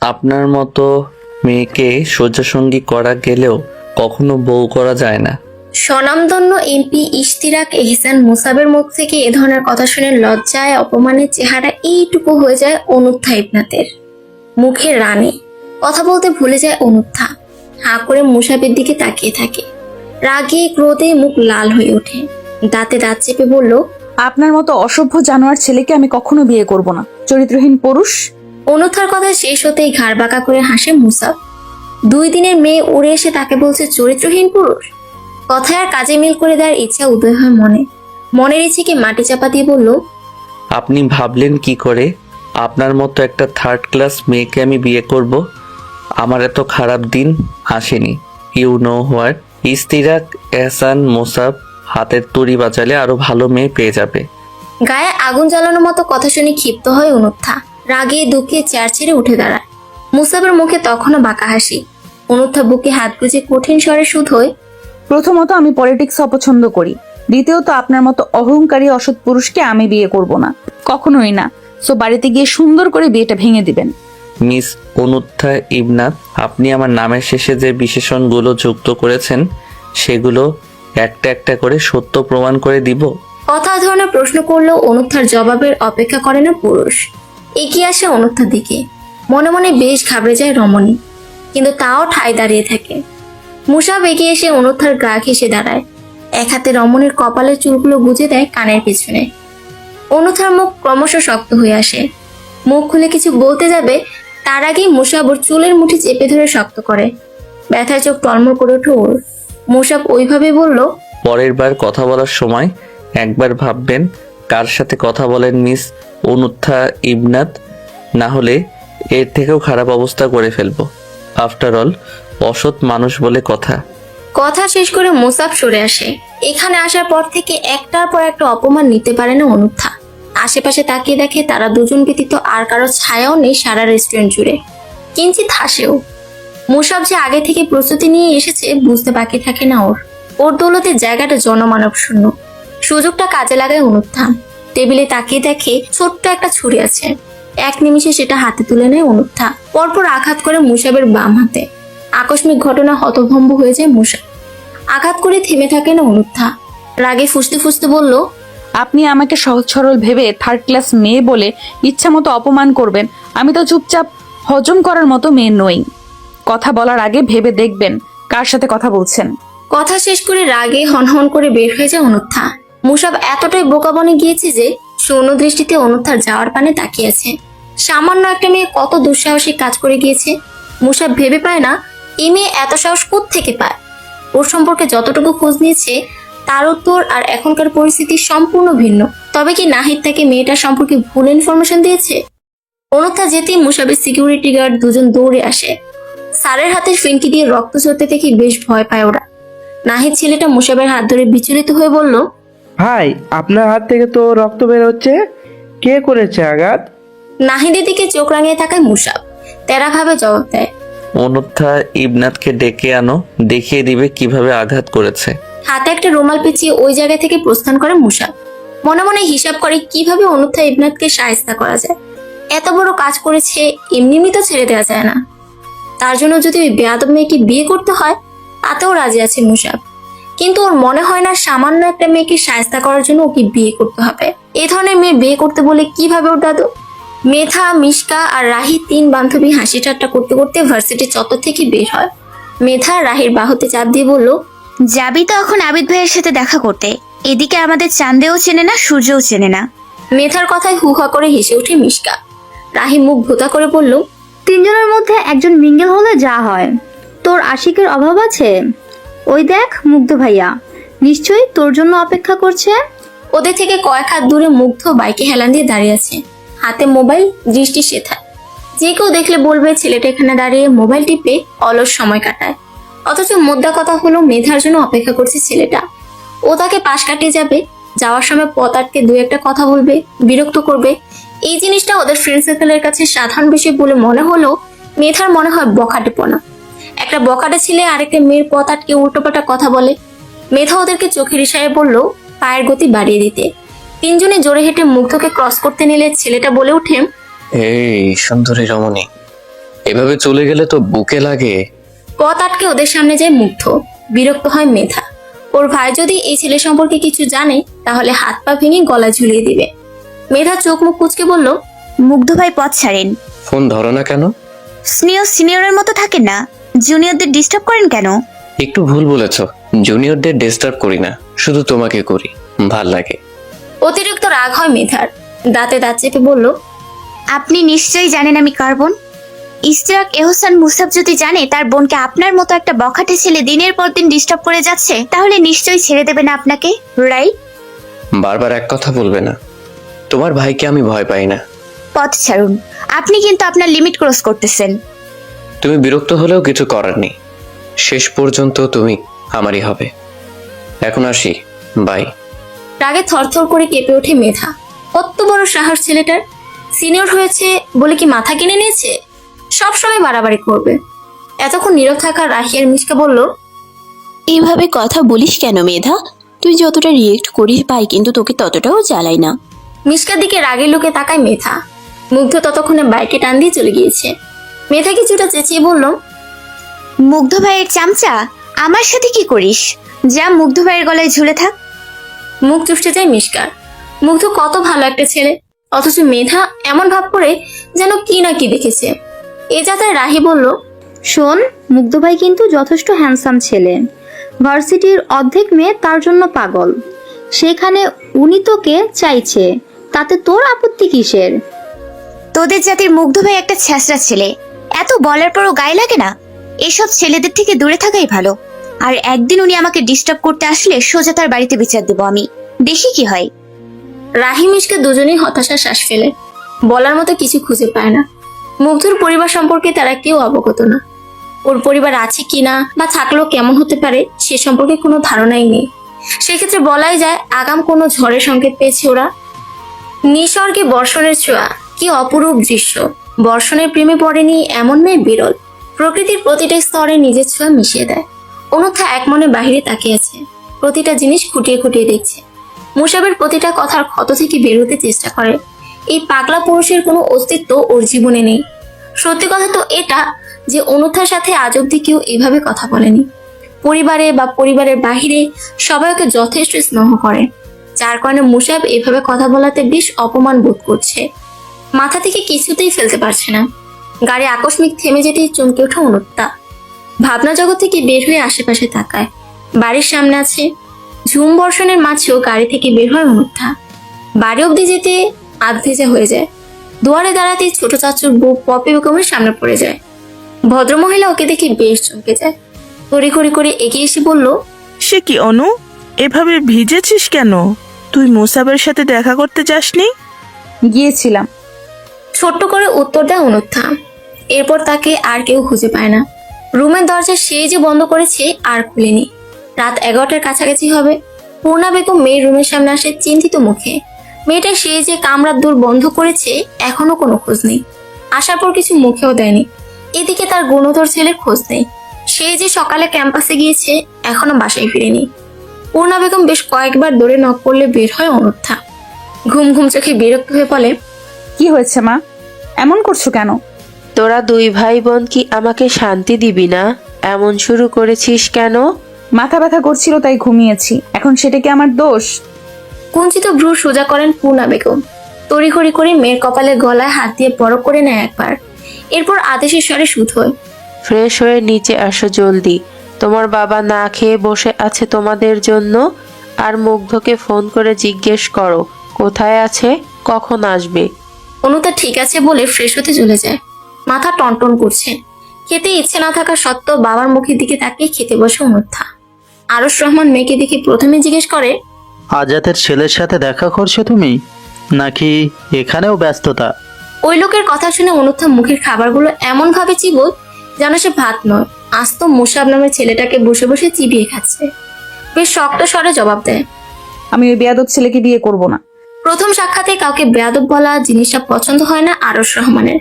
আপনার মতো মেয়েকে শয্যাসঙ্গী করা গেলেও কখনো বউ করা যায় না। স্বনামধন্য এমপি ইশতিরাক এহসান মুসাবের মুখ থেকে এ ধরনের কথা শুনে লজ্জায় অপমানের চেহারা এইটুকু হয়ে যায় অনুত্থা ইবনাতের মুখের রানে। কথা বলতে ভুলে যায় অনুত্থা। হাঁ করে মুসাবের দিকে তাকিয়ে থাকে। রাগে ক্রোধে মুখ লাল হয়ে ওঠে। দাঁতে দাঁত চেপে বলল, আপনার মতো অসভ্য জানোয়ার ছেলেকে আমি কখনো বিয়ে করব না, চরিত্রহীন পুরুষ। অনুত্থার কথা শেষ হতেই ঘাড় বাঁকা করে হাসে মুসাব। 2 দিনের মেয়ে উড়ে এসে তাকে বলছে চরিত্রহীন পুরুষ। কথায় আর কাজে মিল করে দেওয়ার ইচ্ছা উদয় হয় মনের ইচ্ছেকে মাটি চাপা দিয়ে বলল, আপনি ভাবলেন কি করে আপনার মতো একটা থার্ড ক্লাস মেয়েকে আমি বিয়ে করব? আমার এত খারাপ দিন আসেনি। ইউ নো হোয়াট, ইস্তিরাক এহসান মোসাব হাতের তুড়ি বাজালে আরো ভালো মেয়ে পেয়ে যাবে। গায়ে আগুন জ্বালানোর মতো কথা শুনে ক্ষিপ্ত হয় অনুত্থা। রাগে দুঃখে চেয়ার ছেড়ে উঠে দাঁড়ায়। মুসাবের মুখে তখনও বাঁকা হাসি। অনুত্থা বুকে হাত গুজে কঠিন স্বরে শুধোয়, প্রথমত আমি পলিটিক্স অপছন্দ করি, দ্বিতীয়ত আপনার মতো অহংকারী অসৎ পুরুষকে আমি বিয়ে করব না, কখনোই না। সো বাড়িতে গিয়ে সুন্দর করে বিয়েটা ভেঙে দিবেন। মিস অনুত্থা ইবনাত, আপনি আমার নামের শেষে যে বিশেষণগুলো যুক্ত করেছেন সেগুলো একটা একটা করে সত্য প্রমাণ করে দিব। কথা ধরনের প্রশ্ন করলেও অনুত্থার জবাবের অপেক্ষা করে না পুরুষ। এগিয়ে আসে অনুত্থার দিকে। মনে মনে বেশ ঘাবড়ে যায় রমণী, কিন্তু তাও ঠায় দাঁড়িয়ে থাকে। মুসাব এগিয়ে এসে অনুত্থার গা ঘেঁষে দাঁড়ায়। এক হাতে রমণীর কপালের চুলগুলো গুজে দেয় কানের পিছনে। অনুথার মুখ ক্রমশ শক্ত হয়ে আসে। মুখ খুলে কিছু বলতে যাবে, তার আগেই মুসাব ওর চুলের মুঠি চেপে ধরে শক্ত করে। ব্যথায় চোখ টলমল করে ওঠে ওর। মুসাব ওইভাবে বলল, পরের বার কথা বলার সময় একবার ভাববেন কার সাথে কথা বলেন মিস অনুত্থা ইবনাত, না হলে এর থেকেও খারাপ অবস্থা করে ফেলবো। আফটার অল অসৎ মানুষ বলে কথা। কথা শেষ করে মুসাব সরে আসে। এখানে আসার পর থেকে একটার পর একটা অপমান নিতে পারে না অনুত্থা। আশেপাশে তাকিয়ে দেখে তারা দুজন ব্যতীত আর কারো ছায়াও নেই সারা রেস্টুরেন্ট জুড়ে। কিঞ্চিত হাসেও। মুসাব যে আগে থেকে প্রস্তুতি নিয়ে এসেছে বুঝতে বাকি থাকে না ওর দৌলতে জায়গাটা জনমানব শূন্য। সুযোগটা কাজে লাগায় অনুত্থা। টেবিলে তাকিয়ে দেখে ছোট্ট একটা ছুরি আছে। এক নিমিষে সেটা হাতে তুলে নেয় অনুত্থা। পরপর আঘাত করে মুসাবের বাম হাতে। আকস্মিক ঘটনা হতভম্ব হয়ে যায় মুসাব। আঘাত করে থেমে থাকে না অনুত্থা। রাগে ফুসতে ফুসতে বলল, আপনি আমাকে সহজ সরল ভেবে থার্ড ক্লাস মেয়ে বলে ইচ্ছা মতো অপমান করবেন। আমি তো চুপচাপ হজম করার মতো মেয়ে নই। কথা বলার আগে ভেবে দেখবেন কার সাথে কথা বলছেন। কথা শেষ করে রাগে হনহন করে বের হয়ে যায় অনুত্থা। মুসাব এতটাই বোকা বনে গিয়েছে যে শূন্য দৃষ্টিতে অনুত্থার যাওয়ার পানে তাকিয়ে আছে। সামান্য একটা মেয়ে কত দুঃসাহসিক কাজ করে গিয়েছে। মুসাব ভেবে পায় না এই মেয়ে এত সাহস থেকে পায়। ওর সম্পর্কে যতটুকু খোঁজ নিয়েছে তার উত্তর আর এখনকার পরিস্থিতি সম্পূর্ণ ভিন্ন। তবে কি নাহিদ তাকে মেয়েটার সম্পর্কে ভুল ইনফরমেশন দিয়েছে? অনুত্থা যেতেই মুসাবের সিকিউরিটি গার্ড দুজন দৌড়ে আসে। স্যারের হাতে ফিনকি দিয়ে রক্ত ঝরতে দেখে বেশ ভয় পায় ওরা। নাহিদ ছেলেটা মুসাবের হাত ধরে বিচলিত হয়ে বলল, ভাই, আপনার হাত থেকে তো রক্ত বের হচ্ছে, কে করেছে আঘাত? নাহিদের দিকে চোখ রাঙিয়ে থাকায় মুসাব তেরা ভাবে জবাব দেয়, অনুত্থা ইবনাতকে ডেকে আনো, দেখিয়ে দিবে কিভাবে আঘাত করেছে। হাতে একটা রুমাল পেঁচিয়ে ওই জায়গা থেকে প্রস্থান করে মুসাব। মনে মনে হিসাব করে কিভাবে অনুত্থা ইবনাতকে শায়েস্তা করা যায়। এত বড় কাজ করেছে, এমনি তো ছেড়ে দেওয়া যায় না। তার জন্য যদি ওই বেয়াদব মেয়েকে বিয়ে করতে হয় তাতেও রাজি আছে মুসাব। কিন্তু ওর মনে হয় না সামান্য একটা মেয়েকে শায়েস্তা করার জন্য ওকে বিয়ে করতে হবে। এই ধরনের মেয়ে বিয়ে করতে বলে কিভাবে ওর দাদু? মেধা, মিশকা আর রাহি 3 বান্ধবী হাসি ঠাট্টা করতে করতে ভার্সিটি চত্বর থেকে বের হয়। মেধা রাহির বাহুতে চাপ দিয়ে বলল, যাবি তো এখন আবিদ ভাইয়ের সাথে দেখা করতে। এদিকে আমাদের চাঁদেও চেনে না, সূর্যও চেনে না। মেধার কথায় হুহা করে হেসে ওঠে মিশকা। রাহি মুখ ভোতা করে বলল, 3 জনের মধ্যে একজন মিঙ্গেল হলে যা হয়। তোর আশিকের অভাব আছে? ওই দেখ মুগ্ধ ভাইয়া, নিশ্চয়ই তোর জন্য অপেক্ষা করছে। ওদের থেকে কয়েক হাত দূরে মুগ্ধ বাইকে হেলান দিয়ে দাঁড়িয়ে আছে, হাতে মোবাইল, দৃষ্টি সেথা। যে কেউ দেখলে বলবে ছেলেটা এখানে দাঁড়িয়ে মোবাইল টিপে অলস সময় কাটায়। অথচ মোদ্দা কথা হলো মেধার জন্য অপেক্ষা করছে ছেলেটা। ও তাকে পাশ কাটিয়ে যাবে, যাওয়ার সময় পথ আটকে 2-1 কথা বলবে, বিরক্ত করবে। এই জিনিসটা ওদের ফ্রেন্ড সার্কেলের কাছে সাধারণ বিষয় বলে মনে হলো মেধার মনে হয় বখাটেপনা। একটা বখাটে ছেলে আরেকটা মেয়ের পথ আটকে উল্টোপাল্টা কথা বলে। মেধা ওদেরকে চোখের ইশারায় বলল পায়ের গতি বাড়িয়ে দিতে। 3 জনে জোরে হেঁটে মুগ্ধকে ক্রস করতে নিলে ছেলেটা বলে ওঠে, এই সুন্দরী রমণী, এভাবে চলে গেলে তো বুকে লাগে। পথ আটকে ওদের সামনে যায় মুগ্ধ। বিরক্ত হয় মেধা। ওর ভাই যদি এই ছেলে সম্পর্কে কিছু জানে তাহলে হাত পা ভেঙে গলা ঝুলিয়ে দিবে। মেধা চোখ মুখ কুচকে বলল, মুগ্ধ ভাই পথ ছাড়েন। ফোন ধরো না কেন? সিনিয়রের মতো থাকেন না, জুনিয়রদের ডিস্টার্ব করেন কেন? একটু ভুল বলেছ, জুনিয়রদের ডিস্টার্ব করি না, শুধু তোমাকে করি, ভাল লাগে। অতিরিক্ত রাগ হয় মেধার। দাঁতে দাঁত চেপে বলল, আপনি নিশ্চয়ই জানেন আমি কার বোন। ইশতিয়াক এহসান মুসাফ যদি জানে তার বোনকে আপনার মতো একটা বখাটে ছেলে দিনের পর দিন ডিস্টার্ব করে যাচ্ছে, তাহলে নিশ্চয়ই ছেড়ে দেবে না আপনাকে, রাইট? বারবার এক কথা বলবে না। তোমার ভাইকে আমি ভয় পাই না। পথ ছাড়ুন, আপনি কিন্তু আপনার লিমিট ক্রস করতেছেন। তুমি বিরক্ত হলেও কিছু করার নেই, শেষ পর্যন্ত তুমি আমারই হবে। এখন আসি, বাই। রাগে থরথর করে কেঁপে ওঠে মেধা। কত বড় সাহস ছেলেটার! সিনিয়র হয়েছে বলে কি মাথা কিনে নিয়েছে? সবসময় বাড়াবাড়ি করবে। এতক্ষণ নীরব থাকা রাহি আর মিশকা বলল, এভাবে কথা বলিস কেন মেধা? তুই যতটা রিয়েক্ট করিস ভাই কিন্তু তোকে ততটাও জ্বালাই না। মিশকার দিকে রাগের লোকে তাকায় মেধা। মুগ্ধ ততক্ষণে বাইকে টান দিয়ে চলে গিয়েছে। মেধা কিছুটা চেঁচিয়ে বলল, মুগ্ধ ভাইয়ের চামচা, আমার সাথে কি করিস? যা মুগ্ধ ভাইয়ের গলায় ঝুলে থাক। মুখ চুপসে যায় মিশকার। মুগ্ধ কত ভালো একটা ছেলে, অথচ মেধা এমন ভাব করে যেন কি না কি দেখেছে। এ যাতায় রাহি বলল, শোন, মুগ্ধ ভাই কিন্তু যথেষ্ট হ্যান্ডসাম ছেলে। ভার্সিটির অর্ধেক মেয়ে তার জন্য পাগল। সেখানে উনি তোকে চাইছে, তাতে তোর আপত্তি কিসের? তোদের জাতির মুগ্ধ ভাই একটা ছ্যাঁচড়া ছেলে, এত বলার পরও গায়ে লাগে না। এসব ছেলেদের থেকে দূরে থাকাই ভালো। আর একদিন উনি আমাকে ডিস্টার্ব করতে আসলে সোজা তার বাড়িতে বিচার দেবো আমি, দেখি কি হয়। রাহি মিশকা দুজনেই হতাশার শ্বাস ফেলে। বলার মতো কিছু খুঁজে পায় না। মুগ্ধর পরিবার সম্পর্কে তারা কেউ অবগত না। ওর পরিবার আছে কিনা বা থাকলেও কেমন হতে পারে সে সম্পর্কে কোনো ধারণাই নেই। সেক্ষেত্রে বলাই যায় আগাম কোনো ঝড়ের সংকেত পেয়েছে ওরা। নিসর্গে বর্ষণের ছোঁয়া, কি অপরূপ দৃশ্য! বর্ষণের প্রেমে পড়েনি এমন মেয়ে বিরল। প্রকৃতির প্রতিটা স্তরে নিজের ছোঁয়া মিশিয়ে দেয়। অনূথা এক মনে বাহিরে তাকিয়ে আছে, প্রতিটা জিনিস খুঁটিয়ে খুঁটিয়ে দেখছে। মুসাবের প্রতিটা কথার ক্ষত থেকে বের হতে চেষ্টা করে। এই পাগলা পুরুষের কোনো অস্তিত্ব ওর জীবনে নেই। সত্যি কথা তো এটা যে অনূথার সাথে আজ অব্দি কেউ এভাবে কথা বলেনি। পরিবারে বা পরিবারের বাহিরে সবাই ওকে যথেষ্ট স্নেহ করে, যার কারণে মুসাব এভাবে কথা বলাতে বেশ অপমান বোধ করছে। মাথা থেকে কিছুতেই ফেলতে পারছে না। গাড়ি আকস্মিক থেমে যেতেই চমকে ওঠা অনূথা। ভাবনা জগৎ থেকে বের হয়ে আশেপাশে তাকায়। বাড়ির সামনে আছে। ঝুম বর্ষণের মাঝেও গাড়ি থেকে বের হয় অনূথা। বাড়ি অব্দি যেতে আধ ভেজা হয়ে যায়। দুয়ারে দাঁড়াতে ছোট চাচুর বউ পপি বেগমের সামনে পড়ে যায়। ভদ্রমহিলা ওকে দেখে বেশ চমকে যায়। তড়িঘড়ি করে এগিয়ে এসে বলল, সে কি অনু, এভাবে ভিজেছিস কেন? তুই মুসাবের সাথে দেখা করতে যাসনি? গিয়েছিলাম। ছোট্ট করে উত্তর দেয় অনূথা। এরপর তাকে আর কেউ খুঁজে পায় না। রুমের দরজা সে যে বন্ধ করেছে আর খুলেনি। রাত 11টার কাছাকাছি হবে। পূর্ণা বেগম মেয়ের রুমের সামনে আসে চিন্তিত মুখে। মেয়েটা সে যে কামরার দূর বন্ধ করেছে এখনো কোনো খোঁজ নেই। আসার পর কিছু মুখেও দেয়নি। এদিকে তার গুণধর ছেলের খোঁজ নেই। সে যে সকালে ক্যাম্পাসে গিয়েছে এখনো বাসায় ফিরেনি। পূর্ণা বেগম বেশ কয়েকবার দৌড়ে নক করলে বের হয় অনূথা। ঘুম ঘুম চোখে বিরক্ত হয়ে বলে, কি হয়েছে মা, এমন করছো কেন? তোরা দুই ভাই বোন কি আমাকে শান্তি দিবি না? এমন শুরু করেছিস কেন? মাথা ব্যথা করছিল তাই ঘুমিয়েছি, এখন সেটা কি আমার দোষ? কুঞ্চিত ভ্রু সোজা করেন পূর্ণা বেগম। তড়িঘড়ি করে মেয়ের কপালে গলায় হাত দিয়ে বড় করে নেয় একবার। এরপর আদেশের স্বরে শুধোয়, ফ্রেশ হয়ে নিচে আসো জলদি। তোমার বাবা না খেয়ে বসে আছে তোমাদের জন্য। আর মুগ্ধকে ফোন করে জিজ্ঞেস করো কোথায় আছে, কখন আসবে। অনূথা ঠিক আছে বলে ফ্রেশ হতে চলে যায়। মাথা টনটন করছে। খেতে ইচ্ছে না থাকা সত্ত্বেও বাবার মুখের দিকে তাকিয়ে খেতে বসে অনূথা। আরশ রহমান মেয়েকে দেখে প্রথমে জিজ্ঞেস করে, আজাদের ছেলের সাথে দেখা করছো তুমি, নাকি এখানেও ব্যস্ততা? ওই লোকের কথা শুনে অনূথা মুখের খাবারগুলো এমন ভাবে চিবোয় যেন সে ভাত নয়, আস্ত মুসাব নামের ছেলেটাকে বসে বসে চিবিয়ে খাচ্ছে। বেশ শক্ত স্বরে জবাব দেয়, আমি ওই বেয়াদব ছেলেকে বিয়ে করব না। প্রথম সাক্ষাতে কাউকে বেয়াদব বলা জিনিসটা পছন্দ হয় না আরশ রহমানের।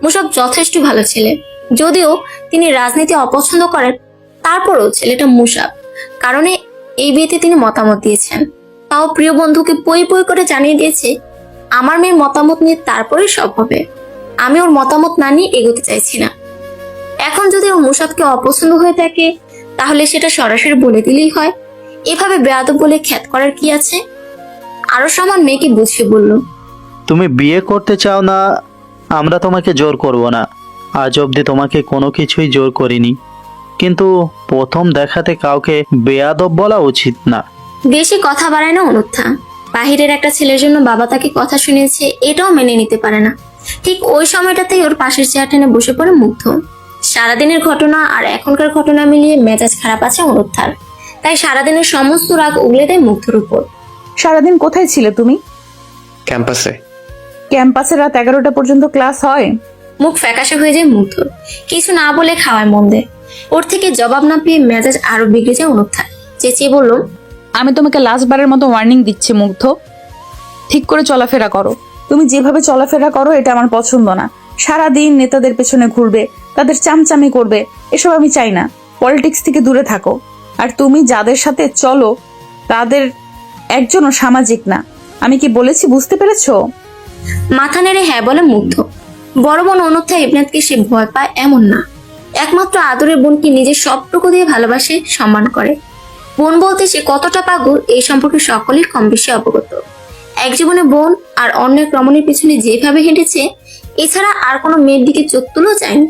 মুসাব যথেষ্ট ভালো ছেলে, যদিও তিনি রাজনীতি অপছন্দ করেন, তারপরও ছেলেটা মুসাব কারণে এই বিয়েতে তিনি মতামত দিয়েছেন। তাও প্রিয় বন্ধুকে পই পই করে জানিয়ে দিয়েছে, আমার মেয়ের মতামত নিয়ে তারপরেই সব হবে। আমি ওর মতামত না নিয়ে এগোতে চাইছি না। এখন যদি ও মুসাবকে অপছন্দ হয়ে থাকে তাহলে সেটা সরাসরি বলে দিলেই হয়। এভাবে বেয়াদব বলে খ্যাত করার কি আছে? আরো সমান মেয়েকে বুঝিয়ে বলল, তুমি বিয়ে করতে চাও না, আমরা তোমাকে জোর করব না। আজ অবধি তোমাকে কোনো কিছুই জোর করিনি, কিন্তু প্রথম দেখাতে কাউকে বেয়াদব বলা উচিত না। বেশি কথা বাড়ায় না অনুত্থা। বাহিরের একটা ছেলের জন্য বাবা তাকে কথা শুনিয়েছে এটাও মেনে নিতে পারে না। ঠিক ওই সময়টাতেই ওর পাশের চেয়ার টেনে বসে পড়ে মুগ্ধ। সারাদিনের ঘটনা আর এখনকার ঘটনা মিলিয়ে মেজাজ খারাপ আছে অনুত্থার, তাই সারাদিনের সমস্ত রাগ উগলে দেয় মুগ্ধর উপর। সারাদিন কোথায় ছিলে তুমি? ক্যাম্পাসে। ক্যাম্পাসে রাত 11টা পর্যন্ত ক্লাস হয়? মুখ ফ্যাকাশে হয়ে যায় মুগ্ধর। কিছু না বলে খাওয়ায় মন দেয়। ওর থেকে জবাব না পেয়ে মেজাজ আরো বিগড়ে যায় অনুত্থার। চেঁচিয়ে বলল, আমি তোমাকে লাস্টবারের মতো ওয়ার্নিং দিচ্ছি মুগ্ধ, ঠিক করে চলাফেরা করো। তুমি যেভাবে চলাফেরা করো এটা আমার পছন্দ না। সারাদিন নেতাদের পেছনে ঘুরবে, তাদের চামচামি করবে, এসব আমি চাই না। পলিটিক্স থেকে দূরে থাকো। আর তুমি যাদের সাথে চলো তাদের একজনও সামাজিক না। আমি কি বলেছি বুঝতে পেরেছো? মাথা নেড়ে হ্যাঁ বলে মুগ্ধ। বড় বোন অনুত্থা ইবনাতকে সে ভয় পায় এমন না, একমাত্র আদরের বোনকে নিজের সবটুকু দিয়ে ভালোবাসে, সম্মান করে। বোন বলতে সে কতটা পাগল এই সম্পর্কে সকলেই কম বেশি অবগত। এক জীবনে বোন আর অন্যের রমণীর পিছনে যেভাবে হেঁটেছে, এছাড়া আর কোনো মেয়ের দিকে চোখ তুলেও যায়নি।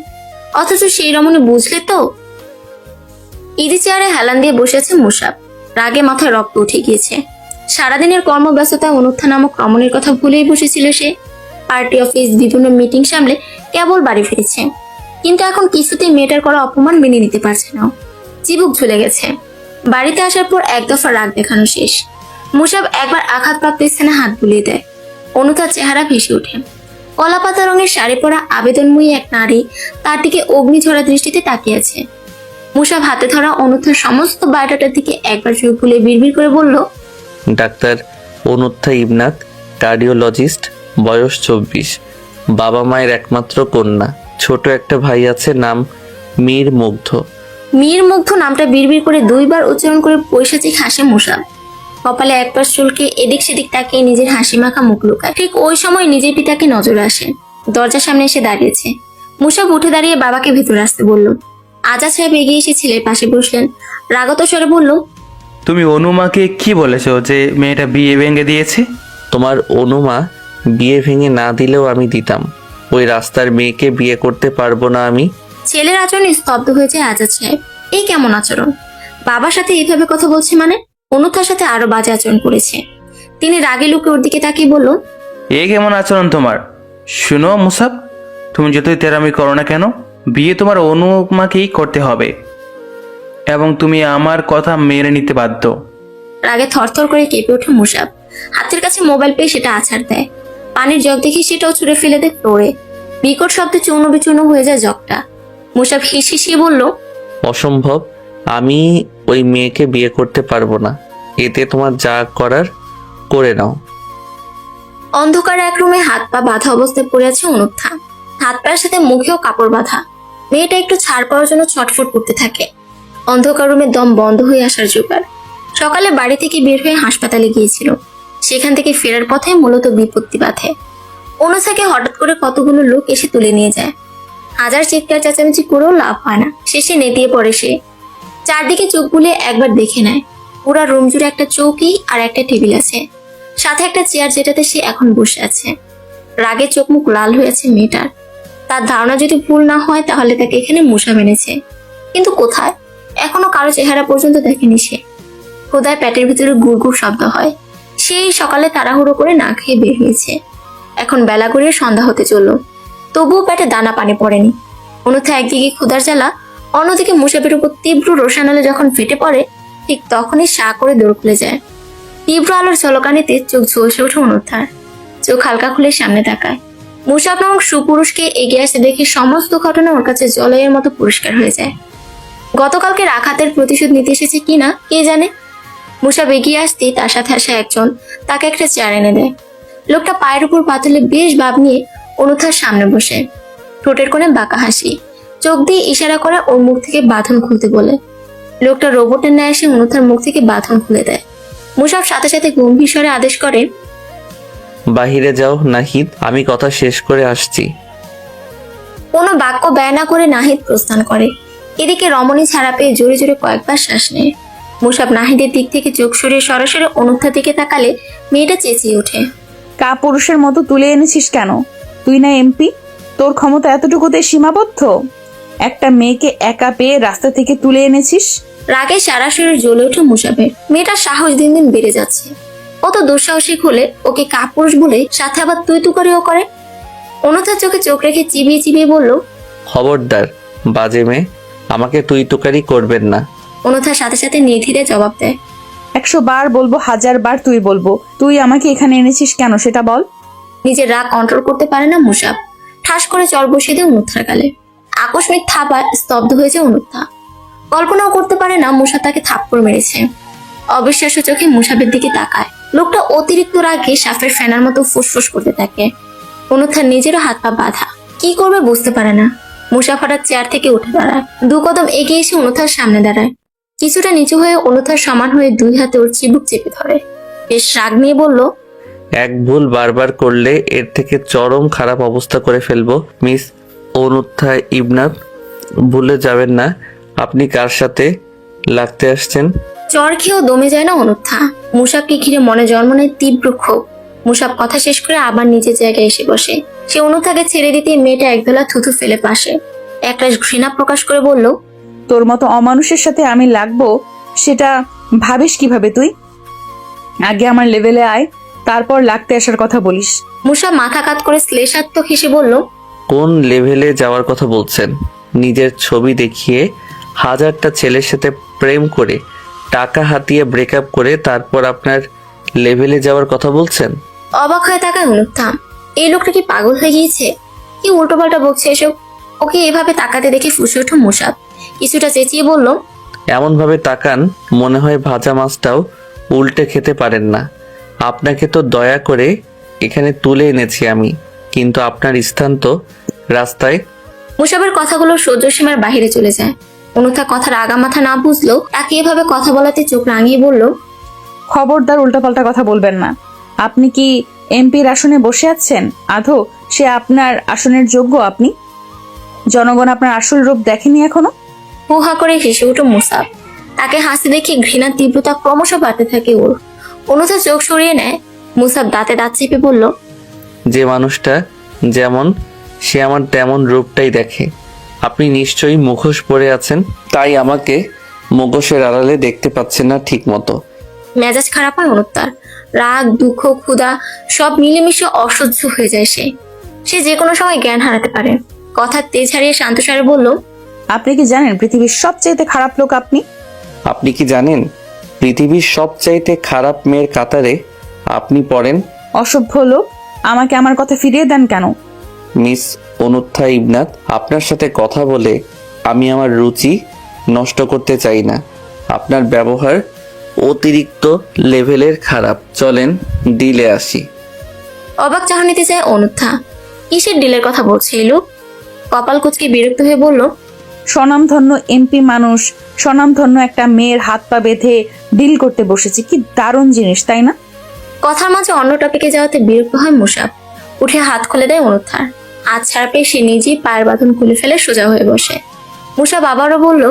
অথচ সেই রমণী বুঝলে তো। ইদি চেয়ারে হেলান দিয়ে বসে আছে মুসাব। রাগে মাথায় রক্ত উঠে গিয়েছে। সারাদিনের কর্মব্যস্ততায় অনুত্থা নামক রমণীর কথা ভুলেই বসেছিল সে। পার্টি অফিস বিভিন্ন মিটিং সামলে কেবল বাড়ি ফিরেছে, কিন্তু এখন কিছুতেই মেয়েটার করা অপমান মেনে নিতে পারছে না। চিবুক ঝুলে গেছে। বাড়িতে আসার পর এক দফা রাগ দেখানো শেষ। মুসাব একবার আঘাতপ্রাপ্ত স্থানে হাত বুলিয়ে দেয়। অনুথার চেহারা ভেসে ওঠে। কলাপাতা রঙের শাড়ি পরা আবেদনময়ী এক নারী তার দিকে অগ্নিঝরা দৃষ্টিতে তাকিয়ে আছে। মুসাব হাতে ধরা অনুথার সমস্ত বায়োডাটার দিকে একবার চোখ বুলিয়ে বিড়বিড় করে বলল, ডাক্তার অনুত্থা ইবনাত, কার্ডিওলজিস্ট, বয়স 24, বাবা মায়ের একমাত্র কন্যা, ছোট একটা ভাই আছে, নাম মীর মুগ্ধ। মীর মুগ্ধ নামটা বিড়বিড় করে 2 বার উচ্চারণ করে পৈশাচিক হাসে মুসাব। কপালে এক পাশ চুলকে এদিক সেদিক তাকিয়ে নিজের হাসি মাখা মুখ লুকায়। ঠিক ওই সময় নিজের পিতাকে নজরে আসে। দরজার সামনে এসে দাঁড়িয়েছে। মুসাব উঠে দাঁড়িয়ে বাবাকে ভেতরে আসতে বলল। আজাদ সাহেব এগিয়ে এসে ছেলের পাশে বসলেন। রাগত স্বরে বলল, তুমি অনুমাকে কি বলেছো যে মেয়েটা বিয়ে ভেঙে দিয়েছে? তোমার অনুমা বিয়ে ভেঙে না দিলেও আমি দিতাম। ওই রাস্তার মেয়েকে বিয়ে করতে পারবো না আমি। ছেলের আচরণে স্তব্ধ হয়েছে আজাদ সাহেব। এই কেমন আচরণ? বাবার সাথে এইভাবে কথা বলছে মানে? অনুথার সাথে আরো বাজে আচরণ করেছে। তিনি রাগে লুকে ওর দিকে তাকিয়ে বলল, এ কেমন আচরণ তোমার? শুনো মুসাব, তুমি যতই তেরামি করো না কেন, বিয়ে তোমার অনুমাকেই করতে হবে, এবং তুমি আমার কথা মেনে নিতে বাধ্য। রাগে থরথর করে কেঁপে ওঠে মুসাব। হাতের কাছে মোবাইল পেয়ে সেটা আছাড় দেয়। পানির জগ দেখে সেটাও ছুঁড়ে ফেলে দেয় ফ্লোরে। বিকট শব্দে চূর্ণ বিচূর্ণ হয়ে যায় জগটা। মুসাব হিসিয়ে বলল, অসম্ভব, আমি ওই মেয়েকে বিয়ে করতে পারবো না। এতে তোমার যা করার করে নাও। অন্ধকার এক রুমে হাত পা বাঁধা অবস্থায় পড়ে আছে অনুত্থা। হাত পায়ের সাথে মুখেও কাপড় বাঁধা। মেয়েটা একটু ছাড় পাওয়ার জন্য ছটফট করতে থাকে। অন্ধকার রুমে দম বন্ধ হয়ে আসার জোগাড়। সকালে বাড়ি থেকে বের হয়ে হাসপাতালে গিয়েছিল। সেখান থেকে ফেরার পথে মূলত বিপত্তি বাধে। অনুথাকে হঠাৎ করে কতগুলো লোক এসে তুলে নিয়ে যায়। হাজার চিৎকার চেঁচামেচি করেও লাভ হয় না। শেষে নেতিয়ে পড়ে সে। চারদিকে চোখ বুলিয়ে একবার দেখে নেয়। পুরা রুম জুড়ে একটা চৌকি আর একটা টেবিল আছে, সাথে একটা চেয়ার যেটাতে সে এখন বসে আছে। রাগে চোখ মুখ লাল হয়েছে মেয়েটার। তার ধারণা যদি ভুল না হয় তাহলে তাকে এখানে মুসাব এনেছে, কিন্তু কোথায়? এখনো কারো চেহারা পর্যন্ত দেখেনি সে। ক্ষুধায় পেটের ভিতরে গুড়গুড় শব্দ হয়। সেই সকালে তাড়াহুড়ো করে না খেয়ে বের হয়েছে। এখন বেলা গড়িয়ে সন্ধ্যা হতে চলল, তবুও পেটে দানা পানি পড়েনি। অনুথা একদিকে ক্ষুধার জ্বালা, অন্যদিকে মুসাবের উপর তীব্র রোশানালে যখন ফেটে পড়ে, ঠিক তখনই সা করে দৌড় খুলে যায়। তীব্র আলোর ঝলকানিতে চোখ ঝলসে ওঠে অনুথার। চোখ হালকা খুলে সামনে তাকায়। মুসাব নামক সুপুরুষকে এগিয়ে আসতে দেখে সমস্ত ঘটনা ওর কাছে জলয়ের মতো পরিষ্কার হয়ে যায়। গতকালকে আঘাতের প্রতিশোধ নিতে এসেছে কিনা কে জানে। মুসাব এগিয়ে আসতেই তার সাথে আসা একজন তাকে একটা চেয়ার এনে দেয়। লোকটা পায়ের উপর পা তুলে বেশ ভাব নিয়ে অনুথার সামনে বসে। ঠোঁটের কোণে বাঁকা হাসি, চোখ দিয়ে ইশারা করে ওর মুখ থেকে বাঁধন খুলতে বলে। লোকটা রোবটের ন্যায় এসে অনুথার মুখ থেকে বাঁধন খুলে দেয়। মুসাব সাথে সাথে গম্ভীর স্বরে আদেশ করে, বাহিরে যাও নাহিদ, আমি কথা শেষ করে আসছি। কোনো বাক্য ব্যয় না করে নাহিদ প্রস্থান করে। এদিকে রমণী ছাড়া পেয়ে জোরে জোরে কয়েকবার শ্বাস নেয়। মুসাব নাহিদের দিক থেকে চোখ সরিয়ে সরাসরি অনুত্থার দিকে তাকালে মেয়েটা চেঁচিয়ে ওঠে। কাপুরুষের মতো তুলে এনেছিস কেন? তুই না এমপি, তোর ক্ষমতা এতটুকুতে সীমাবদ্ধ? একটা মেয়েকে একা পেয়ে রাস্তা থেকে তুলে এনেছিস। রাগে সারা শরীর জ্বলে ওঠে মুসাবের। মেয়েটার সাহস দিন দিন বেড়ে যাচ্ছে। অত দুঃসাহসিক হলে ওকে কাপুরুষ বলে সাথে আবার তুই তু করেও করে। অনুথার চোখে চোখ রেখে চিবিয়ে চিবিয়ে বলল, খবরদার বাজে মেয়ে, আমাকে তুই তুকারি করবেন না। অনুথার সাথে সাথে নির্ধিরে জবাব দেয়। 100 বার বলবো, 1000 বার তুই বলবো। তুই আমাকে এখানে এনেছিস কেন সেটা বল। নিজের রাগ কন্ট্রোল করতে পারে না মুসাব। ঠাস করে চর বসিয়ে দেয় অনুথার গালে। আকস্মিক থাবায় স্তব্ধ হয়েছে অনুথা। কল্পনাও করতে পারে না মুসা তাকে থাপ্পড় মেরেছে। অবিশ্বাস্য চোখে মুসাবের দিকে তাকায়। লোকটা অতিরিক্ত রাগে সাপের ফেনার মতো ফুসফুস করতে থাকে। অনুথার নিজেরও হাত পা বাঁধা, কি করবে বুঝতে পারে না। মুসাফ হঠাৎ চেয়ার থেকে উঠে দাঁড়ায়, 2 কদম এগিয়ে এসে অনুথার সামনে দাঁড়ায়। কিছুটা নিচু হয়ে অনুথার সমান হয়ে 2 হাতে ওর চিবুক চেপে ধরে। বেশ রাগ নিয়ে বলল, এক ভুল বারবার করলে এর থেকে চরম খারাপ অবস্থা করে ফেলবো। মিস অনুত্থা ইবনাত, ভুলে যাবেন না আপনি কার সাথে লাগতে আসছেন। চর খেয়েও দমে যায় না অনুত্থা। মুসাবকে ঘিরে মনে জন্ম নেয় তীব্র ক্ষোভ। মুসাব কথা শেষ করে আবার নিজের জায়গায় এসে বসে। সে অনুথাকে ছেড়ে দিতে মেয়েটা একদলা থুথু ফেলে পাশে একরাশ ঘৃণা প্রকাশ করে বলল, তোর মতো অমানুষের সাথে আমি লাগবো সেটা ভাবিস কিভাবে তুই? আগে আমার লেভেলে আয়, তারপর লাগতে আসার কথা বলিস। মুসাব মাথা কাত করে শ্লেষাত্মক হেসে বলল, কোন লেভেলে যাওয়ার কথা বলছেন? নিজের ছবি দেখিয়ে 1000টা ছেলের সাথে প্রেম করে টাকা হাতিয়ে ব্রেকআপ করে তারপর আপনার লেভেলে যাওয়ার কথা বলছেন? অবাক হয়ে তাকায় অনুত্থা। এই লোকটা কি পাগল হয়ে গিয়েছে? কি উল্টোপাল্টা বকছে এসব? ওকে এভাবে তাকাতে দেখে ফুসে ওঠে মুসাব। কিছুটা চেঁচিয়ে বলল, এমন ভাবে তাকান মনে হয় ভাজা মাছটাও উল্টে খেতে পারেন না। আপনাকে তো দয়া করে এখানে তুলে এনেছি আমি, কিন্তু আপনার স্থান তো রাস্তায়। মুসাবের কথাগুলো সহ্য সীমার বাহিরে চলে যায়। অনুথা কথার আগামাথা না বুঝলেও তাকে এভাবে কথা বলাতে চোখ রাঙিয়ে বলল, খবরদার উল্টাপাল্টা কথা বলবেন না। আপনি কি এমপির আসনে বসে আছেন? আধো সে আপনার আসনের যোগ্য? আপনি জনগণ আপনার আসল রূপ দেখেনি এখনো। হুহা করে হেসে উঠল মুসাব। তাকে হাসি দেখে ঘৃণার তীব্রতা ক্রমশ বাড়তে থাকে ওর। অনুথা চোখ সরিয়ে নেয়। মুসাব দাঁতে দাঁত চেপে বলল, যে মানুষটা যেমন সে আমার তেমন রূপটাই দেখে। আপনি নিশ্চয়ই মুখোশ পরে আছেন, তাই আমাকে মুখোশের আড়ালে দেখতে পাচ্ছেন না ঠিক মতো। মেজাজ খারাপ হয় অনুত্তার। রাগ, দুঃখ, ক্ষুধা সব মিলেমিশে অসহ্য হয়ে যায় সে যে কোনো সময় জ্ঞান হারাতে পারে। কথার তেজ হারিয়ে শান্ত স্বরে বলল, আপনি কি জানেন পৃথিবীর সবচেয়ে খারাপ লোক আপনি? আপনি কি জানেন পৃথিবীর সবচাইতে খারাপ মেয়ের কাতারে আপনি পড়েন? অসভ্য লোক, আমাকে আমার কথা ফিরিয়ে দেন কেন? মিস অনুত্থা ইবনাত, আপনার সাথে কথা বলে আমি আমার রুচি নষ্ট করতে চাই না। আপনার ব্যবহার অতিরিক্ত লেভেলের খারাপ। চলেন ডিলে আসি। অবাক চাহনিতে যায় অনুত্থা। কিসের ডিলের কথা বলছে এই লোক? কপাল কুচকে বিরক্ত হয়ে বলল, স্বনামধন্য এমপি মানুষ স্বনামধন্য একটা মেয়ের হাত পা বেঁধে ডিল করতে বসেছে, কি দারুণ জিনিস তাই না? কথার মাঝে অন্য টপিকে যাওয়াতে বিরক্ত হয় মুসাব। উঠে হাত খুলে দেয় অনুত্থার। হাত ছাড়া পেয়ে সে নিজেই পায়ের বাঁধন খুলে ফেলে সোজা হয়ে বসে। মুসাব আবারও বলল,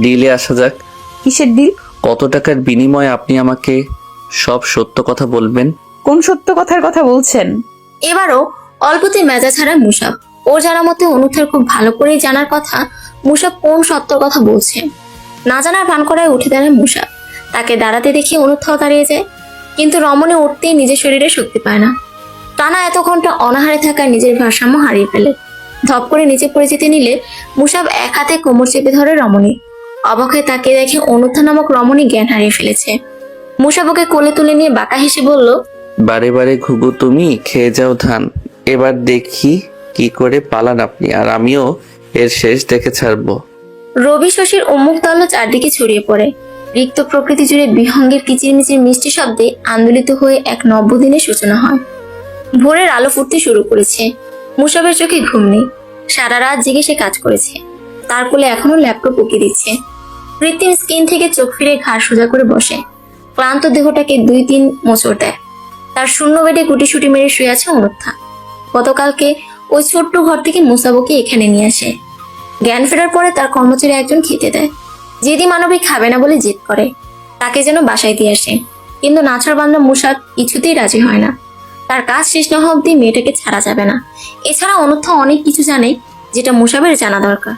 ডিলে আসা যাক। কিসের ডিল? কত টাকার বিনিময়ে আপনি আমাকে সব সত্য কথা বলবেন? কোন সত্য কথার কথা বলছেন? এবারও অল্পতে মেজাজ হারায় মুসাব। ওর জানা মতে অনুত্থার খুব ভালো করেই জানার কথা মুসাব কোন সত্যর কথা বলছে। না জানার ভান করায় উঠে দাঁড়ায় মুসাব। তাকে দাঁড়াতে দেখে অনুত্থাও দাঁড়িয়ে যায়, কিন্তু রমণী উঠতেই নিজের শরীরে শক্তি পায় না। টানা এত ঘন্টা অনাহারে থাকায় নিজের ভারসাম্য হারিয়ে ফেলে। ধপ করে নিচে পড়ে যেতে নিলে মুসাব এক হাতে কোমর চেপে ধরে রমণী। অবাক হয়ে তাকিয়ে দেখে অনুত্থা নামক রমণী জ্ঞান হারিয়ে ফেলেছে। মুসাব ওকে কোলে তুলে নিয়ে বাঁকা হেসে বলল, বারে বারে ঘুঘু তুমি খেয়ে যাও ধান। এবার দেখি কি করে পালান আপনি, আর আমিও এর শেষ দেখে ছাড়বো। রবি শশীর উন্মুখ দল চারদিকে ছড়িয়ে পড়ে। রিক্ত প্রকৃতি জুড়ে বিহঙ্গের কিচিরমিচির মিষ্টি শব্দে আন্দোলিত হয়ে এক নবদিনের সূচনা হয়। ভোরের আলো ফুটতে শুরু করেছে। মুসাবের চোখে ঘুম নেই। সারা রাত জেগে সে কাজ করেছে। তার কোলে এখনো ল্যাপটপ উকিয়ে দিচ্ছে। কৃত্রিম স্কিন থেকে চোখ ফিরে ঘাড় সোজা করে বসে ক্লান্ত দেহটাকে 2-3 মোচড় দেয়। তার শূন্য বেডে গুটিসুটি মেরে শুয়ে আছে অনুত্থা। গতকালকে ওই ছোট্ট ঘর থেকে মুসাবকে এখানে নিয়ে আসে। জ্ঞান ফেরার পরে তার কর্মচারী একজন খেতে দেয়। যেদি মানবী খাবে না বলে জেদ করে, তাকে যেন বাসায় দিয়ে আসে। কিন্তু নাছর বান্দা মুসাব কিছুতেই রাজি হয় না। তার কাজ শেষ না হওয়া অব্দি মেয়েটাকে ছাড়া যাবে না। এছাড়া অনুথা অনেক কিছু জানে যেটা মুসাবের জানা দরকার।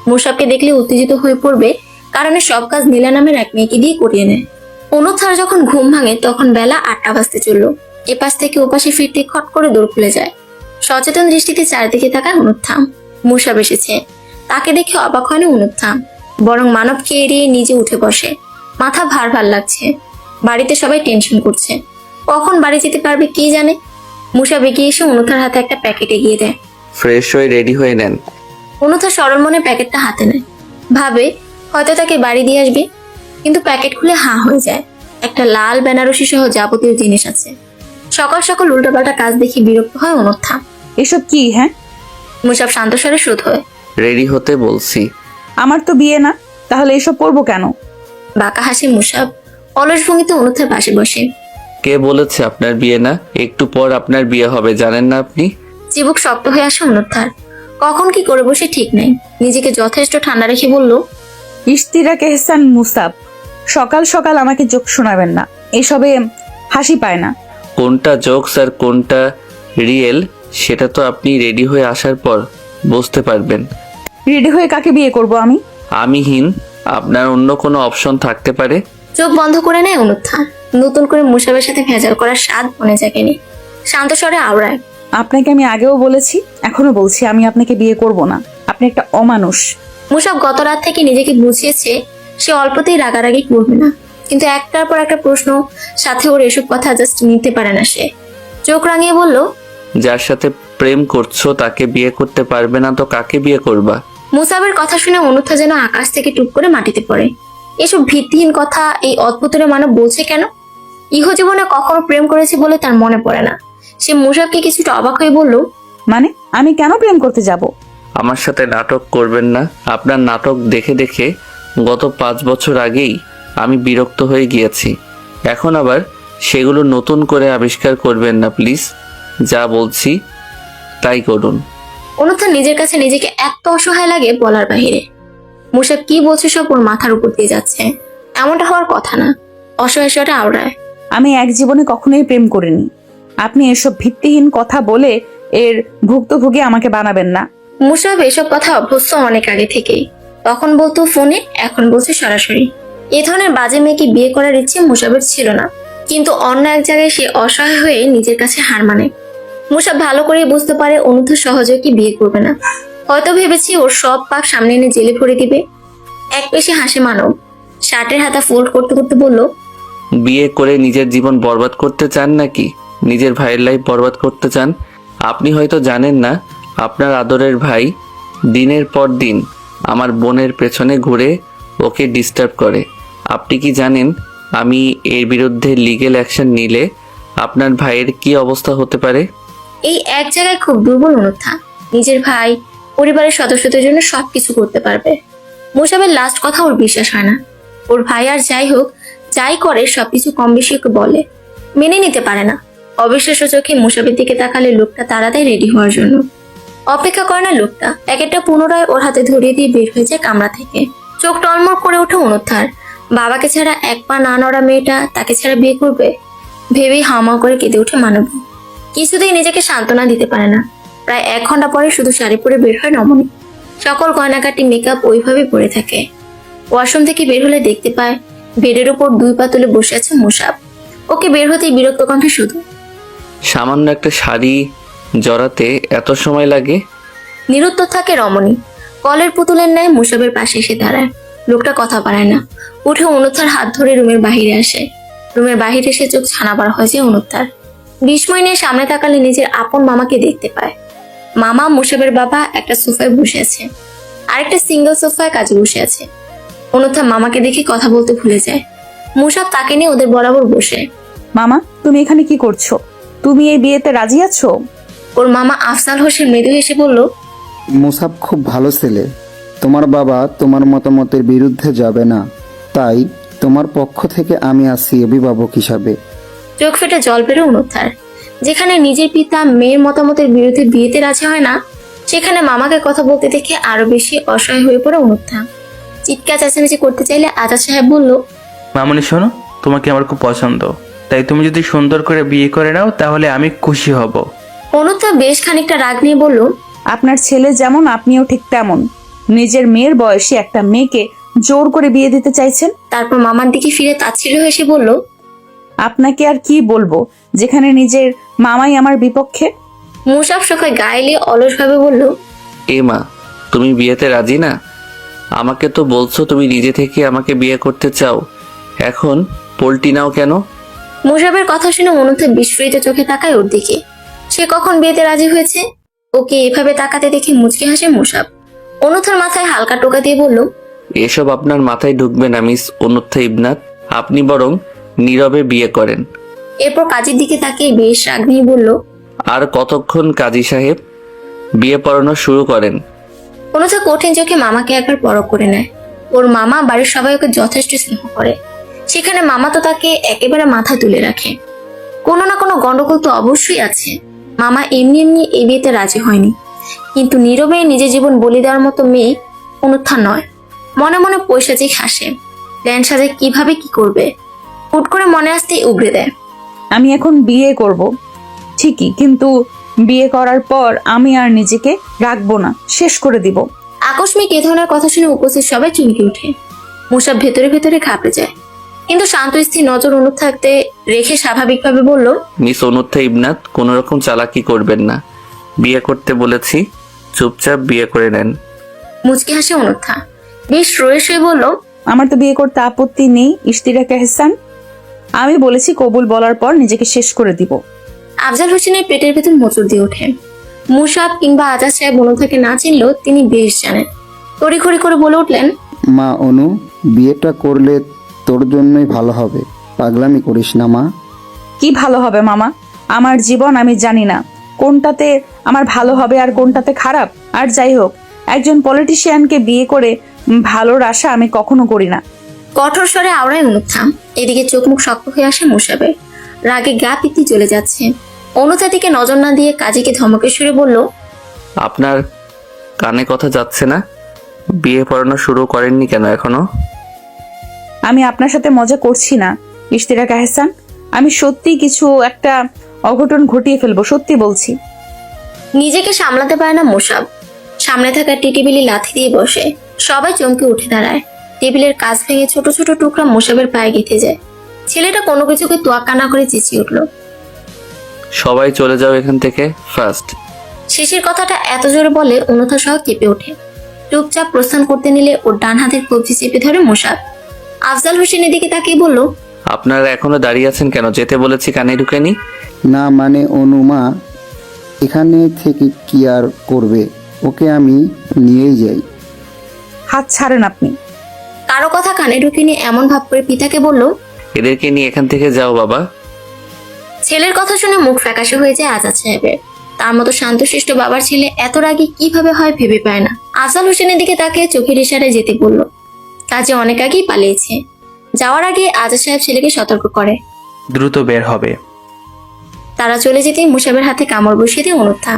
মুসাবকে দেখলে উত্তেজিত হয়ে পড়বে, কারণ সব কাজ নীলা নামের এক মেয়েকে দিয়ে করিয়ে নেয়। অনুথার যখন ঘুম ভাঙে তখন বেলা 8টা বাজতে চলল। এপাশ থেকে ওপাশে ফিরতে খট করে দৌড় খুলে যায়। সচেতন দৃষ্টিতে চারিদিকে তাকায় অনুথা। মুসাব এসেছে। তাকে দেখে অবাক হয় না অনুথা, বরং মানবকে এড়িয়ে নিজে উঠে বসে। মাথা ভার ভার লাগছে। বাড়িতে সবাই টেনশন করছে, কখন বাড়ি যেতে পারবে কে জানে। মুসাব এগিয়ে এসে অনুথার হাতে একটা প্যাকেট এগিয়ে দেয়। ফ্রেশ হয়ে রেডি হয়ে নেন। অনুথা সরল মনে প্যাকেটটা হাতে নেয়, ভাবে হয়তো তাকে বাড়ি দিয়ে আসবে। কিন্তু প্যাকেট খুলে হাঁ হয়ে যায়। একটা লাল বেনারসি সহ যাবতীয় জিনিস আছে। সকাল সকাল উল্টোপাল্টা কাজ দেখে বিরক্ত হয় অনুথা। এসব কি? হ্যাঁ, মুসাব শান্ত স্বরে শুধ হয়। রেডি হতে বলছি। আমার তো বিয়ে না, তাহলে এসব করবো কেন? বাঁকা হাসি মুসাব অলস ভঙ্গিতে অনুথার পাশে বসে। কে বলেছে আপনার বিয়ে না? একটু পর আপনার বিয়ে হবে, জানেন না আপনি? চিবুক শক্ত হয়ে আসে অনুথার। কখন কি করে বসে ঠিক নেই। নিজেকে যথেষ্ট ঠান্ডা রেখে বলল, ইশতিরাক এহসান মুসাব, সকাল সকাল আমাকে জোক শোনাবেন না, এসবে হাসি পায় না। কোনটা জোকস আর কোনটা রিয়েল সেটা তো আপনি রেডি হয়ে আসার পর বুঝতে পারবেন। রেডি হয়ে কাকে বিয়ে করব আমি? আমিহীন আপনার অন্য কোনো অপশন থাকতে পারে? চোখ বন্ধ করে নেয় অনুথা। নতুন করে মুসাবের সাথে ভেজাল করার স্বাদ মনে জাগেনি। শান্ত স্বরে আওড়ায়, আপনাকে আমি আগেও বলেছি, এখনো বলছি, আমি আপনাকে বিয়ে করব না। আপনি একটা অমানুষ। মুসাব গত রাত থেকে নিজেকে বুঝিয়েছে সে অল্পতেই রাগারাগি করবে না। কিন্তু একটার পর একটা প্রশ্ন সাথে ওর এসব কথা জাস্ট নিতে পারে না সে। চোখ রাঙিয়ে বলল, যার সাথে প্রেম করছো তাকে বিয়ে করতে পারবে না তো কাকে বিয়ে করবা? মুসাবের কথা শুনে অনুথা যেন আকাশ থেকে টুপ করে মাটিতে পড়ে। এসব ভিত্তিহীন কথা এই অদ্ভুতরে মানব বলছে কেন? ইহজীবনে কখনো প্রেম করেছে বলে তার মনে পড়ে না। সে মুসাবকে কিছুটা অবাক হয়ে বলল, মানে আমি কেন প্রেম করতে যাব? আমার সাথে নাটক করবেন না। আপনার নাটক দেখে দেখে গত 5 বছর আগেই আমি বিরক্ত হয়ে গিয়েছি। এখন আবার সেগুলো নতুন করে আবিষ্কার করবেন না প্লিজ। যা বলছি তাই করুন। অনুথা নিজের কাছে নিজেকে এত অসহায় লাগে বলার বাহিরে। মুসাব কি বলছে সব ওর মাথার উপর দিয়ে যাচ্ছে। এমনটা হওয়ার কথা না। অসহায় স্বরে আওড়ায়, আমি এক জীবনে কখনোই প্রেম করিনি। আপনি এসব ভিত্তিহীন কথা বলে এর ভুক্তভোগী আমাকে বানাবেন না। মুসাব এসব কথা অভ্যস্ত অনেক আগে থেকেই। তখন বলতো ফোনে, এখন বলছে সরাসরি। এ ধরনের বাজে মেয়েকে বিয়ে করার ইচ্ছে মুসাবের ছিল না, কিন্তু অন্য এক জায়গায় সে অসহায় হয়ে নিজের কাছে হার মানে। মুসাব ভালো করে বুঝতে পারে অনুথা সহজে কি বিয়ে করবে না। হয়তো ভেবেছি ওর সব পাক সামনে এনে জেলে ভরে দিবে। এক পেশে হাসে মানব। শার্টের হাতা ফোল্ড করতে করতে বলল, বিয়ে করে নিজের জীবন বরবাদ করতে চান নাকি নিজের ভাইয়ের লাইফ বরবাদ করতে চান? আপনি হয়তো জানেন না, আপনার আদরের ভাই দিনের পর দিন আমার বোনের পেছনে ঘুরে ওকে ডিস্টার্ব করে। আপনি কি জানেন আমি এর বিরুদ্ধে লিগ্যাল অ্যাকশন নিলে আপনার ভাইয়ের কি অবস্থা হতে পারে? এই এক জায়গায় খুব দুর্বল অনুথা। নিজের ভাই, পরিবারের সদস্যদের জন্য সবকিছু করতে পারবে। মুসাবের লাস্ট কথা ওর বিশ্বাস হয় না। ওর ভাই আর যাই হোক, যাই করে সবকিছু কম বেশি ওকে বলে, মেনে নিতে পারে না। অবিশ্বাস্য চোখে মুসাবের দিকে তাকালে লোকটা তাড়াতাড়ি রেডি হওয়ার জন্য অপেক্ষা করে না। লোকটা প্যাকেটটা পুনরায় ওর হাতে ধরিয়ে দিয়ে বের হয়ে যায় কামরা থেকে। চোখ টলমল করে ওঠে অনুথার। বাবাকে ছাড়া এক পা না নড়া মেয়েটা তাকে ছাড়া বিয়ে করবে ভেবেই হাওয়া করে কেঁদে ওঠে মানব। কিছুতেই নিজেকে সান্ত্বনা দিতে পারে না। প্রায় 1 ঘন্টা পরে শুধু শাড়ি পরে বের হয় রমণী। সকল গয়নাকাটি মেকআপ ওইভাবে পরে থাকে। ওয়াশরুম থেকে বের হলে দেখতে পায় বেডের উপর 2 পা তুলে বসে আছে মুসাব। ওকে বের হতেই বিরক্ত কণ্ঠে শুধু, সামান্য একটা শাড়ি জড়াতে এত সময় লাগে? নিরুত্তর থাকে রমণী। কলের পুতুলের ন্যায় মুসাবের পাশে এসে দাঁড়ায়। লোকটা কথা পারে না। উঠে অনুত্থার হাত ধরে রুমের বাহিরে আসে। রুমের বাহিরে এসে চোখ ছানাবার হয়েছে অনুত্থার। বিস্ময় নিয়ে সামনে তাকালে নিজের আপন মামাকে দেখতে পায়। মামা মুসাবের বাবা একটা সোফায় বসে আছে, আরেকটা সিঙ্গেল সোফায় কাজে বসে আছে। অনুত্থা মামাকে দেখে কথা বলতে ভুলে যায়। মুসাব তাকে নিয়ে ওদের বরাবর বসে। মামা, তুমি এখানে কি করছো? তুমি এই বিয়েতে রাজি আছো? ওর মামা আফজাল হোসেন মৃদু হেসে বলল, মুসাব খুব ভালো ছেলে। তোমার বাবা তোমার মতামতের বিরুদ্ধে যাবে না, তাই তোমার পক্ষ থেকে আমি আছি অভিভাবক হিসাবে। চোখ ফেটে জল বেরো অনুত্থার। যেখানে নিজের পিতা মেয়ের মতামতের বিরুদ্ধে বিয়েতে রাজি হয় না, সেখানে মামাকে কথা বলতে দেখে আরো বেশি অসহায় হয়ে পড়ে অনুত্থা। চিৎকার চেঁচামেচি করতে চাইলে আজাদ সাহেব বলল, মামনি শোনো, তোমাকে আমার খুব পছন্দ, তাই তুমি যদি সুন্দর করে বিয়ে করে নাও তাহলে আমি খুশি হব। অনুত্থা বেশ খানিকটা রাগ নিয়ে বলল, আপনার ছেলে যেমন আপনিও ঠিক তেমন। নিজের মেয়ের বয়সী একটা মেয়েকে জোর করে বিয়ে দিতে চাইছেন। তারপর মামার দিকে ফিরে তাচ্ছিল্য হেসে বলল, আপনাকে আর কি বলবো, যেখানে নিজের মামাই আমার বিপক্ষে। মুসাফ সোফায় গায়ে অলসভাবে বলল, এ মা, তুমি বিয়েতে রাজি না? আমাকে তো বলছো তুমি নিজে থেকে আমাকে বিয়ে করতে চাও, এখন পোল্টি নাও কেন? মুসাফের কথা শুনে অনুত্থা বিস্ফোরিত চোখে তাকায় ওর দিকে। সে কখন বিয়েতে রাজি হয়েছে? ওকে এভাবে তাকাতে দেখে মুচকি হাসে মুসাফ। অনুত্থার মাথায় হালকা টোকা দিয়ে বলল, এসব আপনার মাথায় ঢুকবে না মিস অনুত্থা ইবনাত, আপনি বরং নীরবে বিয়ে করেন। এরপর কাজীর দিকে তাকিয়ে বেশ রাগ নিয়ে বলল, আর কতক্ষণ কাজী সাহেব, বিয়ে পড়ানো শুরু করেন। অনুত্থা কঠিন চোখে মামাকে একবার পরখ করে নেয়। ওর মামা বাড়ির সবাই ওকে যথেষ্ট স্নেহ করে, সেখানে মামা তো তাকে একেবারে মাথায় তুলে রাখে। কোনো না কোনো গন্ডগোল তো অবশ্যই আছে। মামা এমনি এমনি এই বিয়েতে রাজি হয়নি, কিন্তু নীরবে নিজের জীবন বলি দেওয়ার মতো মেয়ে অনুত্থা নয়। মনে মনে পৈশাচিক হাসে, প্ল্যান সাজে কিভাবে কি করবে। হুট করে মনে আসতেই উগড়ে দেয়। আমি এখন বিয়ে করব ঠিকই, কিন্তু বিয়ে করার পর আমি আর নিজেকে রাখবো না, শেষ করে দিব। আকস্মিক এ ধরনের কথা শুনে উপস্থিত সবাই চমকে ওঠে। মুসাফ ভেতরে ভেতরে ঘাবড়ে যায়, কিন্তু শান্ত স্থির নজর অনুত্থাতে রেখে স্বাভাবিকভাবে বলল, মিস অনুত্থা ইবনাত, কোনো রকম চালাকি করবেন না, বিয়ে করতে বলেছি, চুপচাপ বিয়ে করে নেন। মুচকি হাসে অনুত্থা, বেশ রয়ে শুয়ে বলল, আমার তো বিয়ে করতে আপত্তি নেই ইশতিয়াক এহসান। আমি বলেছি কবুল বলার পর নিজেকে শেষ করে দিব। আফজাল হোসেনের পেটের ভেতর মোচড় দিয়ে ওঠে। মুসাফ কিংবা আজাদ সাহেব অনুত্থাকে না চিনলেও তিনি বেশ জানেন। তড়িঘড়ি করে বলে উঠলেন, মা অনু, বিয়েটা করলে তোর জন্যই ভালো হবে, পাগলামি করিস না মা। কি ভালো হবে মামা? আমার জীবন আমি জানি না কোনটাতে আমার ভালো হবে আর কোনটাতে খারাপ। আর যাই হোক, একজন পলিটিশিয়ানকে বিয়ে করে ভালোর আশা আমি কখনো করি না। কঠোর স্বরে আওড়ায় অনুত্থা। এদিকে চোখ মুখ শক্ত হয়ে আসে মুসাফের, রাগে গা পিত্তি চলে যাচ্ছে। অনুত্থা দিকে নজর না দিয়ে কাজীকে ধমকের সুরে বলল, আপনার কানে কথা যাচ্ছে না? বিয়ে পড়ানো শুরু করেননি কেন এখনো? আমি আপনার সাথে মজা করছি না ইশতিয়াক এহসান। আমি সত্যি কিছু একটা অঘটন ঘটিয়ে ফেলবো, সত্যি বলছি। নিজেকে সামলাতে পারে না মুসাফ, সামনে থাকা টি টেবিলে লাথি দিয়ে বসে। সবাই চমকে উঠে দাঁড়ায়। টেবিলের কাজ ভেঙে ছোট ছোট টুকরা মুসাফের পায়ে গেঁথে যায়। ছেলেটা কোনো কিছুকে তোয়াক্কা না করে চেঁচিয়ে উঠল, সবাই চলে যাও এখান থেকে ফার্স্ট। শেষের কথাটা এত জোরে বলে অনুথা সহ কেঁপে ওঠে। চুপচাপ প্রস্থান করতে নিলে ওর ডান হাতের কবজি চেপে ধরে মুসাফ। আফজাল হোসেনের দিকে তাকিয়ে বলল, আপনারা এখনো দাঁড়িয়ে আছেন কেন? যেতে বলেছি কানে ঢুকেনি? না মানে অনুমা, এখানে থেকে কি আর করবে, ওকে আমি নিয়েই যাই। হাত ছাড়েন আপনি। কারো কথা কানে ঢুকিনি এমন ভাব করে পিতাকে বলল, এদেরকে নিয়ে এখান থেকে যাও বাবা। ছেলের কথা শুনে মুখ ফ্যাকাশে হয়ে যায় আজাদ সাহেবের। তার মতো শান্তশিষ্ট বাবার ছেলে এত রাগী কিভাবে হয় ভেবে পায় না। আফজাল হোসেনের দিকে তাকিয়ে চোখের ইশারায় যেতে বলল। কাজে অনেক আগেই পালিয়েছে। যাওয়ার আগে আজাদ সাহেব ছেলেকে সতর্ক করে, দ্রুত বের হবে। তারা চলে যেতেই মুসাফের হাতে কামড় বসিয়ে দিয়ে অনুত্থা।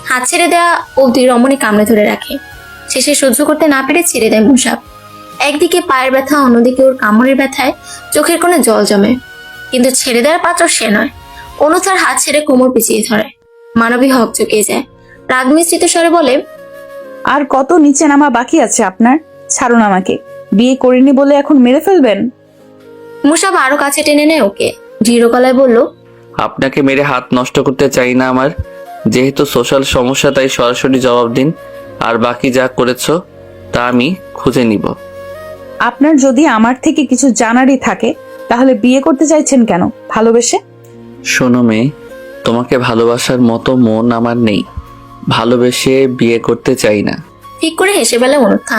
হাত ছেড়ে দেওয়া অবধি রমণী কামড়ে ধরে রাখে। শেষে সহ্য করতে না পেরে ছেড়ে দেয় মুসাফ। একদিকে পায়ের ব্যথা, অন্যদিকে ওর কামড়ের ব্যথায় চোখের কোণে জল জমে, কিন্তু ছেড়ে দেওয়ার পাত্র সে নয়। অনুথার হাত ছেড়ে কোমর পিছিয়ে ধরে। মানবী হক চুকিয়ে যায়। রাগ মিশ্রিত স্বরে বলে, আর কত নিচে নামা বাকি আছে আপনার? ছাড়ুন আমাকে। বিয়ে করিনি বলে এখন মেরে ফেলবেন? মুসাফ আরো কাছে টেনে নেয় ওকে। দৃঢ় গলায় বলল, আপনাকে মেরে হাত নষ্ট করতে চাই না আমার। যেহেতু সোশ্যাল সমস্যা, তাই সরাসরি জবাব দিন, আর বাকি যা করেছো তা আমি খুঁজে নিব। আপনার যদি আমার থেকে কিছু জানারই থাকে তাহলে বিয়ে করতে চাইছেন কেন? ভালোবেসে? শোনো মেয়ে, তোমাকে ভালোবাসার মতো মন আমার নেই। ভালোবেসে বিয়ে করতে চাই না। ঠিক করে হেসে ফেলে অনুত্থা।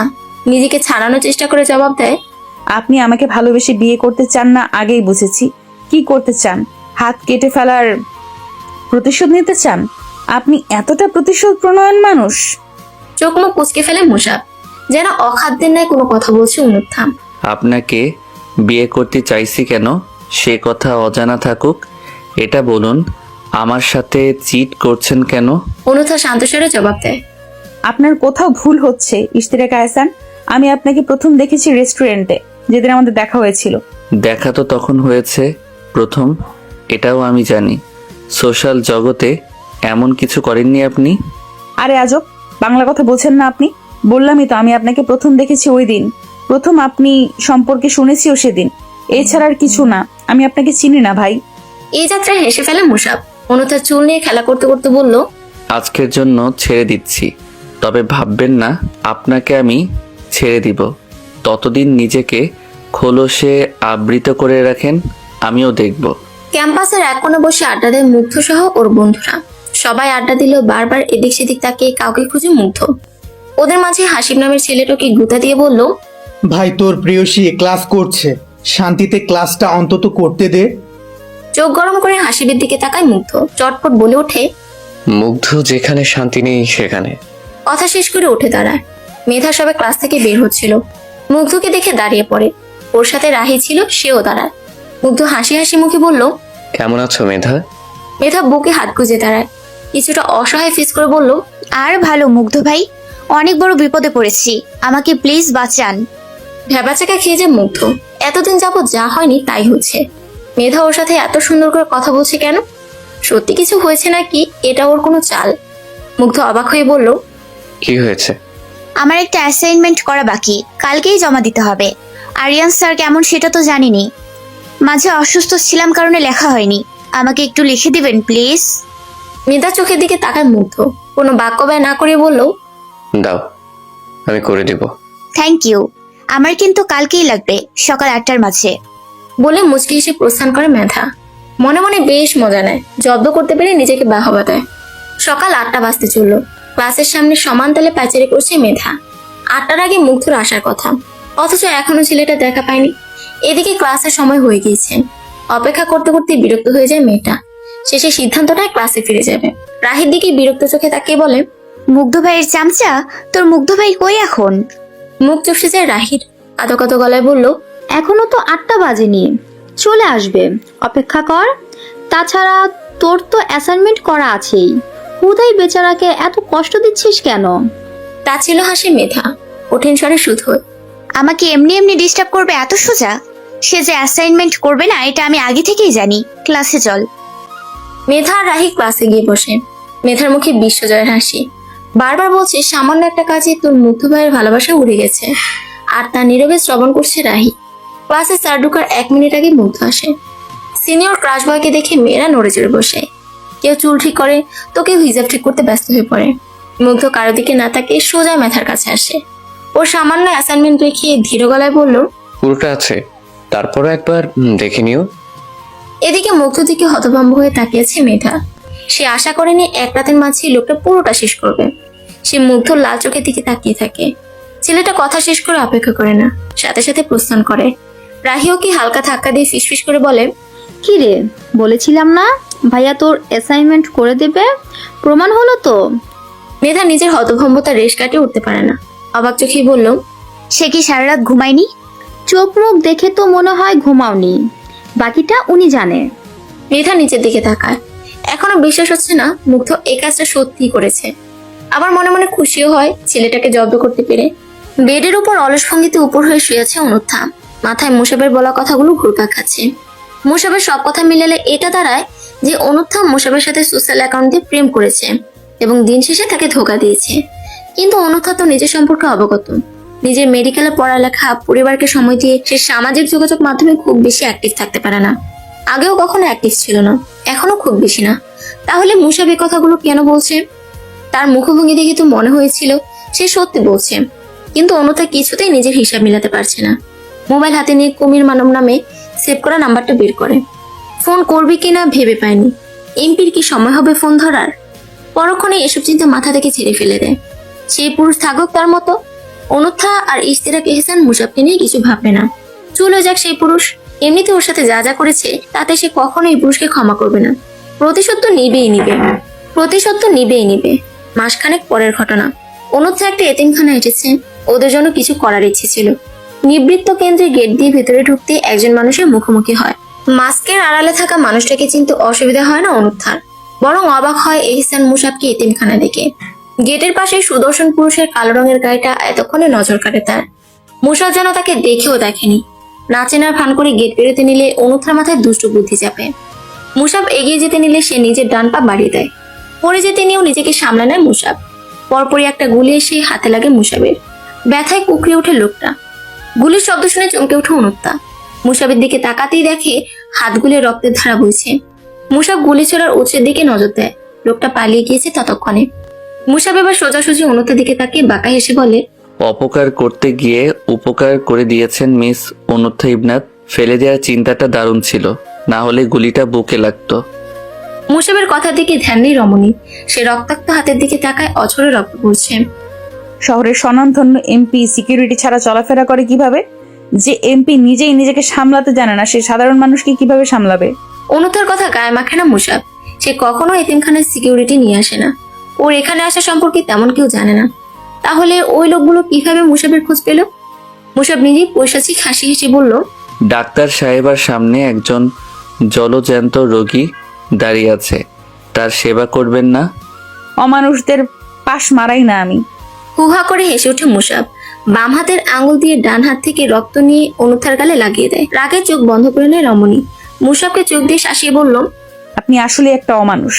নিজেকে ছাড়ানোর চেষ্টা করে জবাব দেয়, আপনি আমাকে ভালোবেসে বিয়ে করতে চান না আগেই বুঝেছি। কি করতে চান? হাত কেটে ফেলার প্রতিশোধ নিতে চান? আপনি এতটা প্রতিশোধ প্রণয়ন মানুষ? চোখ মুখ কুচকে ফেলে মুসাফ, যেন অখাদ্যের ন্যায় কোনো কথা বলছে অনুত্থা। আপনাকে বিয়ে করতে চাইছি কেন সে কথা অজানা থাকুক, এটা বলুন। আমার সাথে চিট করছেন কেন? অনুথা শান্তস্বরে জবাব দেয়। আপনার কোথাও ভুল হচ্ছে ইশতিয়াক আহসান। আমি আপনাকে প্রথম দেখেছি রেস্টুরেন্টে, যেদিন আমাদের দেখা হয়েছিল। দেখা তো তখন হয়েছে প্রথম, এটাও আমি জানি। সোশ্যাল জগতে এমন কিছু করেননি আপনি। আরে আজব, বাংলা কথা বলছেন না আপনি? বললামই তো আমি আপনাকে প্রথম দেখেছি ওই দিন, প্রথম আপনি সম্পর্কে শুনেছিও সেদিন। এছাড়া আর কিছু না, আমি আপনাকে চিনি না ভাই। এই যাত্রায় হেসে ফেলে মুসাব। অনুথার চুল নিয়ে খেলা করতে করতে বলল, আজকের জন্য ছেড়ে দিচ্ছি, তবে ভাববেন না আপনাকে আমি ছেড়ে দিব। ততদিন নিজেকে খোলসে আবৃত করে রাখেন, আমিও দেখব। ক্যাম্পাসের এক কোণে বসে আড্ডা দেয় মুগ্ধ সহ ওর বন্ধুরা। সবাই আড্ডা দিলেও বারবার এদিক সেদিক তাকিয়ে কাউকে খুঁজে মুগ্ধ। ওদের মাঝে হাসিব নামের ছেলেটাকে গুঁতা দিয়ে বলল, ভাই তোর প্রেয়সী ক্লাস করছে, শান্তিতে ক্লাসটা অন্তত করতে দে। চোখ গরম করে হাসিবের দিকে তাকায় মুগ্ধ। চটপট বলে ওঠে, মুগ্ধ যেখানে শান্তি নেই সেখানে। কথা শেষ করে উঠে দাঁড়ায়। মেধা সবে ক্লাস থেকে বের হচ্ছিল, মুগ্ধকে দেখে দাঁড়িয়ে পড়ে। ওর সাথে রাহি ছিল, সেও দাঁড়ায়। মুগ্ধ হাসি হাসি মুখে বলল, কেমন আছো মেধা? মেধা বুকে হাত গুজে দাঁড়ায়, কিছুটা অসহায় ফিস করে বলল, আর ভালো মুগ্ধ ভাই, অনেক বড় বিপদে পড়েছি, আমাকে প্লিজ বাঁচান। ভ্যাবাচাকা খেয়ে যে মুগ্ধ। এতদিন যাবৎ যা হয়নি তাই হচ্ছে। মেধা ওর সাথে এত সুন্দর করে কথা বলছে কেন? সত্যি কিছু হয়েছে নাকি এটা ওর কোনো চাল? মুগ্ধ অবাক হয়ে বলল, কি হয়েছে? আমার একটা অ্যাসাইনমেন্ট করা বাকি, কালকেই জমা দিতে হবে। আরিয়ান স্যার কেমন সেটা তো জানিনি, মাঝে অসুস্থ ছিলাম কারণে লেখা হয়নি, আমাকে একটু লিখে দিবেন প্লিজ। মেধা চোখের দিকে তাকায় মুগ্ধ, কোনো বাক্য ব্যয় না করে বলল, দাও, আমি করে দিব। থ্যাংক ইউ, আমার কিন্তু কালকেই লাগবে, সকাল 8টার মাঝে। বলে মুচকি হেসে প্রস্থান করে মেধা। মনে মনে বেশ মজা নেয়, জব্দ করতে পেরে নিজেকে বাহবা দেয়। সকাল 8টা বাজতে চলল। ক্লাসের সামনে সমান তালে পায়চারি করছে মেধা। 8টার আগে মুগ্ধর আসার কথা, অথচ এখনো ছেলেটা দেখা পায়নি। এদিকে ক্লাসের সময় হয়ে গিয়েছে। অপেক্ষা করতে করতে বিরক্ত হয়ে যায় মেয়েটা। শেষে সিদ্ধান্ত নেয় ক্লাসে ফিরে যাবে। রাহির দিকে বিরক্ত চোখে তাকিয়ে বলে, মুগ্ধ ভাইয়ের চামচা, তোর মুগ্ধ ভাই কই এখন? মুখ চুপসে যায় রাহির। কাঁদো কাঁদো গলায় বলল, এখনো তো 8টা বাজেনি, চলে আসবে, অপেক্ষা কর। তাছাড়া তোর তো অ্যাসাইনমেন্ট করা আছেই, হুদাই বেচারাকে এত কষ্ট দিচ্ছিস কেন? তা ছিল হাসি মেধা, কঠিন স্বরে শুধু। আমাকে এমনি এমনি ডিস্টার্ব করবে এত সোজা? সে যে অ্যাসাইনমেন্ট করবে না এটা আমি আগে থেকেই জানি। ক্লাসে চল। মেধা আর রাহি ক্লাসে গিয়ে বসে। মেধার মুখে বিশ্বজয়ের হাসি। বারবার বলছে সামান্য একটা কাজে তোর মুগ্ধ ভাইয়ের ভালোবাসা উড়ে গেছে। আর তা নীরবে শ্রবণ করছে রাহি। ক্লাসে স্যার ঢোকার 1 মিনিট আগে মুগ্ধ আসে। সিনিয়র ক্লাস বয়কে দেখে মেয়েরা নড়ে চড়ে বসে। কেউ চুল ঠিক করে, তো কেউ হিজাব ঠিক করতে ব্যস্ত হয়ে পড়ে। মুগ্ধ কারো দিকে না তাকিয়ে সোজা মেধার কাছে আসে। ওর সামান্য অ্যাসাইনমেন্ট রেখে ধীর গলায় বলল, পুরোটা আছে, তারপরও একবার দেখে নিও। এদিকে মুগ্ধ দিকে হতভম্ব হয়ে তাকিয়েছে মেধা। সে আশা করেনি এক রাতের মাঝে লোকটা পুরোটা শেষ করবে। সে মুগ্ধ লাল চোখের দিকে তাকিয়ে থাকে। ছেলেটা কথা শেষ করে অপেক্ষা করে না, সাথে সাথে প্রস্থান করে। রাহিও কি হালকা ধাক্কা দিয়ে ফিসফিস করে বলে, কি রে, বলেছিলাম না ভাইয়া তোর অ্যাসাইনমেন্ট করে দেবে, প্রমাণ হলো তো। মেধা নিজের হতভম্বতা রেশ কাটিয়ে উঠতে পারে না। অবাক চোখে বলল, সে কি সারা রাত ঘুমায়নি? চোখ মুখ দেখে তো মনে হয় ঘুমাওনি, বাকিটা উনি জানে। মেধা নিচের দিকে তাকায়। এখনো বিশ্বাস হচ্ছে না মুগ্ধ এই কাজটা সত্যি করেছে। আবার মনে মনে খুশিও হয় ছেলেটাকে জব্দ করতে পেরে। বেডের উপর অলস ভঙ্গিতে উপর হয়ে শুয়েছে অনুত্থা। মাথায় মুসাবের বলা কথাগুলো ঘুরপাক খাচ্ছে। মুসাবের সব কথা মিলালে এটা দাঁড়ায় যে অনুত্থা মুসাবের সাথে সোশ্যাল অ্যাকাউন্ট দিয়ে প্রেম করেছে এবং দিন শেষে তাকে ধোকা দিয়েছে। কিন্তু অনুত্থা তো নিজের সম্পর্কে অবগত। নিজের মেডিকেলে পড়ালেখা, পরিবারকে সময় দিয়ে সে সামাজিক যোগাযোগ মাধ্যমে খুব বেশি অ্যাক্টিভ থাকতে পারে না। আগেও কখনো অ্যাক্টিভ ছিল না, এখনো খুব বেশি না। তাহলে মুসাব এই কথাগুলো কেন বলছে? তার মুখভঙ্গি দেখে তো মনে হয়েছিল সে সত্যি বলছে। কিন্তু অনুতা কিছুতেই নিজের হিসাব মিলাতে পারছে না। মোবাইল হাতে নিয়ে কুমির মানব নামে সেভ করা নাম্বারটা বের করে। ফোন করবি কিনা ভেবে পায়নি। এমপির কি সময় হবে ফোন ধরার? পরক্ষণে এসব চিন্তা মাথা থেকে ছেড়ে ফেলে দেয়। সেই পুরুষ থাকুক তার মতো। অনুত্থা আর ইশতিয়াক আহসান মুসাবকে নিয়ে কিছু ভাববে না। চলে যাক সেই পুরুষ। এমনিতে ওর সাথে যা যা করেছে তাতে সে কখনো এই পুরুষকে ক্ষমা করবে না। প্রতিশোধ তো নিবেই নিবে। মাসখানেক পরের ঘটনা। অনুত্থা একটা এতিমখানা এসেছে। ওদের জন্য কিছু করার ইচ্ছে ছিল। নিবৃত্ত কেন্দ্রে গেট দিয়ে ভেতরে ঢুকতে একজন মানুষের মুখোমুখি হয়। মাস্কের আড়ালে থাকা মানুষটাকে চিনতে অসুবিধা হয় না অনুত্থার। বরং অবাক হয় এহসান মুসাবকে এতিমখানা দেখে। গেটের পাশে সুদর্শন পুরুষের কালো রঙের গাড়িটা এতক্ষণে নজর কাটে তার। মুসাব যেন তাকে দেখেও দেখেনি। না চেনার ভান করে গেট পেরোতে নিলে অনুথার মাথায় দুষ্টু বুদ্ধি চাপে। মুসাব এগিয়ে যেতে নিলে সে নিজের ডান পা বাড়িয়ে দেয়। পড়ে যেতে নিয়েও নিজেকে সামলে নেয় মুসাব। পরপরই একটা গুলি এসে হাতে লাগে মুসাবের। ব্যথায় কুকড়ে ওঠে লোকটা। গুলির শব্দ শুনে চমকে ওঠে অনুত্তা। মুসাবের দিকে তাকাতেই দেখে হাতগুলি রক্তের ধারা বইছে। মুসাব গুলি ছোড়ার উৎসের দিকে নজর দেয়। লোকটা পালিয়ে গিয়েছে ততক্ষণে। মুসাব এবার সোজাসুজি অনুত্তার দিকে তাকিয়ে বাঁকা হেসে বলে, অপকার করতে গিয়ে উপকার করে দিয়েছেন মিস অনুত্থা ইবনাত। ফেলে দেওয়ার চিন্তাটা দারুণ ছিল, না হলে গুলিটা বুকে লাগতো। মুসাবের কথার দিকে ধ্যান নেই রমণী। সে রক্তাক্ত হাতের দিকে তাকায়, অঝরে রক্ত পড়ছে। শহরের স্বনামধন্য এমপি সিকিউরিটি ছাড়া চলাফেরা করে কিভাবে? যে এমপি নিজেই নিজেকে সামলাতে জানে না, সে সাধারণ মানুষকে কিভাবে সামলাবে? অনুতার কথা গায়ে মাখে না মুসাব। সে কখনো এতিমখানার সিকিউরিটি নিয়ে আসে না। ওর এখানে আসা সম্পর্কে তেমন কেউ জানে না। তাহলে ওই লোকগুলো কিভাবে মুসাবের খোঁজ পেল? মুসাব নিজেই পৈশাচিক হাসি হেসে বলল, ডাক্তার সাহেবের সামনে একজন জলজ্যান্ত রোগী দাঁড়িয়ে আছে, তার সেবা করবেন না? অমানুষদের পাশ মারাই না আমি। হুহা করে হেসে ওঠে মুসাব। বাম হাতের আঙুল দিয়ে ডান হাত থেকে রক্ত নিয়ে অনুথার গালে লাগিয়ে দেয়। রাগে চোখ বন্ধ করে নেয় রমণী। মুসাবকে চোখ দিয়ে শাসিয়ে বলল, আপনি আসলে একটা অমানুষ।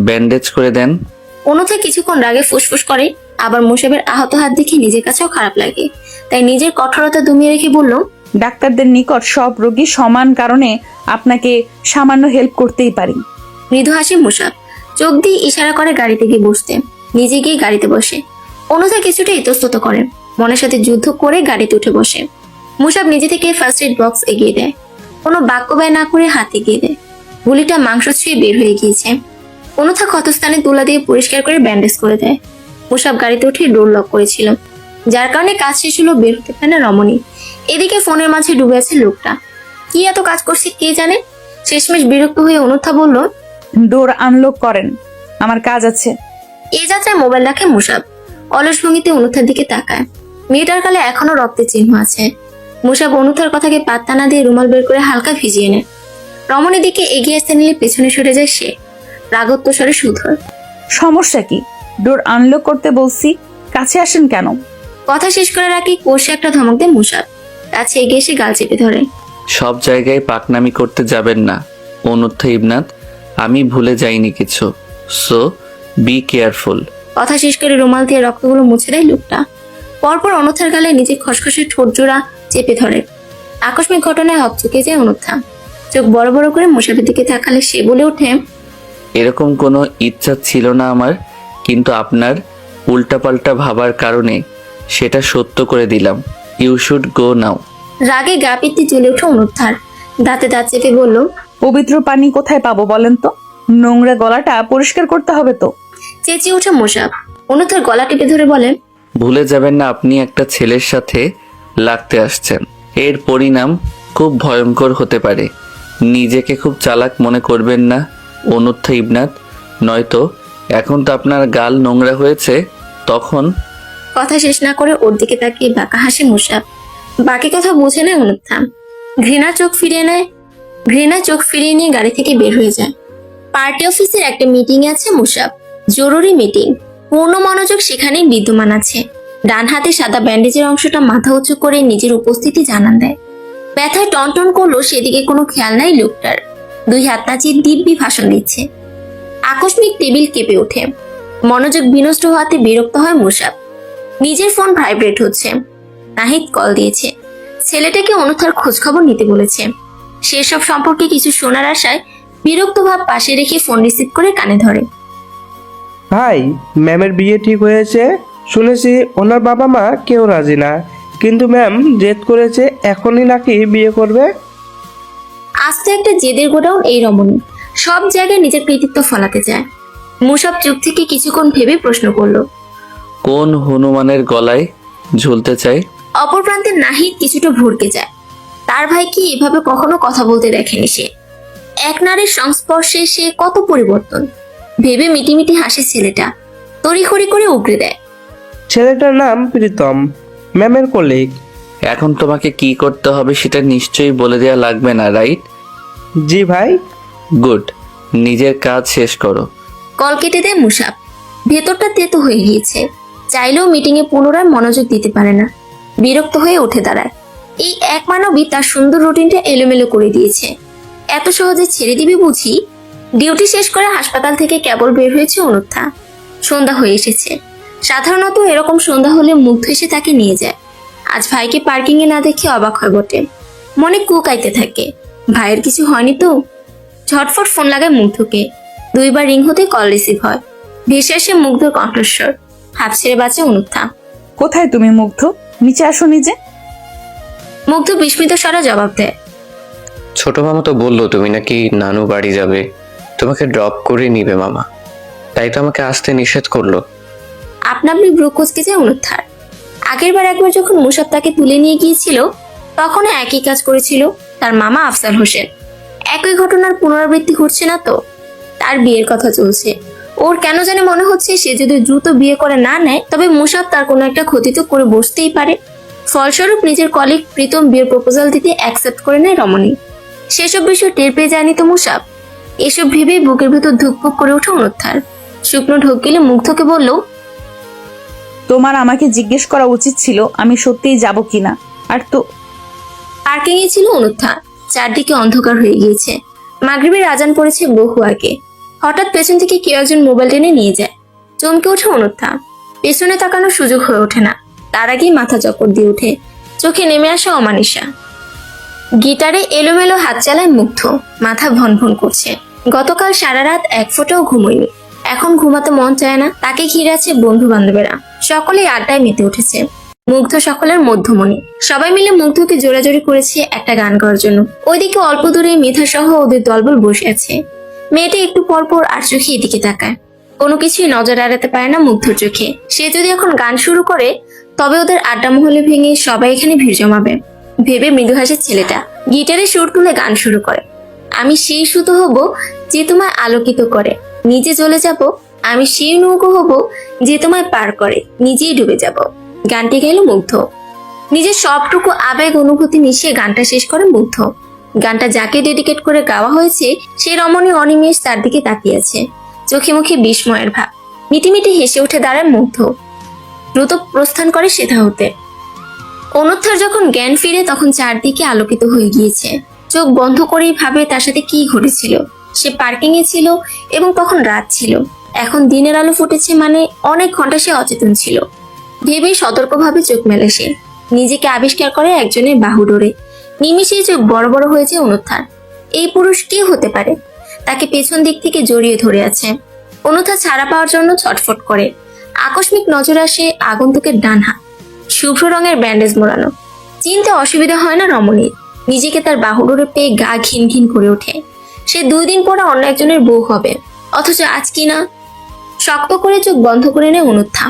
ব্যান্ডেজ করে দেন। অনুথা কিছুক্ষণ রাগে ফুসফুস করে, আবার মুসাবের আহত হাত দেখে নিজের কাছেও খারাপ লাগে। তাই নিজের কঠোরতা দমিয়ে রেখে বলল, ডাক্তারদের নিকট সব রোগী সমান, কারণে আপনাকে সামান্য হেল্প করতেই পারি। মৃদু হাসি মুসাব। চোখ দিয়ে ইশারা করে গাড়িতে গিয়ে বসতে। নিজে গিয়ে গাড়িতে বসে। অনুথা কিছুটা ইতস্তত করে, মনের সাথে যুদ্ধ করে গাড়িতে উঠে বসে। মুসাব নিজে থেকে ফার্স্ট এড বক্স এগিয়ে দেয়। কোনো বাক্য ব্যয় না করে হাত এগিয়ে দেয়। গুলিটা মাংস ছুঁয়ে বের হয়ে গিয়েছে। অনুথা ক্ষতস্থানে তুলা দিয়ে পরিষ্কার করে ব্যান্ডেজ করে দেয়। মুসাব গাড়িতে উঠে ডোর লক করেছিল, যার কারণে কাজ শেষ হলো, বের হতে পারে না রমণী। এদিকে ফোনের মাঝে ডুবে আছে লোকটা। কি এত কাজ করছে কে জানে। শেষমেশ বিরক্ত হয়ে অনুথা বলল, ডোর আনলক করেন, আমার কাজ আছে। এই যাত্রায় মোবাইল রাখে মুসাব। অলস ভঙ্গিতে অনুথার দিকে তাকায়। মেয়েটার গালে এখনো রক্তের চিহ্ন আছে। মুসাব অনুথার কথাকে পাত্তা না দিয়ে রুমাল বের করে হালকা ভিজিয়ে নেয়। রমণীর দিকে এগিয়ে আসতে নিলে পেছনে সরে যায় সে। রাগত্ব স্বরে সুধর, সমস্যা কি? ডোর আনলক করতে বলছি, কাছে আসেন কেন? কথা শেষ করার আগে কোষে একটা ধমক দেয় মুসাব। কাছে এগিয়ে এসে গাল চেপে ধরে। সব জায়গায় পাকনামি করতে যাবেন না অনুত্থা ইবনাত। আমি ভুলে যাইনি কিছু, সো বি কেয়ারফুল। কথা শেষ করে রুমাল দিয়ে রক্তগুলো মুছে দেয় লোকটা। পরপর অনুথার গালে নিজের খসখসে ঠোঁট জোড়া চেপে ধরে। আকস্মিক ঘটনায় হকচকে যায় অনুথা। চোখ বড় বড় করে মুসাবের দিকে তাকালে সে বলে ওঠে, এরকম কোনো ইচ্ছা ছিল না আমার, কিন্তু আপনার উল্টাপাল্টা ভাবার কারণে সেটা সত্য করে দিলাম। ইউ শুড গো নাও। রাগে গা পিত্তি জ্বলে ওঠে অনুথার। দাঁতে দাঁত চেপে বলল, পবিত্র পানি কোথায় পাবো বলেন তো? নোংরা গলাটা পরিষ্কার করতে হবে তো। চেঁচিয়ে ওঠে মুসাব। অনুথার গলা টিপে ধরে বলেন, ভুলে যাবেন না আপনি একটা ছেলের সাথে লাগতে আসছেন। এর পরিণাম খুব ভয়ঙ্কর হতে পারে। নিজেকে খুব চালাক মনে করবেন না অনুত্থা ইবনাত, নয়তো এখন তো আপনার গাল নোংরা হয়েছে, তখন। কথা শেষ না করে ওর দিকে তাকিয়ে বাঁকা হাসে মুসাব। বাকি কথা বুঝে নেয় অনুত্থা। ঘৃণা চোখ ফিরিয়ে নিয়ে গাড়ি থেকে বের হয়ে যায়। পার্টি অফিসের একটা মিটিং আছে মুসাব। জরুরি মিটিং। পূর্ণ মনোযোগ সেখানেই বিদ্যমান আছে। ডান হাতে সাদা ব্যান্ডেজের অংশটা মাথা উঁচু করে নিজের উপস্থিতি জানান দেয়। ব্যথায় টনটন করলো, সেদিকে কোনো খেয়াল নাই লোকটার। দুই হাত নাচিয়ে দিব্যি ভাষণ দিচ্ছে। আকস্মিক টেবিল কেঁপে ওঠে। মনোযোগ বিনষ্ট হওয়াতে বিরক্ত হয় মুসাব। নিজের ফোন ভাইব্রেট হচ্ছে। নাহিদ কল দিয়েছে। ছেলেটাকে অনুথার খোঁজ খবর নিতে বলেছে। সেসব সম্পর্কে কিছু শোনার আশায় বিরক্ত ভাব পাশে রেখে ফোন রিসিভ করে কানে ধরে। ভাই, ম্যামের বিয়ে ঠিক হয়েছে। শুনেছি ওনার বাবা মা কেউ রাজি না, কিন্তু ম্যাম জেদ করেছে এখনই নাকি বিয়ে করবে। আস্তে একটা জেদের গোডাউন এই রমণী। সব জায়গায় নিজের কৃতিত্ব ফলাতে চায়। মুসাব চুপ থেকে কিছুক্ষণ ভেবে প্রশ্ন করলো, কোন হনুমানের গলায় ঝুলতে চাই? অপর প্রান্তে নাহিদ কিছুটা ভরকে যায়। তার ভাই কি এভাবে কখনো কথা বলতে দেখেনি সে। এক নারীর সংস্পর্শে সে কত পরিবর্তন। ভেবে মিটিমিটি হাসে ছেলেটা। তড়িঘড়ি করে উগরে দেয়, ছেলেটার নাম প্রীতম, ম্যামের কলিগ। এখন তোমাকে কি করতে হবে সেটা নিশ্চয়ই বলে দেওয়া লাগবে না, রাইট? জি ভাই। গুড, নিজের কাজ শেষ করো। কল কেটে দেয় মুসাব। ভেতরটা তেতো হয়ে গিয়েছে, চাইলেও মিটিংয়ে পুনরায় মনোযোগ দিতে পারে না। বিরক্ত হয়ে উঠে দাঁড়ায়। এই এক মানবী তার সুন্দর রুটিনটা এলোমেলো করে দিয়েছে। এত সহজে ছেড়ে দিবে বুঝি? ডিউটি শেষ করে হাসপাতাল থেকে কেবল বের হয়েছে অনুত্থা। সন্ধ্যা হয়ে এসেছে। সাধারণত এরকম সন্ধ্যা হলে মুগ্ধ এসে তাকে নিয়ে যায়। আজ ভাইকে পার্কিং এ না দেখে অবাক হয় বটে। মনে কুকাইতে থাকে, ভাইয়ের কিছু হয়নি তো? ঝটফট ফোন লাগায় মুগ্ধকে। 2 বার রিং হতে কল রিসিভ হয়। ভেসে আসে মুগ্ধর কণ্ঠস্বর। হাফ ছেড়ে বাঁচে অনুত্থা। কোথায় তুমি মুগ্ধ? নিচে আসো নিজে। মুগ্ধ বিস্মিত স্বরে জবাব দেয়। ছোট মামা তো বললো তুমি নাকি নানু বাড়ি যাবে, তোমাকে ড্রপ করে নিবে মামা, তাই তো আমাকে আসতে নিষেধ করলো। আপনা আপনি ব্রু কুচকে যায় অনুত্থার। আগের বার একবার যখন মুসাব তাকে তুলে নিয়ে গিয়েছিল তখনও একই কাজ করেছিল তার মামা আফজাল হোসেন। একই ঘটনার পুনরাবৃত্তি ঘটছে না তো? তার বিয়ের কথা চলছে। ওর কেন জানি মনে হচ্ছে সে যদি দ্রুত বিয়ে করে না নেয় তবে মুসাব তার কোনো একটা ক্ষতি তো করে বসতেই পারে। ফলস্বরূপ নিজের কলিগ প্রীতম বিয়ের প্রপোজাল দিতে অ্যাকসেপ্ট করে নেয় রমণী। সেসব বিষয় টের পেয়ে যায়নি তো মুসাব। এসব ভেবেই বুকের ভেতর ধুকপুক করে ওঠে অনুত্থার। শুকনো ঢোক গেলে মুগ্ধকে বলল, তোমার আমাকে জিজ্ঞেস করা উচিত ছিল আমি সত্যিই যাব কিনা। আর তো পার্কিং এ ছিল অনুত্থা। চারদিকে অন্ধকার হয়ে গিয়েছে। মাগরিবের আজান পড়েছে বহু আগে। হঠাৎ পেছন থেকে কেউ একজন মোবাইল টেনে নিয়ে যায়। চমকে ওঠে অনুত্থা। পেছনে তাকানোর সুযোগ হয়ে ওঠে না। তার আগেই মাথা চক্কর দিয়ে ওঠে। চোখে নেমে আসে অমানিসা। গিটারে এলোমেলো হাত চালায় মুগ্ধ। মাথা ভন ভন করছে। গতকাল সারা রাত এক ফোঁটাও ঘুমোয়নি। এখন ঘুমাতে মন চায় না। তাকে ঘিরে আছে বন্ধু বান্ধবেরা। সকলেই আড্ডায় মেতে উঠেছে। মুগ্ধ সকলের মধ্যমণি। সবাই মিলে মুগ্ধকে জোরাজোরি করেছে একটা গান গাওয়ার জন্য। ওইদিকে অল্প দূরে মেধা সহ ওদের দলবল বসে আছে। মেয়েটা একটু পরপর আর চোখে এদিকে তাকায়। কোনো কিছুই নজর এড়াতে পারে না মুগ্ধর চোখে। সে যদি এখন গান শুরু করে তবে ওদের আড্ডা মহলে ভেঙে সবাই এখানে ভিড় জমাবে ভেবে মৃদু হাসে ছেলেটা। গিটারে সুর তুলে গান শুরু করে। আমি সেই সুতো হব যে তোমায় আলোকিত করে, নিজে চলে যাব। আমি সেই নৌকো হব যে তোমায় পার করে, নিজেই ডুবে যাব। গানটি গাইল মুগ্ধ। নিজের সবটুকু আবেগ অনুভূতি মিশিয়ে গানটা শেষ করে মুগ্ধ। গানটা যাকে ডেডিকেট করে গাওয়া হয়েছে সে রমণী অনিমেষ তার দিকে তাকিয়ে আছে। চোখে মুখে বিস্ময়ের ভাব। মিটিমিটি হেসে উঠে দাঁড়ায় মুগ্ধ। দ্রুত প্রস্থান করে সেথা হতে। অনুত্থার যখন জ্ঞান ফিরে তখন চারদিকে আলোকিত হয়ে গিয়েছে। চোখ বন্ধ করেই ভাবে তার সাথে কি ঘটেছিল। সে পার্কিং এ ছিল এবং তখন রাত ছিল। এখন দিনের আলো ফুটেছে মানে অনেক ঘন্টা সে অচেতন ছিল। ভেবেই সতর্কভাবে চোখ মেলে সে। নিজেকে আবিষ্কার করে একজনের বাহু ডোরে। নিমিষেই চোখ বড় বড় হয়েছে অনুত্থার। এই পুরুষ কে হতে পারে? তাকে পেছন দিক থেকে জড়িয়ে ধরে আছে। অনুত্থা ছাড়া পাওয়ার জন্য ছটফট করে। আকস্মিক নজর আসে আগন্তুকের ডান হাত, শুভ্র রঙের ব্যান্ডেজ মোড়ানো। চিনতে অসুবিধা হয় না রমণীর। নিজেকে তার বাহু ডোরে পেয়ে গা ঘিন ঘিন করে ওঠে। সে 2 দিন পরে অন্য একজনের বউ হবে, অথচ আজ কি না। শক্ত করে চোখ বন্ধ করে নেয় অনুত্থা।